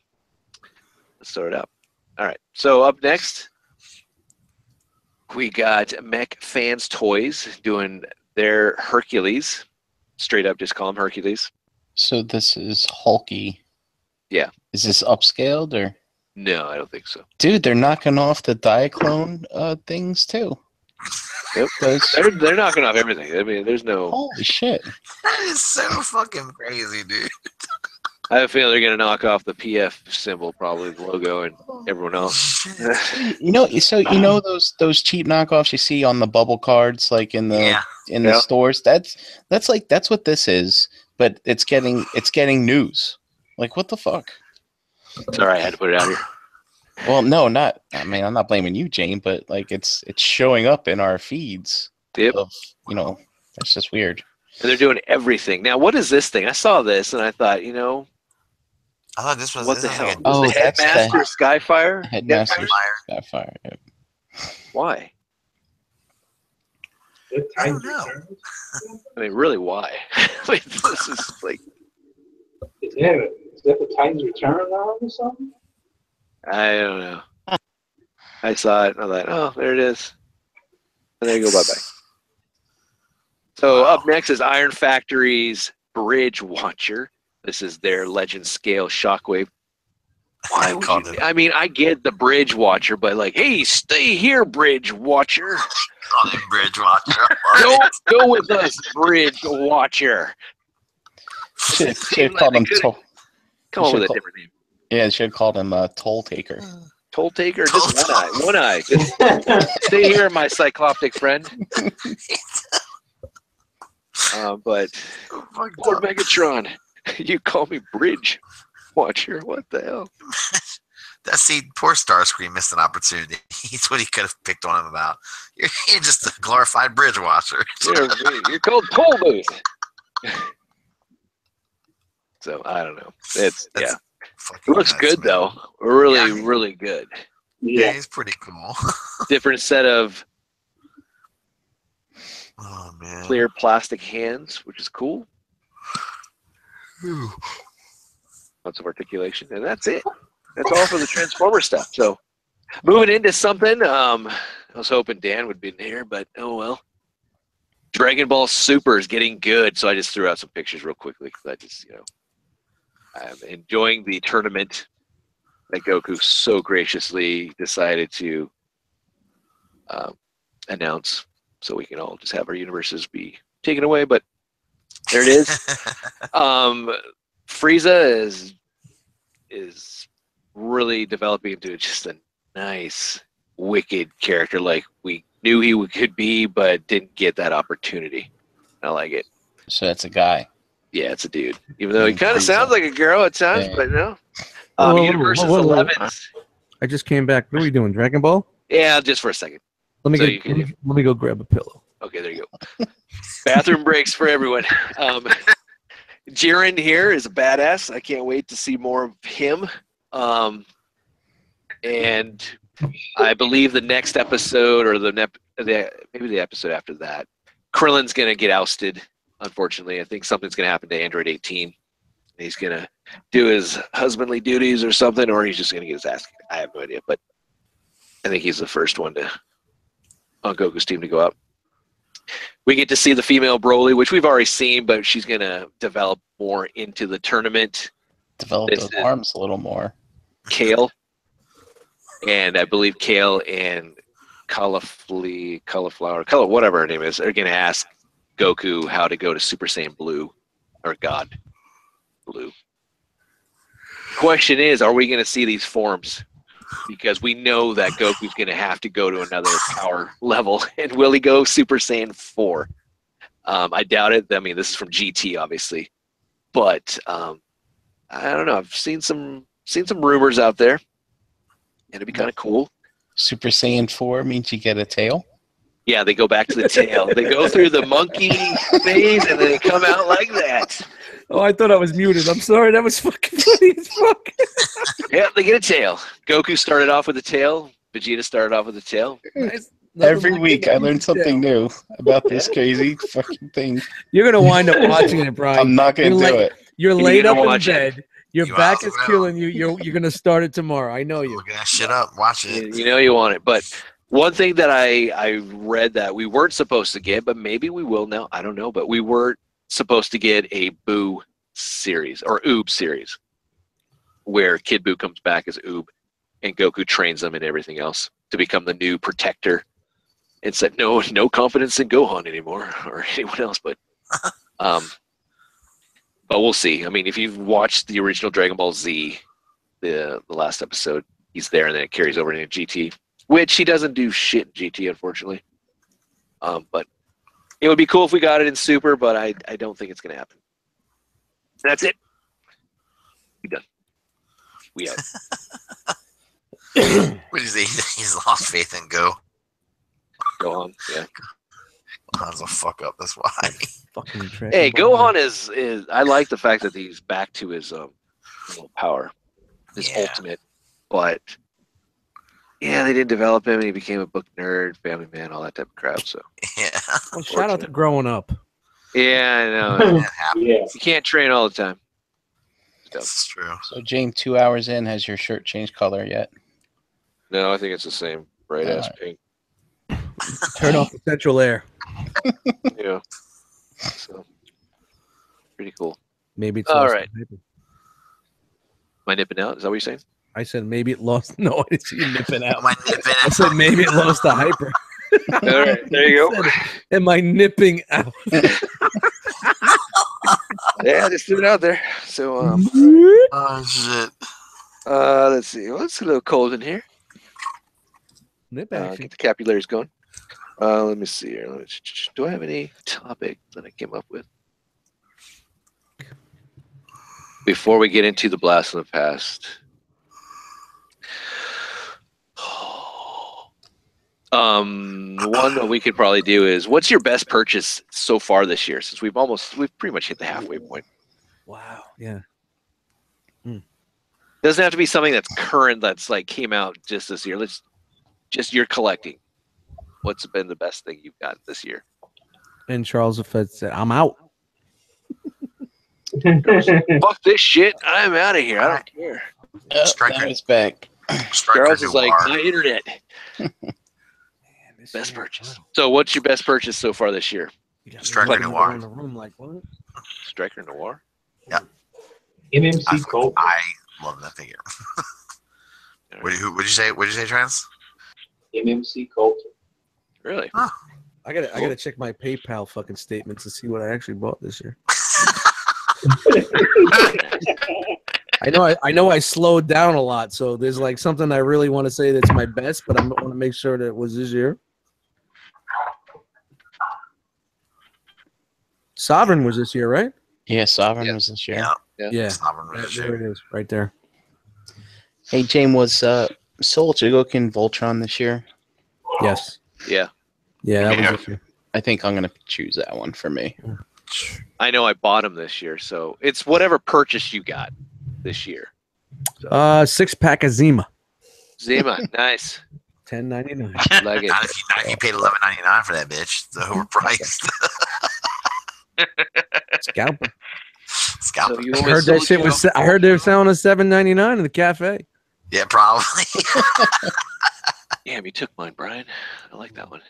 let's throw it up. All right. So up next, we got Mech Fans Toys doing their Hercules. Straight up, just call him Hercules. So this is Hulky. Yeah. Is this upscaled or? No, I don't think so. Dude, they're knocking off the Diaclone things too. Yep. They're knocking off everything. I mean, there's no. Holy shit. That is so fucking crazy, dude. I have a feeling they're gonna knock off the PF symbol, probably the logo, and everyone else. Those cheap knockoffs you see on the bubble cards, like in the stores. That's what this is, but it's getting news. Like, what the fuck? Sorry, I had to put it out here. Well, no, not. I mean, I'm not blaming you, Jane, but like it's showing up in our feeds. Yep. That's just weird. And they're doing everything now. What is this thing? I saw this and I thought, I thought this was what the hell? Oh, the Headmaster Skyfire. Headmaster Skyfire. Yeah. Why? I don't know. I mean, really, why? I mean, this is like. Is that the Titans Return now or something? I don't know. I saw it and I thought, oh, there it is. And there you go, bye-bye. So up next is Iron Factory's Bridge Watcher. This is their Legend Scale Shockwave. Why would you? I mean, I get the Bridge Watcher, but like, hey, stay here, Bridge Watcher. Call him Bridge Watcher. Go with us, Bridge Watcher. Should have called him Toll. Come on with a different name. Yeah, should have called him Toll Taker. Toll Taker? Just one eye. Just stay here, my cycloptic friend. But Lord Megatron, you call me Bridge Watcher. What the hell? Poor Starscream missed an opportunity. He's what he could have picked on him about. You're just a glorified Bridge Watcher. You're called Toll Booth. So I don't know. It looks good though. Really, really good. Yeah, he's pretty cool. Different set of clear plastic hands, which is cool. Lots of articulation, and that's it. That's all for the Transformer stuff. So moving into something, I was hoping Dan would be in here, but oh well. Dragon Ball Super is getting good, so I just threw out some pictures real quickly because I just, I'm enjoying the tournament that Goku so graciously decided to announce, so we can all just have our universes be taken away. But there it is. Frieza is really developing into just a nice, wicked character, like we knew he could be, but didn't get that opportunity. I like it. So that's a guy. Yeah, it's a dude. Even though he kind of sounds like a girl at times, but no. Universe is 11. I just came back. What are we doing? Dragon Ball? Yeah, just for a second. Let me go grab a pillow. Okay, there you go. Bathroom breaks for everyone. Jiren here is a badass. I can't wait to see more of him. And I believe the next episode, or maybe the episode after that, Krillin's going to get ousted, unfortunately. I think something's going to happen to Android 18. He's going to do his husbandly duties or something, or he's just going to get his ass kicked. I have no idea, but I think he's the first one on Goku's team to go out. We get to see the female Broly, which we've already seen, but she's going to develop more into the tournament. Develop those arms a little more. Kale. And I believe Kale and Cauliflower, whatever her name is, are going to ask Goku how to go to Super Saiyan Blue, or God Blue. Question is, are we going to see these forms because we know that Goku's going to have to go to another power level. And will he go Super Saiyan 4? I doubt it. I mean, this is from GT, obviously, but I don't know. I've seen some rumors out there, and it'd be kind of cool. Super Saiyan 4 means you get a tail? Yeah, they go back to the tail. They go through the monkey phase, and then they come out like that. Oh, I thought I was muted. I'm sorry. That was fucking funny as fuck. Yeah, they get a tail. Goku started off with a tail. Vegeta started off with a tail. Nice. Every week I learn something new about this crazy fucking thing. You're gonna wind up watching it, Brian. I'm not going to do it. You're laid up in watch bed. Your You back might is as well. killing you. You're gonna start it tomorrow. I know you. Look that shit up. Watch it. You know you want it. But one thing that I read that we weren't supposed to get, but maybe we will now. I don't know. But we weren't supposed to get a Boo series or Oob series where Kid Buu comes back as Oob and Goku trains them and everything else to become the new protector. And said no confidence in Gohan anymore or anyone else, but we'll see. I mean, if you've watched the original Dragon Ball Z, the last episode, he's there, and then it carries over into GT, which he doesn't do shit in GT, unfortunately. But it would be cool if we got it in Super, but I don't think it's gonna happen. That's it. We done. We out. What is he? He's lost faith in Go. Gohan, yeah. Gohan's a fuck up. That's why. Fucking Hey, Gohan is. I like the fact that he's back to his power, his Yeah. ultimate. But yeah, they didn't develop him, and he became a book nerd, family man, all that type of crap. So Yeah. Well, shout out to growing up. yeah, I know. That happened. Yeah. You can't train all the time. That's true. So, James, 2 hours in, has your shirt changed color yet? No, I think it's the same bright ass Alright. pink. Turn off the central air. Yeah. So pretty cool. Maybe it's All lost right. the hyper. Am I nipping out? Is that what you're saying? I said maybe it lost. No, I didn't see you nipping out. Am I nipping I said maybe it lost the hyper. All right, there you go. Am I nipping out? Yeah, just threw it out there. So Oh shit. let's see. Well, it's a little cold in here. Nip action. Get the capillaries going. Let me see here. Do I have any topic that I came up with? Before we get into the blast from the past. One that we could probably do is, what's your best purchase so far this year? Since we've pretty much hit the halfway point. Wow. Yeah. Doesn't have to be something that's current, that's like came out just this year. Just you're collecting. What's been the best thing you've got this year? And Charles Fed said, "I'm out." Fuck this shit. I'm out of here. I don't care. Striker. That is back. Striker Charles is like, Noir. my internet. Best purchase. So what's your best purchase so far this year? Striker Noir. In the room, like what? Striker Noir? MMC Colt. I love that figure. What'd you say? What'd you say, Trans? MMC Colt. Really? I gotta check my PayPal fucking statements to see what I actually bought this year. I know I slowed down a lot, so there's like something I really want to say that's my best, but I want to make sure that it was this year. Sovereign was this year, right? Yeah, Sovereign Yeah. was this year. Yeah. Yeah. Sovereign was this There year. it is, right there. Hey, James, was Soul Jigoku Voltron this year? Yes. Yeah. Yeah, that Yeah. was this year. I think I'm going to choose that one for me. I know I bought them this year, so it's whatever purchase you got this year. 6-pack of Zima. Zima, nice. $10.99. Like it. Not if you paid $11.99 for that bitch. It's overpriced. Scalper. Scalper. So you I almost heard that sold shit you was. out. I heard they were selling a $7.99 in the cafe. Yeah, probably. Damn, you took mine, Brian. I like that one.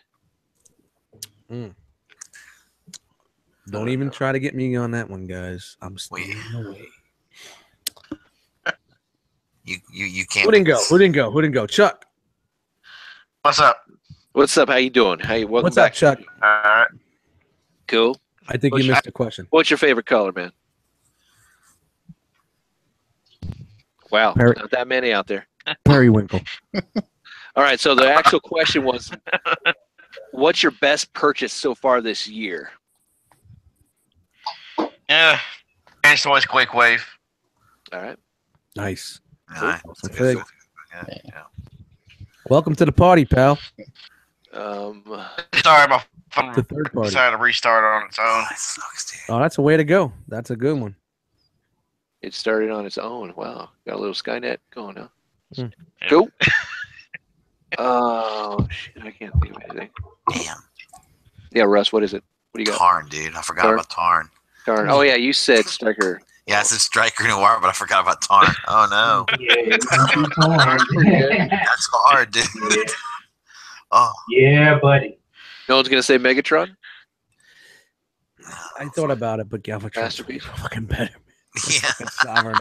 Don't even try to get me on that one, guys. I'm staying away. You can't. Who didn't go? Who didn't go? Chuck. What's up? What's up? How you doing? Welcome What's back. up, Chuck? All right. Cool. I think you missed the question. What's your favorite color, man? Wow, Parrot. not that many out there. Periwinkle. All right, so the actual question was, what's your best purchase so far this year? Yeah. It's always Quake Wave. All right. Nice. Yeah, Awesome thing. yeah. Welcome to the party, pal. Sorry, my phone The third party. decided to restart on its own. Oh, that sucks, dude. Oh, that's a way to go. That's a good one. It started on its own. Wow. Got a little Skynet going on. Hmm. Go. Oh, shit. I can't think of anything. Damn. Yeah, Russ, what is it? What do you got? Tarn, dude. I forgot Tarn? about Tarn. Tarn. Oh, yeah, you said Striker. Yeah, I said Striker Noir, but I forgot about Tarn. Oh, no. Yeah, it's not too hard. That's hard, dude. Yeah. Oh. Yeah, buddy. No one's going to say Megatron? I thought about it, but Galvatron's Masterpiece. fucking better. Yeah. Sovereign.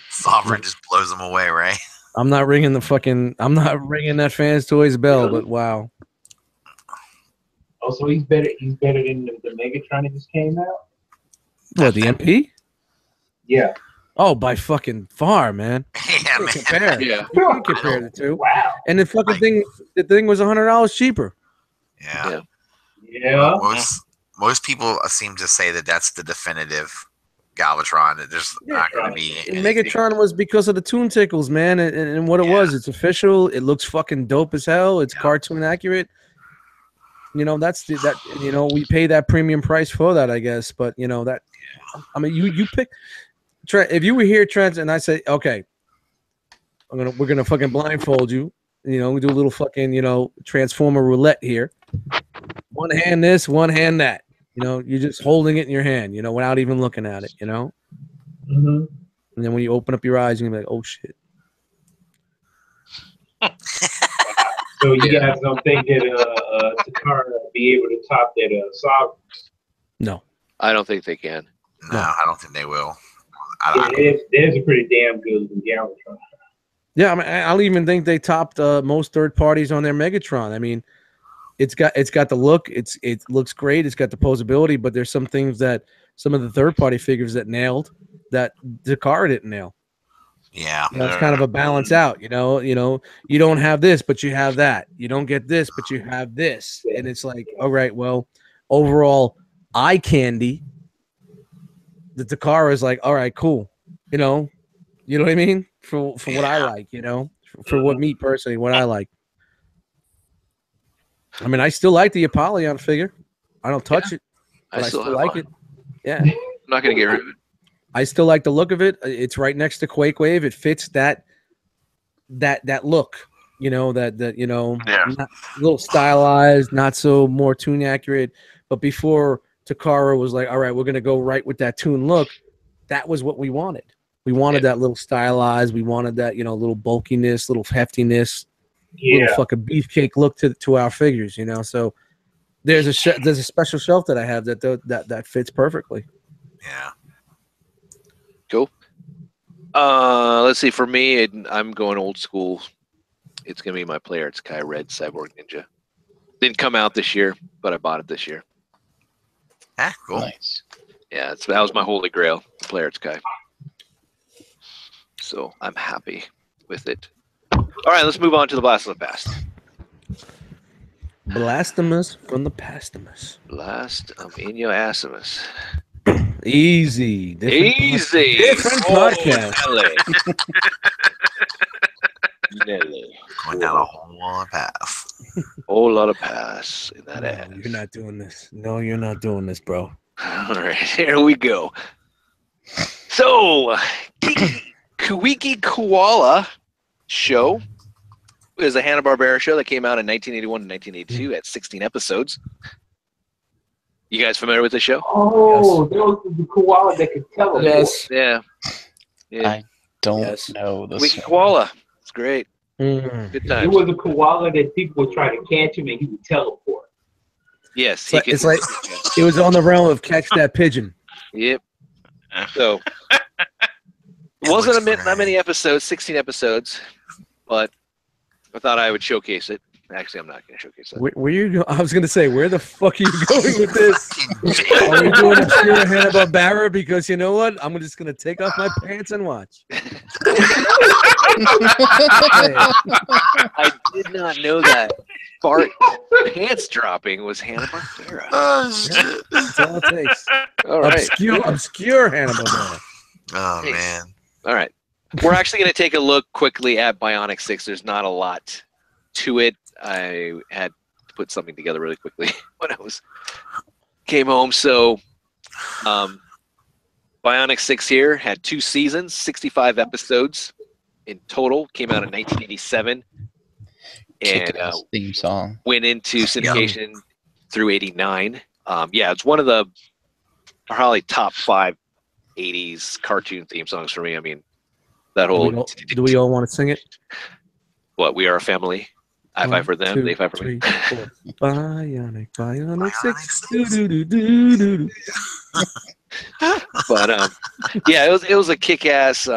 Sovereign just blows them away, right? I'm not ringing that Fans Toys bell, but wow. Oh, so he's better. He's better than the Megatron that just came out. What, the MP? Yeah. Oh, by fucking far, man. Yeah, man. Compare. Yeah. You can't compare the two. Wow. And the fucking thing was $100 cheaper. Yeah. Yeah. Most people seem to say that that's the definitive Galvatron. That there's not going to be And anything. Megatron was because of the Toon Tickles, man, and what it was. It's official. It looks fucking dope as hell. It's cartoon accurate. You know, we pay that premium price for that, I guess. But you know that. I mean, you pick. Trent, if you were here, Trent, and I say, okay, we're gonna fucking blindfold you. You know, we do a little fucking Transformer roulette here. One hand this, one hand that. You know, you're just holding it in your hand. You know, without even looking at it. You know. Mm-hmm. And then when you open up your eyes, you're gonna be like, oh shit. So you guys don't think that Takara be able to top that Sovereign? No. I don't think they can. No, I don't think they will. There's a pretty damn good Galvatron. Yeah, I mean, I'll even think they topped most third parties on their Megatron. I mean, it's got the look. It looks great. It's got the posability, but there's some things that some of the third party figures that nailed that Takara didn't nail. Yeah. You know, it's kind of a balance out. You know, you don't have this, but you have that. You don't get this, but you have this, and it's like, all right, well, overall eye candy. The Takara is like, all right, cool. You know what I mean? For what I like, for what me personally, what I like. I mean, I still like the Apollyon figure. I don't touch it, but I still like it. Yeah. I'm not going to get rid of it. I still like the look of it. It's right next to Quake Wave. It fits that look, not a little stylized, not so more tune accurate. But before Takara was like, all right, we're going to go right with that tune look. That was what we wanted. We wanted that little stylized. We wanted that, little bulkiness, little heftiness, little fucking beefcake look to our figures, So there's a special shelf that I have that fits perfectly. Yeah. Cool. Let's see. For me, I'm going old school. It's gonna be my Player It's Kai Red Cyborg Ninja. Didn't come out this year, but I bought it this year. Ah, cool. Nice. Yeah, that was my holy grail, Player It's Kai. So I'm happy with it. All right, let's move on to the Blast of the Past. Blastomus from the Pastomus. Blast in your assimus. Easy. Different podcast. Nelly. Going down a whole lot of path. Whole lot of pass in that ass. You're not doing this. No, you're not doing this, bro. All right, here we go. So, Kuiki Koala show is a Hanna-Barbera show that came out in 1981 and 1982 at 16 episodes. You guys familiar with the show? Oh, there was the koala that could teleport. Yes. Yeah. I don't know this. Kuiki Koala. It's great. Mm. Good There times. was a koala that people would try to catch him and he would teleport. Yes. It's like it was on the realm of Catch That Pigeon. Yep. So, it wasn't that many episodes, 16 episodes, but I thought I would showcase it. Actually, I'm not going to showcase that. Where you go? I was going to say, where the fuck are you going with this? Are we doing obscure Hanna-Barbera? Because you know what? I'm just going to take off my pants and watch. I did not know that Bart pants dropping was Hanna-Barbera. That's all it takes. All right. Obscure Hanna-Barbera. Oh, Thanks. man. All right. We're actually going to take a look quickly at Bionic 6. There's not a lot to it. I had to put something together really quickly when I came home. So Bionic 6 here had 2 seasons, 65 episodes in total. Came out in 1987. And theme song went into syndication through 89. Yeah, it's one of the probably top 5 80s cartoon theme songs for me. I mean, that whole... Do we all want to sing it? What, We Are a Family? I fight for them, 2, they fight for 3, me. 4. Bionic 6. But yeah, it was a kick-ass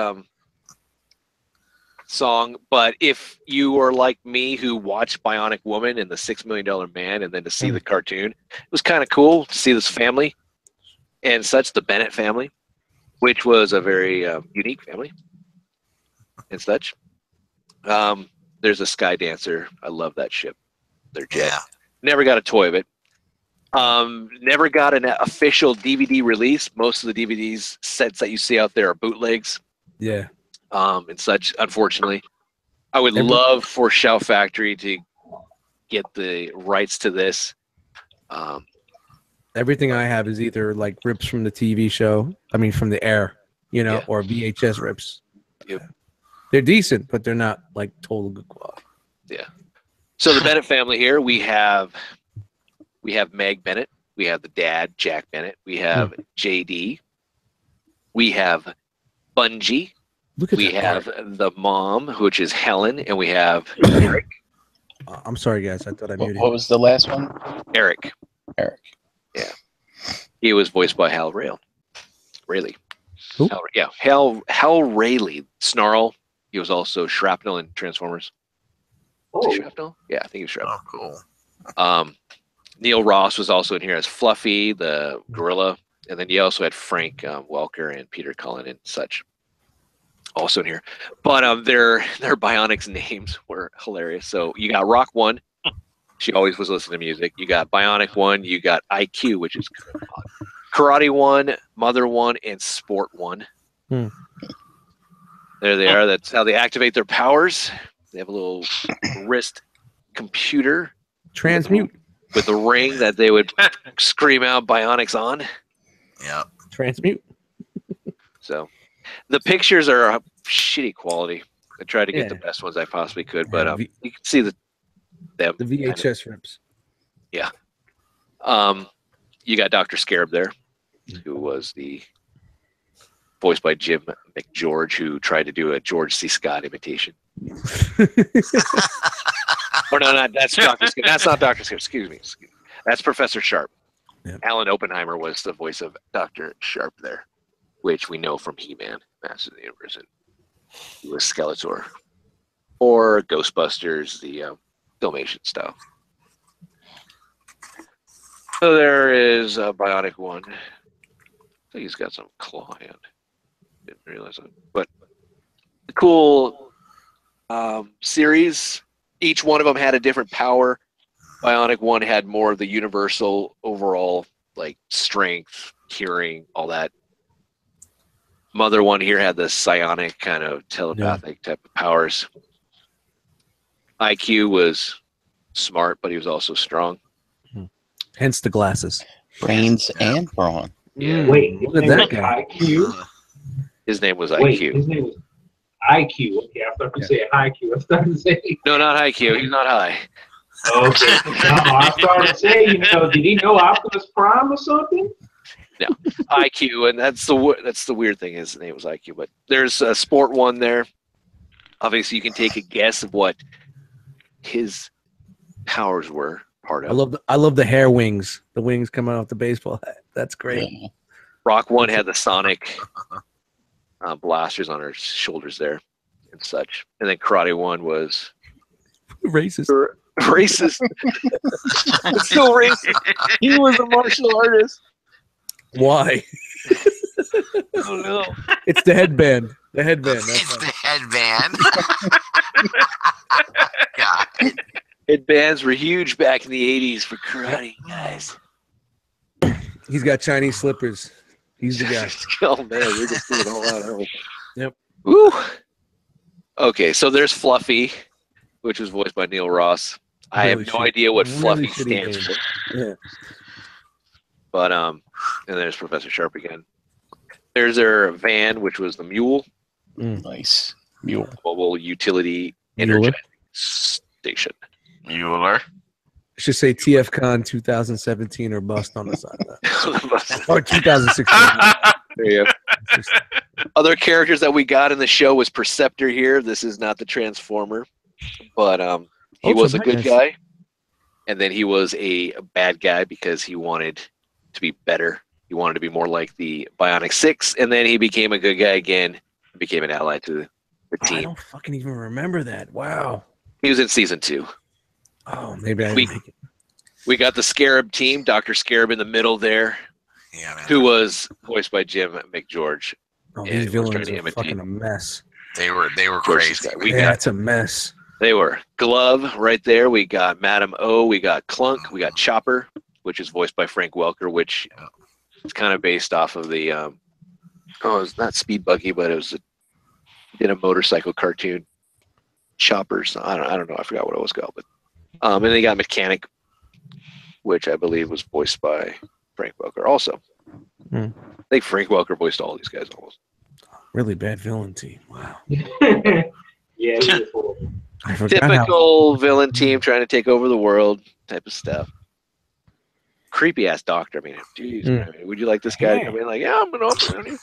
song. But if you were like me, who watched Bionic Woman and the $6 Million Man, and then to see the cartoon, it was kind of cool to see this family and such, the Bennett family, which was a very unique family and such. There's a Sky Dancer. I love that ship. Their jet. Yeah. Never got a toy of it. Never got an official DVD release. Most of the DVDs sets that you see out there are bootlegs. Yeah. And such, unfortunately. I would love for Shout Factory to get the rights to this. Everything I have is either like rips from the TV show, from the air, or VHS rips. Yep. They're decent, but they're not like total good quality. Yeah. So the Bennett family here, we have Meg Bennett, we have the dad, Jack Bennett, we have JD, we have Bungie, we have the mom, which is Helen, and we have Eric. I'm sorry, guys. I thought I muted. What was the last one? Eric. Yeah. He was voiced by Hal Rayleigh. Who? Hal Rayleigh. Snarl. He was also Shrapnel in Transformers. Oh. Shrapnel? Yeah, I think he was Shrapnel. Oh, cool. Neil Ross was also in here as Fluffy, the gorilla. And then you also had Frank Welker and Peter Cullen and such also in here. But their Bionics names were hilarious. So you got Rock 1. She always was listening to music. You got Bionic 1. You got IQ, which is Karate 1, Mother 1, and Sport 1. There they are. That's how they activate their powers. They have a little wrist computer. Transmute. With a ring that they would scream out Bionics on. Yeah. Transmute. So the pictures are shitty quality. I tried to get the best ones I possibly could, but you can see the VHS rips. Yeah. You got Dr. Scarab there, who was voiced by Jim McGeorge, who tried to do a George C. Scott imitation. Or no, that's Dr. Scarab. That's not Dr. Scarab. Excuse me. That's Professor Sharp. Yep. Alan Oppenheimer was the voice of Dr. Sharp there, which we know from He-Man, Masters of the Universe, and he was Skeletor. Or Ghostbusters, the Filmation style. So there is Bionic 1. I think he's got some claw hand. Didn't realize it. But the cool series. Each one of them had a different power. Bionic 1 had more of the universal overall, like strength, hearing, all that. Mother 1 here had the psionic kind of telepathic type of powers. IQ was smart, but he was also strong. Hence the glasses. Brains and brawn. Yeah. Wait, Look at that guy. IQ? His name was Wait, IQ. his name was IQ. Okay, I thought you said IQ. I started to say. No, not IQ. He's not high. Okay. I started to say, did he know Optimus Prime or something? No, IQ, and that's the weird thing. His name was IQ. But there's a Sport 1 there. Obviously, you can take a guess of what his powers were. Part of. I love the hair wings. The wings coming off the baseball hat. That's great. Yeah. Rock 1 had the sonic blasters on her shoulders there and such. And then Karate 1 was Racist. Racist. It's so racist. He was a martial artist. Why? I don't know. It's the headband. The headband. That's It's why. the headband. God. Headbands were huge back in the 80s for karate, guys. He's got Chinese slippers. He's the guy. Oh, man, we're just doing it all out, aren't we? Yep. Woo. Okay, so there's Fluffy, which was voiced by Neil Ross. I have no idea what Fluffy stands for. Yeah. But, and there's Professor Sharp again. There's their van, which was the Mule. Nice. Mule. Mobile Utility Mueller. Energy Station. Mueller. I should say TFCon 2017 or bust on the side of that. Or 2016. There you go. Other characters that we got in the show was Perceptor here. This is not the Transformer, but he was a good guy, and then he was a bad guy because he wanted to be better. He wanted to be more like the Bionic Six, and then he became a good guy again, and became an ally to the I team. don't fucking even remember that. Wow. He was in season 2. Oh, maybe I didn't make it. We got the Scarab team, Dr. Scarab in the middle there, Yeah, man. who was voiced by Jim McGeorge. Oh, Yeah, these we're villains trying to are imitate. fucking a mess. They were George's crazy. guy. We Yeah, got it's a mess. They were Glove right there. We got Madam O. We got Clunk. We got Chopper, which is voiced by Frank Welker, which is kind of based off of the it's not Speed Buggy, but it was did a motorcycle cartoon. Choppers. I don't know. I forgot what it was called, but and they got Mechanic, which I believe was voiced by Frank Welker also. I think Frank Welker voiced all these guys almost. Really bad villain team. Wow. Yeah, it was horrible. I forgot how. Typical villain team trying to take over the world type of stuff. Creepy ass doctor. I mean, geez, man, would you like this guy to come in like, yeah, I'm gonna open on you?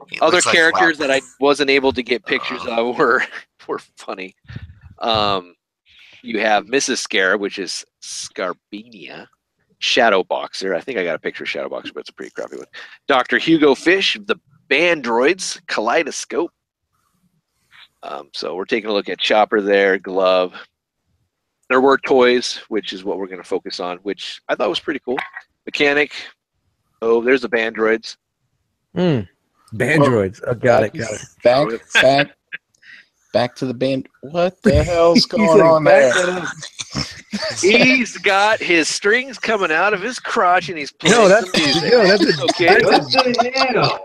He Other looks like characters Flapper. that I wasn't able to get pictures of were funny. You have Mrs. Scarab, which is Scarbinia. Shadow Boxer. I think I got a picture of Shadow Boxer, but it's a pretty crappy one. Dr. Hugo Fish, the Bandroids, Kaleidoscope. So we're taking a look at Chopper there, Glove. There were toys, which is what we're going to focus on, which I thought was pretty cool. Mechanic. Oh, there's the Bandroids. Bandroids. Oh, got it. Back to the band. What the hell's He's going like, on back there? that up. He's got his strings coming out of his crotch, and he's playing No, that's some music. that's a, Okay. What's the hell?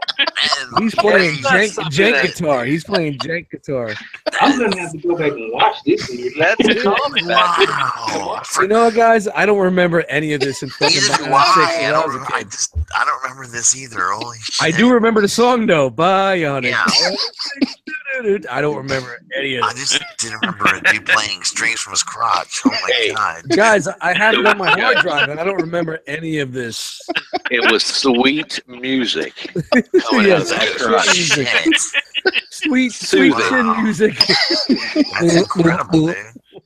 he's playing That's not jank something that- guitar. He's playing jank guitar. I'm gonna have to go back and watch this movie. That's common. Wow. You know what, guys? I don't remember any of this in fucking Neither do Bionic Six I. when I was a kid. I don't remember this either. Holy shit. I do remember the song though, Bionic. Yeah. I don't remember any of I it. just didn't remember a dude playing strings from his crotch. Oh my Hey. god. Guys, I have it on my hard drive, and I don't remember any of this. It was sweet music. Coming Yeah, out of that sweet crotch. music. Shit. Sweet Soothing. chin music. That's incredible, dude.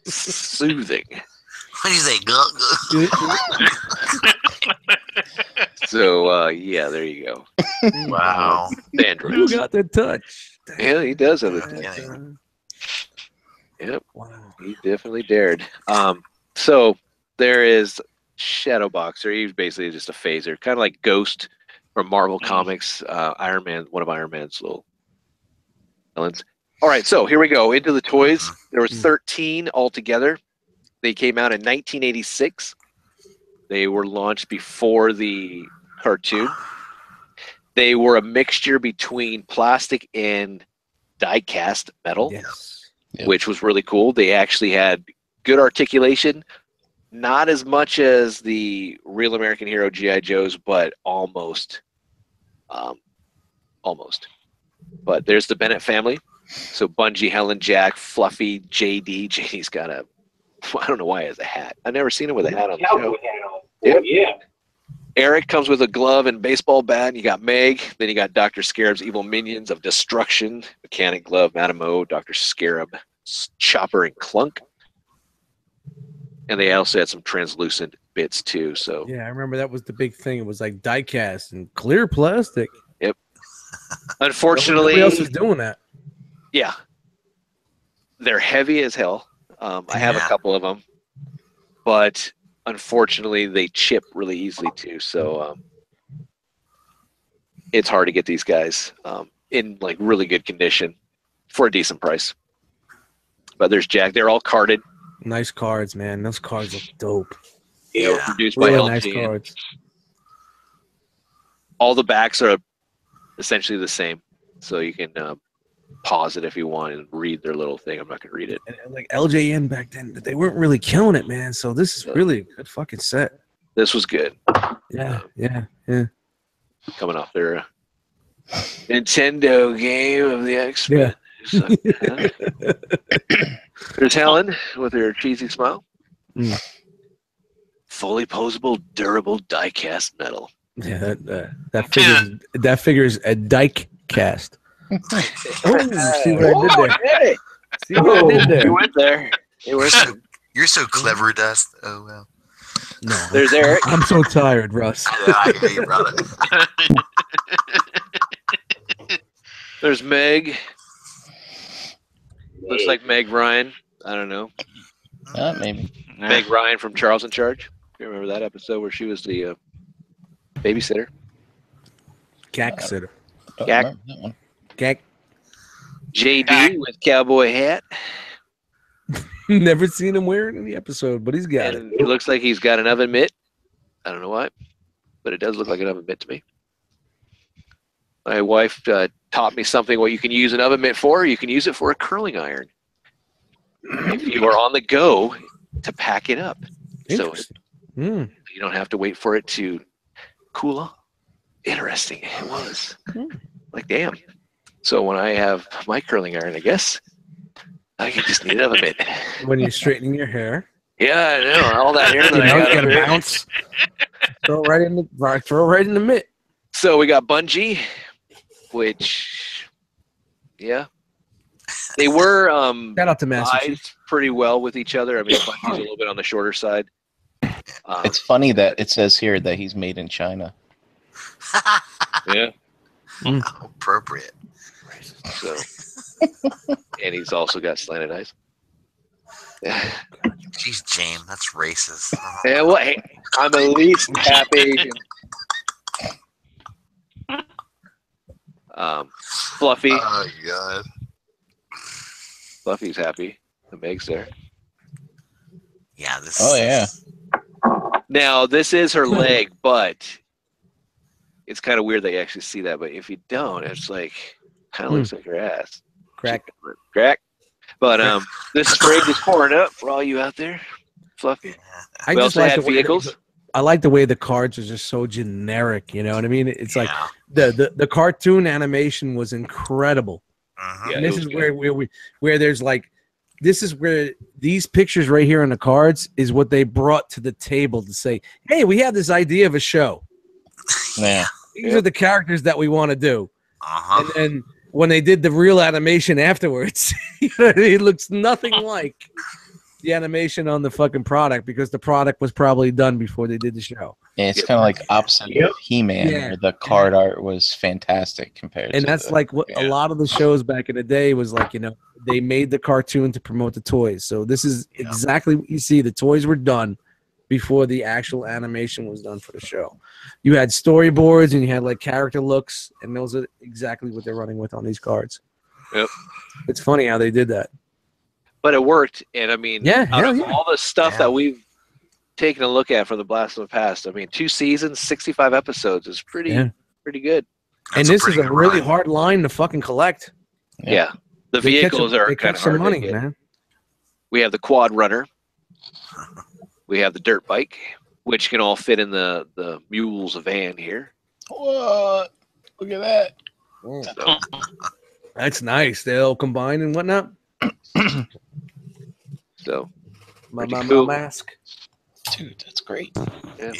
Soothing. What do you say? So, yeah, there you go. Wow. Who Androids. got the touch? Yeah, he does have it. Yeah. Yep, Wow. he definitely dared. So there is Shadow Boxer. He's basically just a phaser, kind of like Ghost from Marvel Comics. Iron Man, one of Iron Man's little villains. All right, so here we go into the toys. There was 13 altogether. They came out in 1986. They were launched before the cartoon. They were a mixture between plastic and die-cast metal, Yes. Yep. which was really cool. They actually had good articulation, not as much as the Real American Hero G.I. Joes, but almost. Almost. But there's the Bennett family. So Bungie, Helen, Jack, Fluffy, JD. JD's got a, I don't know why he has a hat. I've never seen him with a hat on the Cowboy show. hat on. Yep. Oh, yeah. Eric comes with a glove and baseball bat. And you got Meg. Then you got Dr. Scarab's evil minions of destruction. Mechanic, Glove, Madame O, Dr. Scarab, Chopper, and Clunk. And they also had some translucent bits too. So Yeah, I remember that was the big thing. It was like die-cast and clear plastic. unfortunately, Nobody else was doing that. yeah. They're heavy as hell. I have a couple of them, but unfortunately they chip really easily too. So it's hard to get these guys in like really good condition for a decent price. But there's Jack. They're all carded. Nice cards, man. Those cards look dope. Yeah, produced by Really LG. nice cards. All the backs are essentially the same, so you can pause it if you want and read their little thing. I'm not gonna read it. And like LJN back then, they weren't really killing it, man. So this is really a good fucking set. This was good. Yeah. Coming off their Nintendo game of the X-Men. Yeah. There's Helen with her cheesy smile. Mm. Fully posable, durable die-cast metal. Yeah, that figures a dike cast. See what I did there? Hey. See what I did there? You went there. You're so clever, Dust. Oh well. No, There's Eric. I'm so tired, Russ. Yeah, I hear you, brother. There's Meg. Looks like Meg Ryan. I don't know. Maybe. Meg Ryan from Charles in Charge. You remember that episode where she was the babysitter? Cack sitter. Gak. That one. Cack. JD with cowboy hat. Never seen him wear it in the episode, but he's got And it looks like he's got an oven mitt. I don't know why, but it does look like an oven mitt to me. My wife taught me something what you can use an oven mitt for. You can use it for a curling iron. If you are on the go to pack it up. So you don't have to wait for it to cool off. Interesting. It was. Like, damn. So when I have my curling iron, I guess, I can just need an oven mitt. When you're straightening your hair. Yeah, I know. All that hair that I got you up gotta here. bounce. Throw it right in the mitt. So we got Bungie, which, yeah, they were Shout out to Massachusetts. sized pretty well with each other. I mean, Bungie's a little bit on the shorter side. It's funny that it says here that he's made in China. Yeah. How appropriate. So, and he's also got slanted eyes. Jeez, James, that's racist. Yeah, well, hey, I'm at least half Asian. Fluffy. Oh God. Fluffy's happy. The Meg's there. Yeah. This. Oh yeah. Now this is her leg, but it's kind of weird that you actually see that. But if you don't, it's like kind of looks like her ass. Crack. But this spring is pouring up for all you out there, Fluffy. I We just also like had the way vehicles. I like the way the cards are just so generic. You know what I mean? It's like Yeah. the cartoon animation was incredible. Mhm. And it this was is good. where there's like, this is where these pictures right here on the cards is what they brought to the table to say, hey, we have this idea of a show. Yeah. These are the characters that we want to do. Uh-huh. And then when they did the real animation afterwards, it looks nothing like the animation on the fucking product because the product was probably done before they did the show. Yeah, it's kind of like opposite of He-Man, where the card art was fantastic compared And to that's like what a lot of the shows back in the day was like, you know, they made the cartoon to promote the toys. So this is exactly what you see. The toys were done before the actual animation was done for the show. You had storyboards and you had like character looks, and those are exactly what they're running with on these cards. Yep. It's funny how they did that. But it worked, and I mean, Yeah, out hell of yeah. all the stuff that we've taken a look at from the Blast from the Past, I mean, 2 seasons, 65 episodes is pretty good. And That's this is pretty a good really run. hard line to fucking collect. Yeah, the They catch vehicles some- are they kind catch of hard some money, to get. man. We have the quad runner. We have the dirt bike, which can all fit in the mule's van here. What? Look at that. So, That's nice. They'll combine and whatnot. so My Pretty cool. mask. Dude, that's great. Yeah.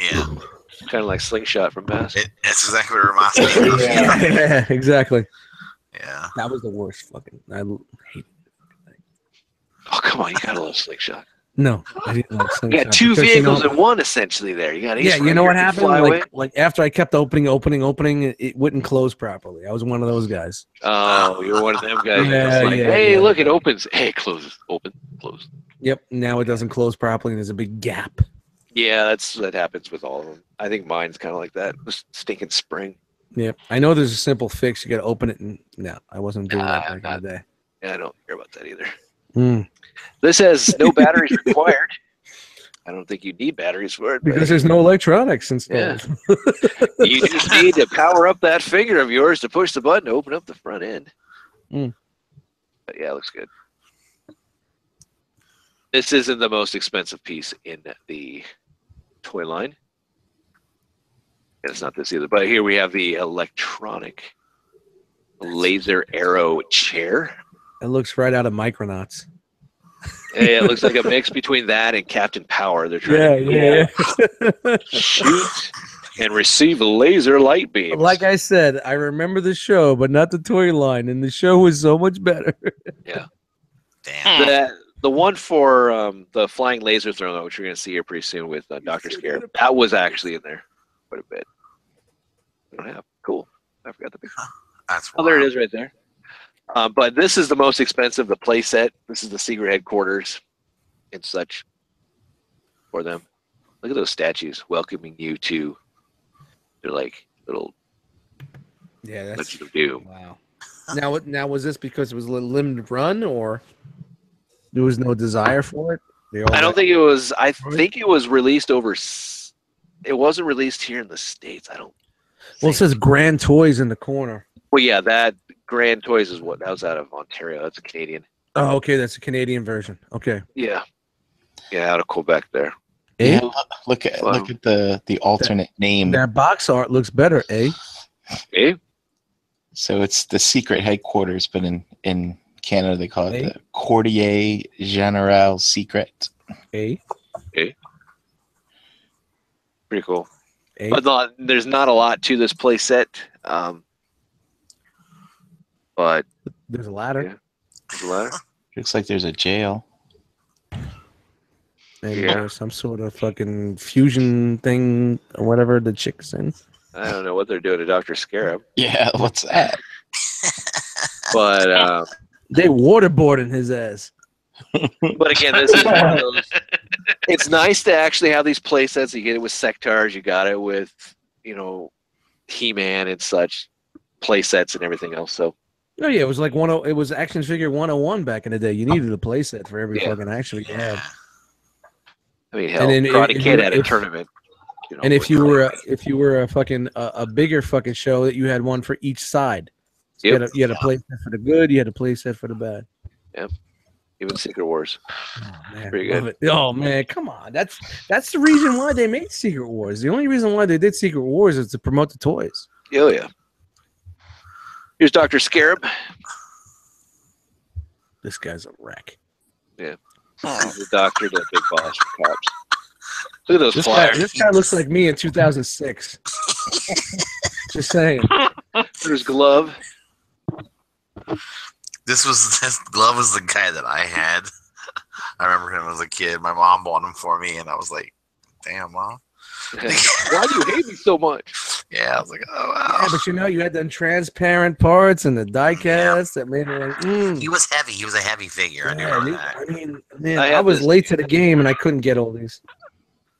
kind of like Slingshot from Mask. That's exactly what it reminds me of. Yeah, exactly. Yeah. That was the worst fucking. I hate. Oh, come on, you gotta love Slingshot. No, I didn't like You Slingshot. got two because, vehicles in one, essentially. There, you got Ace yeah, you know Rider what can happened? fly away. Like after I kept opening, it wouldn't close properly. I was one of those guys. Oh, you're one of them guys. Yeah, It's like, yeah, hey, yeah. look, it opens. Hey, it closes. Open, close. Yep. Now it doesn't close properly, and there's a big gap. Yeah, that happens with all of them. I think mine's kind of like that. This stinking spring. Yep. I know there's a simple fix. You got to open it, and no, I wasn't doing that back in the day. Yeah, I don't care about that either. Mm. This has no batteries required. I don't think you need batteries for it. Because there's no electronics installed. Yeah. You just need to power up that finger of yours to push the button to open up the front end. Mm. But yeah, it looks good. This isn't the most expensive piece in the toy line. And it's not this either. But here we have the electronic laser arrow chair. It looks right out of Micronauts. Yeah, it looks like a mix between that and Captain Power. They're trying to shoot and receive laser light beams. Like I said, I remember the show, but not the toy line, and the show was so much better. Yeah. Damn. The one for the flying laser throwing, which you're going to see here pretty soon with Dr. Scarab, that was actually in there quite a bit. Cool. I forgot the picture. That's Oh, there it is right there. But this is the most expensive, the play set. This is the secret headquarters and such for them. Look at those statues welcoming you to their like little Yeah, that's Legend of Doom. wow. Now was this because it was a limited run, or there was no desire for it? I don't think it was. I think it was released over. It wasn't released here in the States. I don't. Well, it says Grand Toys in the corner. Well, yeah, that Grand Toys is what that was out of Ontario. That's a Canadian. Oh, okay, that's a Canadian version. Okay. Yeah, out of Quebec there. Eh? Yeah, look at the alternate name. That box art looks better, eh? Eh? So it's the secret headquarters, but in Canada they call it Eh? the Quartier General Secret. Eh? Pretty cool. Eh? But there's not a lot to this play set. But There's a ladder. Yeah. There's a ladder. Looks like there's a jail. And Yeah. there's some sort of fucking fusion thing or whatever the chick's in. I don't know what they're doing to Dr. Scarab. Yeah, what's that? But They waterboarding his ass. again, this is one of those. It's nice to actually have these play sets. You get it with Sectars, you got it with, He-Man and such play sets and everything else. So Oh yeah, it was like it was action figure 101 back in the day. You needed a playset for every fucking action figure you had. I mean, hell, And then Karate if Kid you- had a if- tournament. And if you were a fucking a bigger fucking show, that you had one for each side. So Yep. you had a playset for the good, you had a playset for the bad. Even Secret Wars, Oh man, Pretty love good. it. Oh man, come on. That's the reason why they made Secret Wars. The only reason why they did Secret Wars is to promote the toys. oh yeah. Here's Dr. Scarab. This guy's a wreck. He's the doctor, the big boss for cops. Look at those This guy, flyers. this guy looks like me in 2006. Just saying. There's Glove. This glove was the guy that I had. I remember him as a kid. My mom bought him for me, and I was like, "Damn, mom." Why do you hate me so much? Yeah, I was like, "Oh wow." Yeah, but you had them transparent parts and the die cast that made it like, He was heavy. He was a heavy figure. I do Yeah, remember that. I mean, man, I I had was this- late to the game and I couldn't get all these.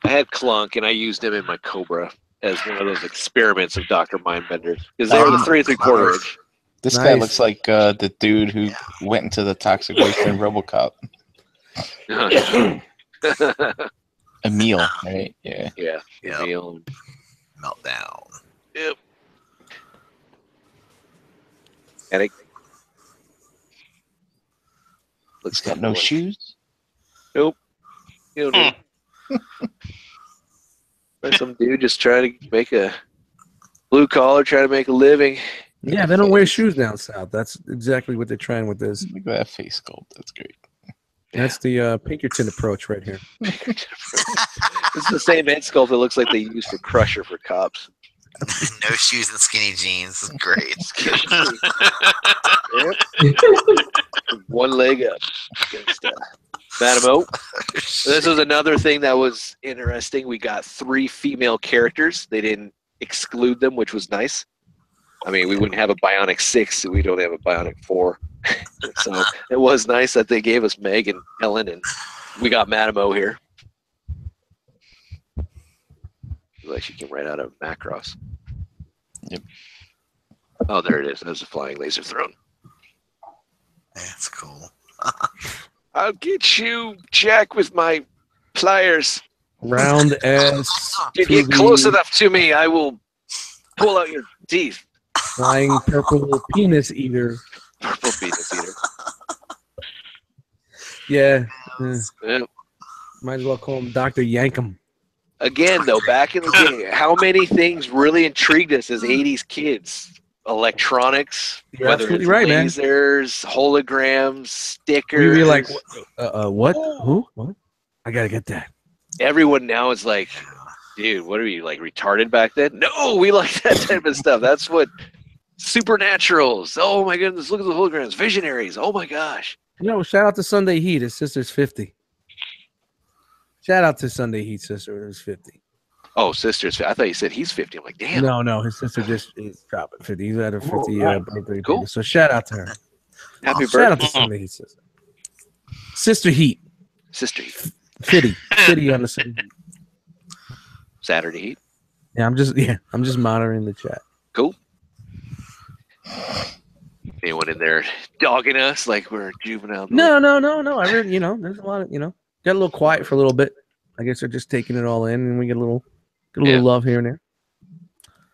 I had Clunk, and I used him in my Cobra as one of those experiments of Dr. Mindbenders. Because they were the 3 3/4 inch. This guy Nice. looks like the dude who went into the Toxic Waste in RoboCop. Emil, right? Yeah. Yeah. Yep. Emil. Meltdown. Yep. And it looks He's got no shoes. Nope. You don't know. There's some dude just trying to make a blue collar, trying to make a living. Yeah, they don't wear shoes down south. That's exactly what they're trying with this. Look at that face sculpt. That's great. That's the Pinkerton approach right here. This is the same head sculpt that looks like they used for Crusher for cops. No shoes and skinny jeans. This is great. Yep. One leg up. Good stuff. Madam O. This was another thing that was interesting. We got 3 female characters. They didn't exclude them, which was nice. I mean, we wouldn't have a Bionic 6, so we don't have a Bionic 4. So it was nice that they gave us Meg and Ellen, and we got Madam O here. Like she came right out of Macross. Yep. Oh, there it is. That was a flying laser throne. That's cool. I'll get you, Jack, with my pliers. Round ass. You get close enough to me, I will pull out your teeth. Flying purple penis eater. Purple penis eater. Yeah. Yep. Might as well call him Dr. Yankum. Again, though, back in the day, how many things really intrigued us as 80s kids? Electronics, You're whether absolutely it's right, man. lasers, holograms, stickers. We were like, what? Who? What? I gotta get that. Everyone now is like, dude, what are you, like, retarded back then? No, we like that type of stuff. That's what supernaturals. Oh my goodness, look at the holograms. Visionaries. Oh my gosh. Shout out to Sunday Heat. His sister's 50. Shout out to Sunday Heat sister. It was 50. Oh, sister's. I thought you said he's 50. I'm like, damn. No, his sister just is dropping 50. He's at her 50 birthday. Cool. So shout out to her. Happy Shout out birthday. to Sunday Heat sister. Sister Heat. Sister Heat. Fitty on the same. Saturday Heat. Yeah, I'm just monitoring the chat. Cool. Anyone in there dogging us like we're juvenile? No. I really, there's a lot of, got a little quiet for a little bit. I guess they're just taking it all in, and we get a little love here and there.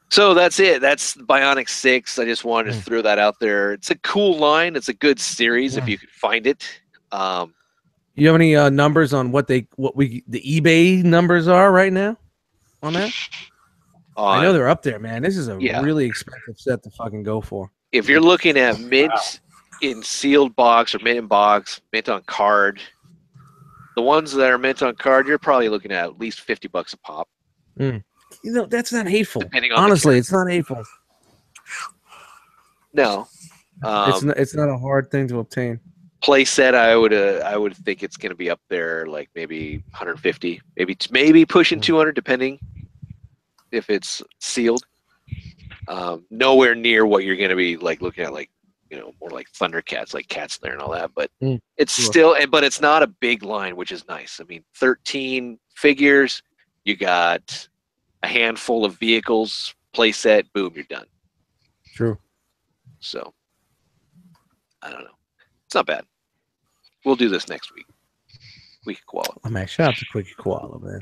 So that's it. That's Bionic 6. I just wanted to throw that out there. It's a cool line. It's a good series if you could find it. You have any numbers on what the eBay numbers are right now on that? I know they're up there, man. This is a really expensive set to fucking go for. If you're looking at mint in sealed box or mint in box, mint on card, the ones that are mint on card, you're probably looking at least $50 a pop. That's not hateful. Honestly, it's not hateful. No, it's not a hard thing to obtain. Play set, I would think it's going to be up there, like maybe 150, maybe pushing 200, depending if it's sealed. Nowhere near what you're going to be like looking at, like more like Thundercats, like Cat's Lair and all that. But it's still, but it's not a big line, which is nice. I mean, 13 figures, you got a handful of vehicles, play set, boom, you're done. True. So, I don't know. It's not bad. We'll do this next week. Quickie Koala. Oh, man, shout out to Quickie Koala, man.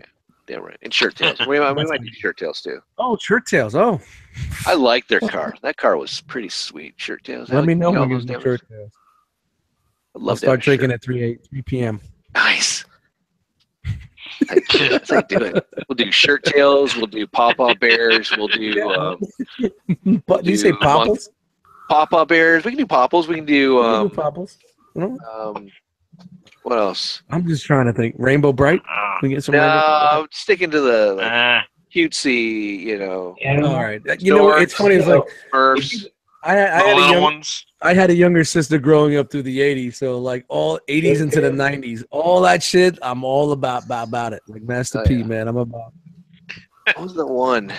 Yeah, right. And Shirt Tails. we might do Shirt Tails too. Oh, Shirt Tails. Oh. I like their car. That car was pretty sweet. Shirt Tails. Let me know when you do Shirt Tails. I'll start drinking at 3 p.m. Nice. That's how I do it. We'll do Shirt Tails. We'll do Pawpaw Bears. We'll do. But do you say Popples? Pawpaw Bears. We can do Popples. We can do. Popples. What else? I'm just trying to think. Rainbow Bright. We get some. No, I'm sticking to the cutesy. All right. It's funny. It's like I had a younger sister growing up through the 80s, so like all 80s into the 90s, all that shit, I'm all about it. Like Master P, man, I'm about. What was the one?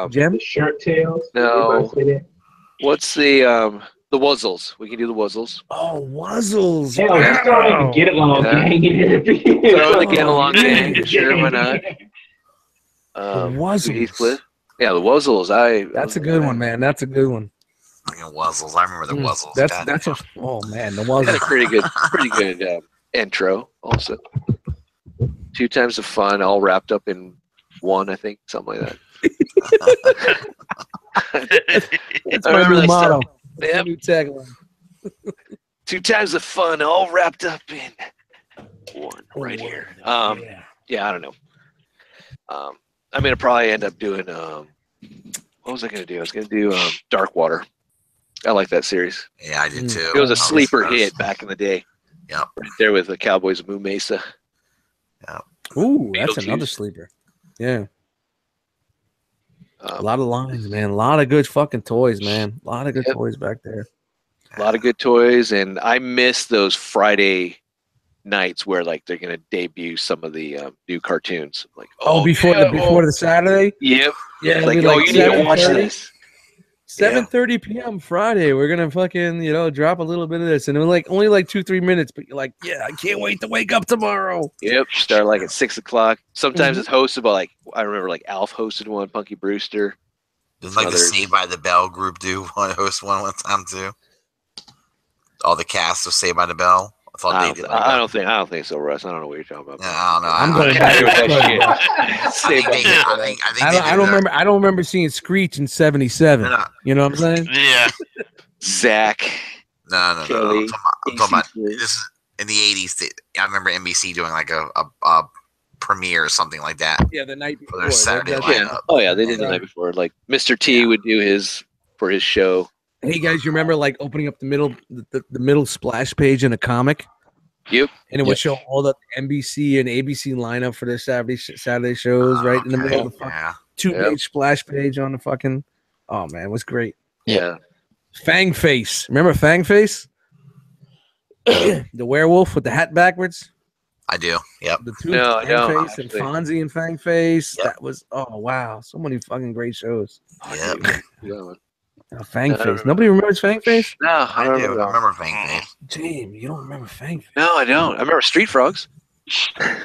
Gem? Shirt Tails. No. What's the Wuzzles? We can do the Wuzzles. Oh, Wuzzles! Hell, just throw in the Get Along Gang. Throw in the Get Along Gang. Sure, why not? The Wuzzles. Heathcliff. Yeah, the Wuzzles. That's a good one, man. That's a good one. Fucking Wuzzles. I remember the Wuzzles. Oh man, the Wuzzles. Had a pretty good intro. Also, 2 times the fun, all wrapped up in one. I think something like that. That's my new motto. Yep. New tagline. 2 times the fun, all wrapped up in one. Right here. Yeah, I don't know. I'm gonna probably end up doing. What was I gonna do? I was gonna do Dark Water. I like that series. Yeah, I did too. It was a sleeper hit back in the day. Yep. Right there with the Cowboys of Moo Mesa. Yep. Ooh, that's another sleeper. Yeah. A lot of lines, man. A lot of good fucking toys, man. A lot of good toys back there. A lot of good toys, and I miss those Friday nights where like they're gonna debut some of the new cartoons. Like, before the Saturday. Yep. Yeah, Like, it'll be you need to watch 7:30. this. 7:30 p.m. Friday. We're gonna fucking drop a little bit of this, and it was like only like 2-3 minutes, but you're like, yeah, I can't wait to wake up tomorrow. Yep. Start like at 6 o'clock. Sometimes it's hosted by like I remember like Alf hosted one, Punky Brewster. There's like the Saved by the Bell group host one time too. All the cast of Saved by the Bell. I don't think so, Russ. I don't know what you're talking about. Yeah, I don't know. I'm going back. I don't remember seeing Screech in '77. You know what I'm saying? Yeah. Zach. No. I'm talking about this is in the '80s. I remember NBC doing like a premiere or something like that. Yeah, the night before. For their Saturday lineup. Oh yeah, they did the night before. Like Mr. T would do his for his show. Hey guys, you remember like opening up the middle splash page in a comic? Yep. And it would show all the NBC and ABC lineup for their Saturday shows right in the middle of the two-page splash page on the fucking. Oh man, it was great. Yeah. Fang Face, remember Fang Face? The werewolf with the hat backwards. I do. Yep. The two Fang Face and Fonzie and Fang Face. Yep. That was wow, so many fucking great shows. Yep. Fang Face. Nobody remembers Fang Face? No, I do. I remember Fang Face. Damn, you don't remember Fang Face? No, I don't. I remember Street Frogs.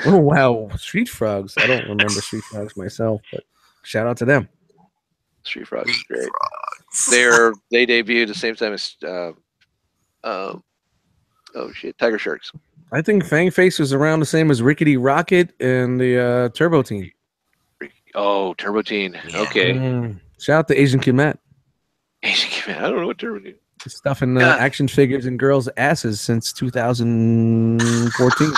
Oh wow, Street Frogs. I don't remember Street Frogs myself, but shout out to them. Street Frogs is great. They debuted the same time as Tiger Sharks. I think Fang Face was around the same as Rickety Rocket and the Turbo Teen. Oh, Turbo Teen. Yeah. Okay. Shout out to Asian Kid Matt. Asian Kid Matt. I don't know what Turbo Teen. Stuffing action figures in girls' asses since 2014.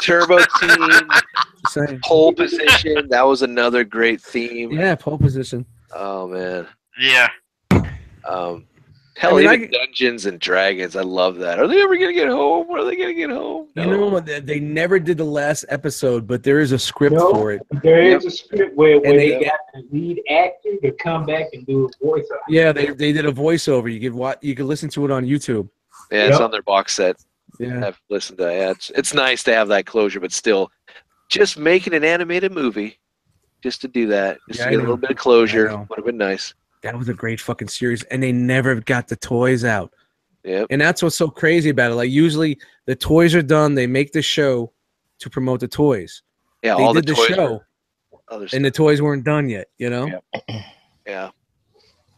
Turbo Teen. Pole Position. That was another great theme. Yeah, Pole Position. Oh man. Yeah. Even Dungeons and Dragons. I love that. Are they ever gonna get home? Are they gonna get home? No. You know what? They never did the last episode, but there is a script for it. There is a script where they got the lead actor to come back and do a voiceover. Yeah, they did a voiceover. You could listen to it on YouTube. Yeah, it's on their box set. Yeah, I've listened to that. It's nice to have that closure, but still, just making an animated movie, just to do that, just to get a little bit of closure, would have been nice. That was a great fucking series, and they never got the toys out. Yep. And that's what's so crazy about it. Like usually the toys are done, they make the show to promote the toys. Yeah, they did the show, and the toys weren't done yet. You know. Yeah.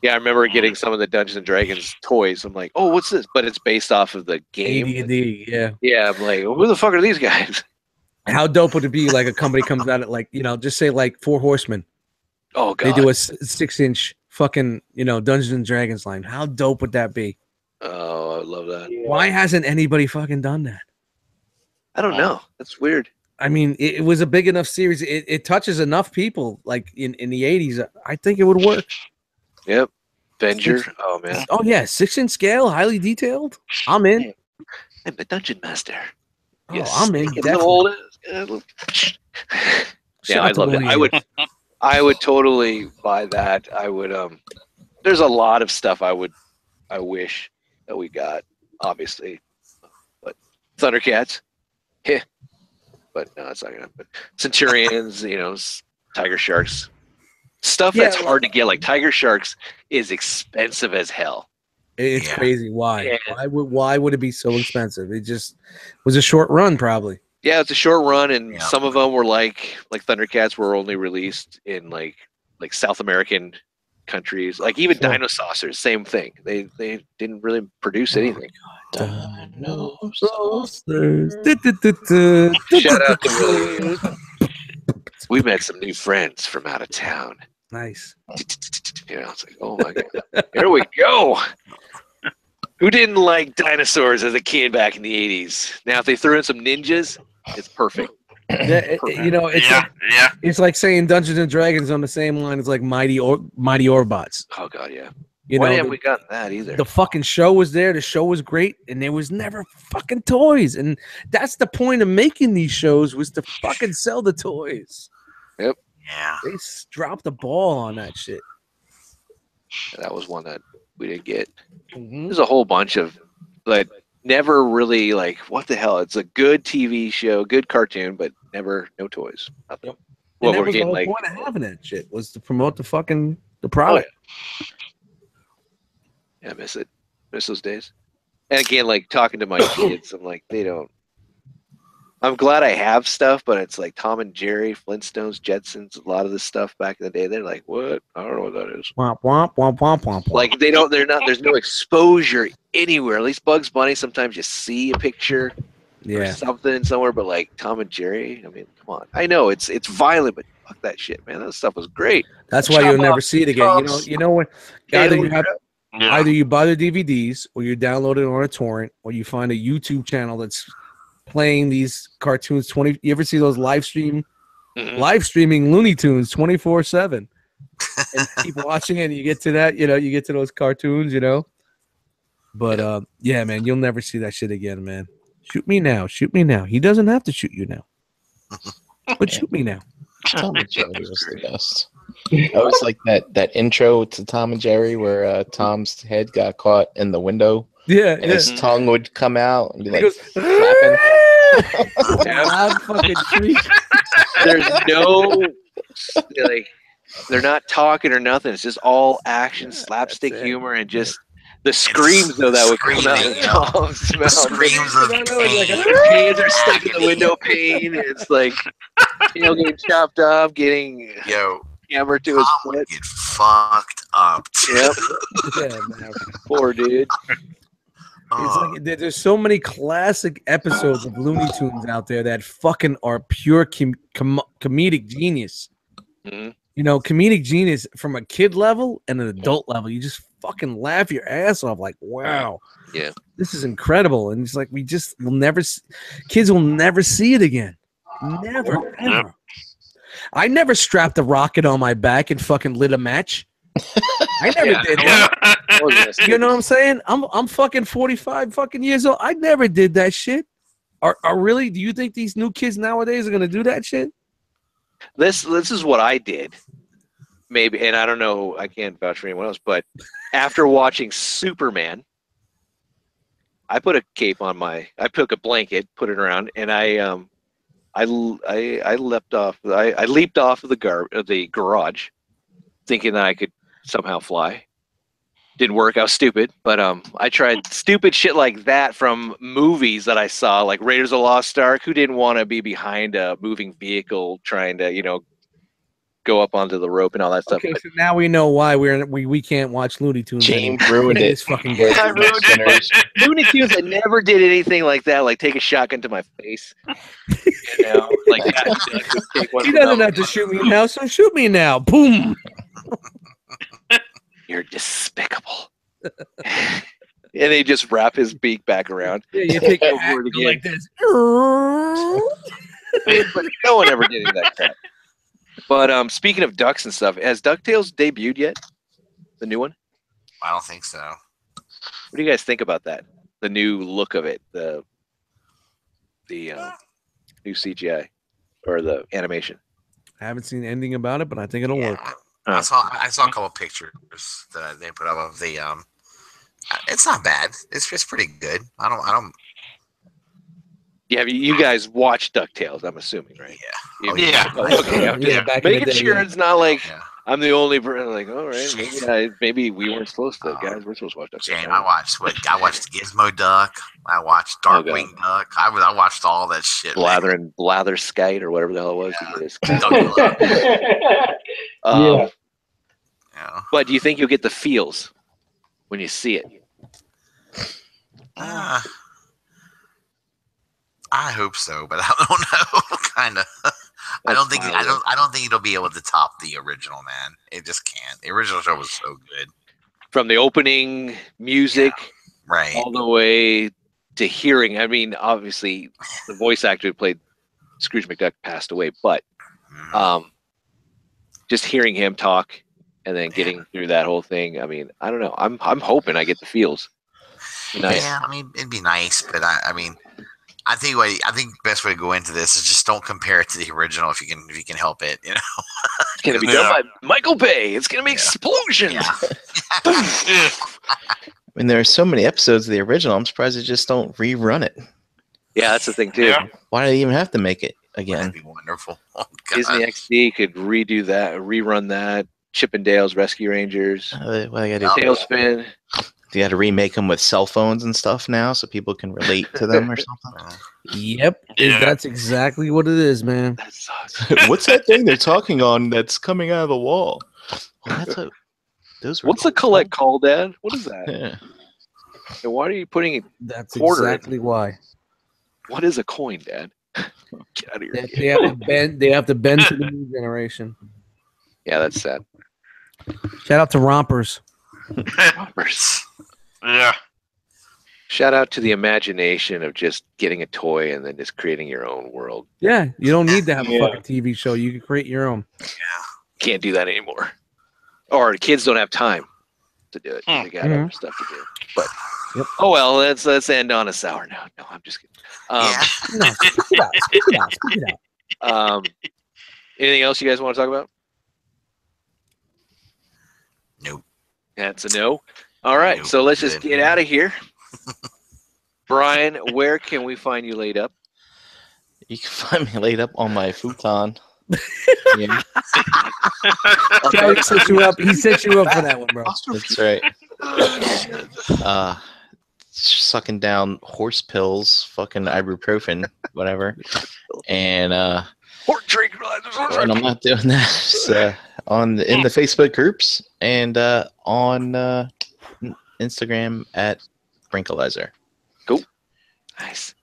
Yeah, I remember getting some of the Dungeons and Dragons toys. I'm like, oh, what's this? But it's based off of the game. AD&D, yeah. Yeah, I'm like, well, who the fuck are these guys? How dope would it be? Like a company comes out at just say like 4 Horsemen. Oh god. They do a 6-inch fucking Dungeons and Dragons line. How dope would that be? Oh, I love that. Yeah. Why hasn't anybody fucking done that? I don't know. That's weird. I mean, it was a big enough series. It touches enough people. Like in the 80s, I think it would work. Yep. Venger. Oh man. Oh yeah, 6-inch scale, highly detailed. I'm in. I'm a dungeon master. Oh, yes. I'm in. Yeah, I love it. I would totally buy that. I would. There's a lot of stuff I wish that we got. Obviously, but Thundercats. Yeah. But no, it's not gonna happen. Centurions, Tiger Sharks. Stuff that's hard to get, like Tiger Sharks, is expensive as hell. It's crazy. Why? Yeah. Why would it be so expensive? It just was a short run, probably. Yeah, it's a short run, and some of them were like Thundercats were only released in like South American countries. Like even Dino Saucers, same thing. They didn't really produce anything. Dino Saucers. Shout out to Willie. We met some new friends from out of town. Nice. It's like, oh my god, here we go. Who didn't like dinosaurs as a kid back in the 80s? Now, if they threw in some ninjas, it's perfect. It's like saying Dungeons and Dragons on the same line as like Mighty Orbots. Oh god, yeah. Why haven't we gotten that either? The fucking show was there. The show was great, and there was never fucking toys. And that's the point of making these shows, was to fucking sell the toys. Yep. Yeah. They dropped the ball on that shit. That was one that we didn't get. There's a whole bunch of but never really like, what the hell? It's a good TV show, good cartoon, but never no toys. Nothing. Yep. Well, And that we're was the getting whole like, point of having that shit, was to promote the product. yeah, I miss it. Miss those days. And again, like talking to my kids, I'm like, they don't. I'm glad I have stuff, but it's like Tom and Jerry, Flintstones, Jetsons, a lot of this stuff back in the day. They're like, what? I don't know what that is. Womp, womp, womp, womp, womp, womp. Like they don't. They're not. There's no exposure anywhere. At least Bugs Bunny. Sometimes you see a picture or something somewhere, but like Tom and Jerry. I mean, come on. I know it's violent, but fuck that shit, man. That stuff was great. That's why you'll never see it again. You know what? Either you buy the DVDs, or you download it on a torrent, or you find a YouTube channel that's playing these cartoons. You ever see those live streaming Looney Tunes 24/7, and keep watching it. And you get to that, you get to those cartoons, But yeah, man, you'll never see that shit again, man. Shoot me now. Shoot me now. He doesn't have to shoot you now, but shoot me now. Tom and Jerry was the best. That was like that intro to Tom and Jerry where Tom's head got caught in the window. Yeah, and his tongue would come out and be like flapping. There's no like, they're not talking or nothing. It's just all action, slapstick humor, and just the screams though that would come out of Tom's mouth. Screams of pain. Like his hands are stuck in the window pane. It's like getting chopped off, getting hammered to his foot. Get fucked up. Yep. Yeah, man. Poor dude. It's like there's so many classic episodes of Looney Tunes out there that fucking are pure comedic genius. Mm-hmm. Comedic genius from a kid level and an adult level. You just fucking laugh your ass off, like, wow, yeah, this is incredible. And it's like kids will never see it again. Never, ever. I never strapped a rocket on my back and fucking lit a match. I never did that. You know what I'm saying? I'm fucking 45 fucking years old. I never did that shit. Are really? Do you think these new kids nowadays are gonna do that shit? This is what I did. Maybe, and I don't know. I can't vouch for anyone else. But after watching Superman, I put a cape on I took a blanket, put it around, and I leapt off of the garage, thinking that I could somehow fly. Didn't work. I was stupid, but I tried stupid shit like that from movies that I saw, like Raiders of the Lost Ark. Who didn't want to be behind a moving vehicle trying to, go up onto the rope and all that stuff? Okay, so now we know why we can't watch Looney Tunes. James ruined it. Fucking I ruined it. Looney Tunes, I never did anything like that, like take a shotgun to my face. Like that. He doesn't have to shoot me now, so shoot me now. Boom. You're despicable. And they just wrap his beak back around. Yeah, you take it over again like this. But no one ever did any of that crap. But speaking of ducks and stuff, has DuckTales debuted yet? The new one? I don't think so. What do you guys think about that? The new look of it, the new CGI or the animation. I haven't seen anything about it, but I think it'll work. I saw a couple pictures that they put up of the. It's not bad. It's just pretty good. I don't. Yeah, you guys watch DuckTales, I'm assuming, right? Yeah. Okay. Back Making sure it's not like I'm the only person. Like, all right, maybe we weren't supposed to. Guys, we're supposed to watch DuckTales. Jane, I watched Gizmo Duck. I watched Darkwing Duck. I watched all that shit. Blatherskite or whatever the hell it was. Yeah. But do you think you'll get the feels when you see it? I hope so, but I don't know. Kind of. I don't think it'll be able to top the original, man. It just can't. The original show was so good. From the opening music, right, all the way to hearing. I mean, obviously, the voice actor who played Scrooge McDuck passed away, but just hearing him talk and then getting through that whole thing. I mean, I don't know. I'm hoping I get the feels. Nice. Yeah, I mean, it'd be nice, but I think the best way to go into this is just don't compare it to the original if you can help it. It's gonna be done by Michael Bay. It's gonna be explosions. Yeah. mean, there are so many episodes of the original. I'm surprised they just don't rerun it. Yeah, that's the thing too. Yeah. Why do they even have to make it again? That'd be wonderful. Oh, God. Disney XD could redo that, rerun that. Chippendales Rescue Rangers, What they gotta do? Tailspin. You got to remake them with cell phones and stuff now, so people can relate to them or something. Yep, Yeah. that's exactly what it is, man. That sucks. What's that thing they're talking on that's coming out of the wall? Well, those were What's a collect call, Dad? What is that? Yeah. And why are you putting it? That's Quarter it. exactly why. What is a coin, Dad? Get out of here. They have to bend. They have to bend to the new generation. Yeah, that's sad. Shout out to Rompers. Rompers. Yeah. Shout out to the imagination of just getting a toy and then just creating your own world. Yeah, you don't need to have a Yeah. fucking TV show. You can create your own. Can't do that anymore. Or the kids don't have time to do it. They got Mhm. other stuff to do. But Yep. oh well, let's end on a sour note. No, I'm just kidding. Yeah. No, speak it out. Speak it out. Speak it out. Anything else you guys want to talk about? Nope. That's a no. All right, Nope. so let's just Good. get out of here. Brian, where can we find you laid up? You can find me laid up on my futon. Yeah, Kelly set you up. He set you up for that one, bro. that's right. Sucking down horse pills, fucking ibuprofen, whatever. And Horse drink. and I'm not doing that. So, in the Facebook groups and on Instagram at Brinkalizer. Nice.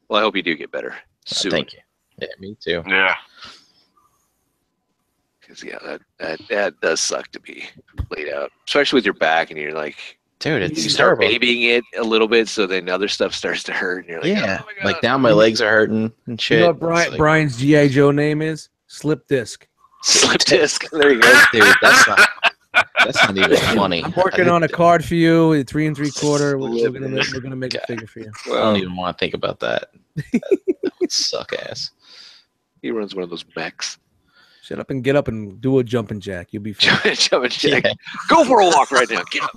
Well, I hope you do get better soon. Thank you. Yeah, me too. Yeah. Because yeah, that does suck to be laid out, especially with your back, and you're like, Dude, you it's start terrible. babying it a little bit, so then other stuff starts to hurt, and you're like, Yeah, oh my God. like now my legs are hurting and shit. You know what It's like, Brian's G.I. Joe name is? Slip disc. slip disc. There you go. dude, that's not even funny. I'm working on a card for you at 3 3/4. We're gonna make a figure for you. I don't even want to think about that. That would suck ass. He runs one of those mechs. Shut up and get up and do a jumping jack. You'll be fine. Jump and jack. Yeah, Go for a walk right now. Get up.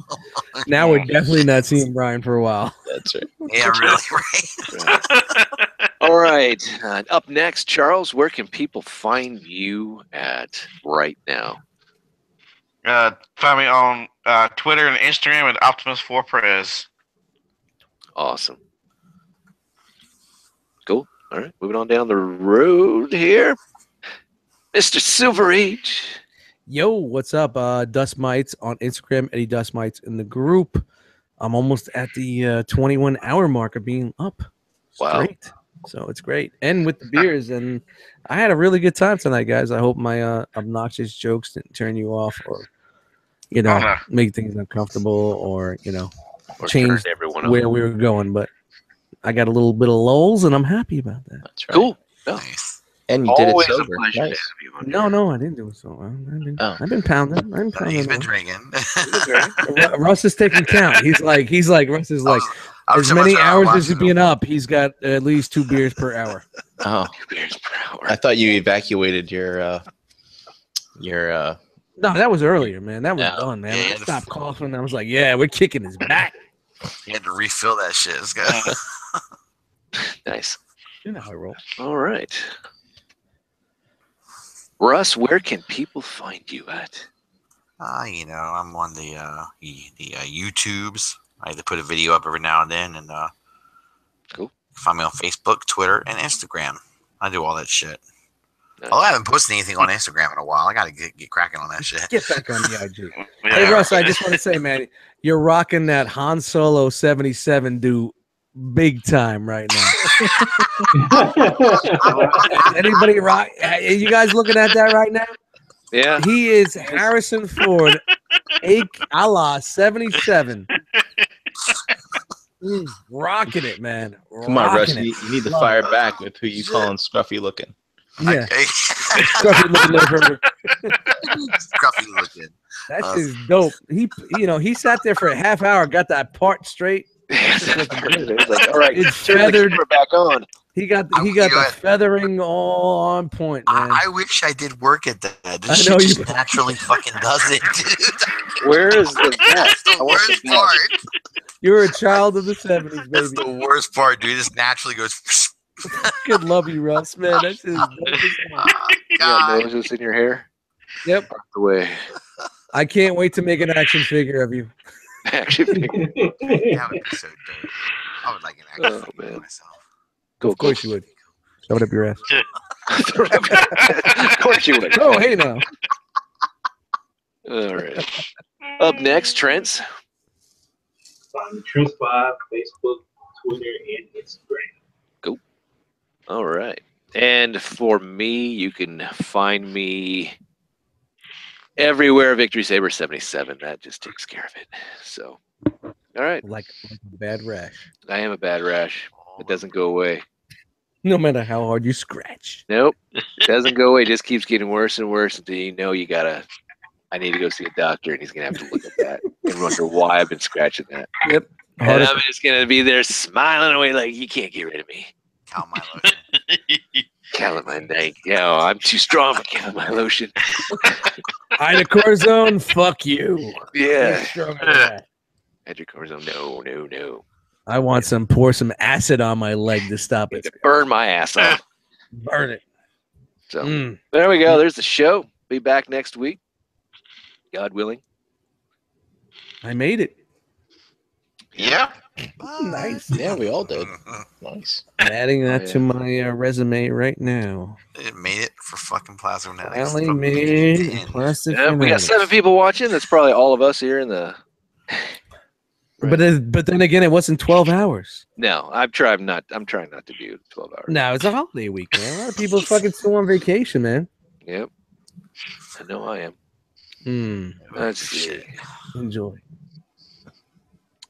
Now we're definitely not seeing Brian for a while. that's right. Yeah, really, right? All right. Up next, Charles, where can people find you at right now? Find me on Twitter and Instagram at Optimus4Prez. Awesome. Cool. All right. Moving on down the road here. Mr. Silver Age. Yo, what's up? Dust Mites on Instagram, Eddie Dust Mites in the group. I'm almost at the 21-hour mark of being up. It's Wow. great. So it's great. And with the beers, and I had a really good time tonight, guys. I hope my obnoxious jokes didn't turn you off or, make things uncomfortable or, Or change turned everyone up. where we were going. But I got a little bit of lulls, and I'm happy about that. That's right. Cool. No. Nice. And you did it Always a sober. pleasure to Nice. have you on. No, I didn't do it so. I've been pounding. He's been drinking. Russ is taking count. He's like Russ is like I'm as so many much hours watching as he's them. been up. He's got at least 2 beers per hour. Oh, 2 beers per hour. I thought you evacuated your No, that was earlier, man. That was Yeah. done, man. Yeah, I stopped coughing. I was like, yeah, we're kicking his back. He had to refill that shit. This guy. Nice. You know how I roll. All right. Russ, where can people find you at? I'm on the YouTubes. I either put a video up every now and then, and Cool. find me on Facebook, Twitter, and Instagram. I do all that shit. Nice. Although I haven't posted anything on Instagram in a while. I gotta get cracking on that shit. Get back on the IG. Yeah. Hey, Russ, I just want to say, man, you're rocking that Han Solo 77 dude big time right now. Anybody rock? You guys looking at that right now? Yeah. He is Harrison Ford, a la 77. Rocking it, man. come on, Russ. Rocking it. You need to fire back with who you calling scruffy looking. Yeah. Hey, Scruffy looking motherfucker. Scruffy looking. That's just dope. He sat there for a half hour, got that part straight. It's like, all right, It's turn the feathered. camera back on. He got You the know what? feathering all on point, man. I wish I did work at that. I This know shit you- just naturally fucking does it, dude. Where is the That's the worst part. You're a child of the 70s, That's baby. the worst part, dude. This naturally goes. Good love you, Russ, man. That's just You got noses in your hair? Yep. Out the way. I can't wait to make an action figure of you. Action figure. That would be so dope. I would like an action figure man. myself. Cool, Of course you would. Shove it up your ass. Of course you would. Oh, hey now. All right. Up next, Trent's. Find me Trent 5, Facebook, Twitter, and Instagram. Cool. All right. And for me, you can find me everywhere Victory Saber 77. That just takes care of it. So, all right. Like a bad rash. I am a bad rash. It doesn't go away. No matter how hard you scratch. Nope. Doesn't go away. It just keeps getting worse and worse until you know I need to go see a doctor, and he's going to have to look at that and wonder why I've been scratching that. Yep. And I'm just going to be there smiling away like, you can't get rid of me. Calamine lotion. Calamine, I'm too strong for calamine lotion. Hydrocortisone, fuck you. Yeah. Hydrocortisone, no. I want pour some acid on my leg to stop it. Burn my ass off. Burn it. So there we go. There's the show. Be back next week. God willing. I made it. Yeah. Nice. Yeah, we all did. Nice. I'm adding that to my resume right now. It made it for fucking Plasma Fanatics. Finally made Plastic We got Fanatics. 7 people watching. That's probably all of us here in the. But then again, it wasn't 12 hours. No, I'm trying not to do 12 hours. No, it's a holiday week, man. A lot of people fucking still on vacation, man. Yep. I know I am. Let's see. Enjoy.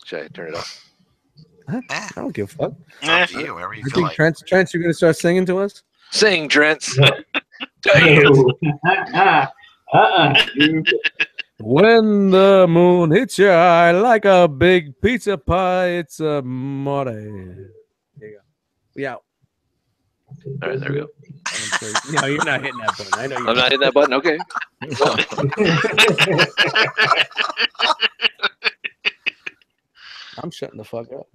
Should I turn it off? I don't give a fuck. It's up to you, wherever you You feel think like. Trent, you're gonna start singing to us? Sing, Trent. Dude. When the moon hits your eye like a big pizza pie, it's a morning. There you go. We out. All right, there we go. No, you're not hitting that button. I know you're I'm not hitting that button. Okay. I'm shutting the fuck up.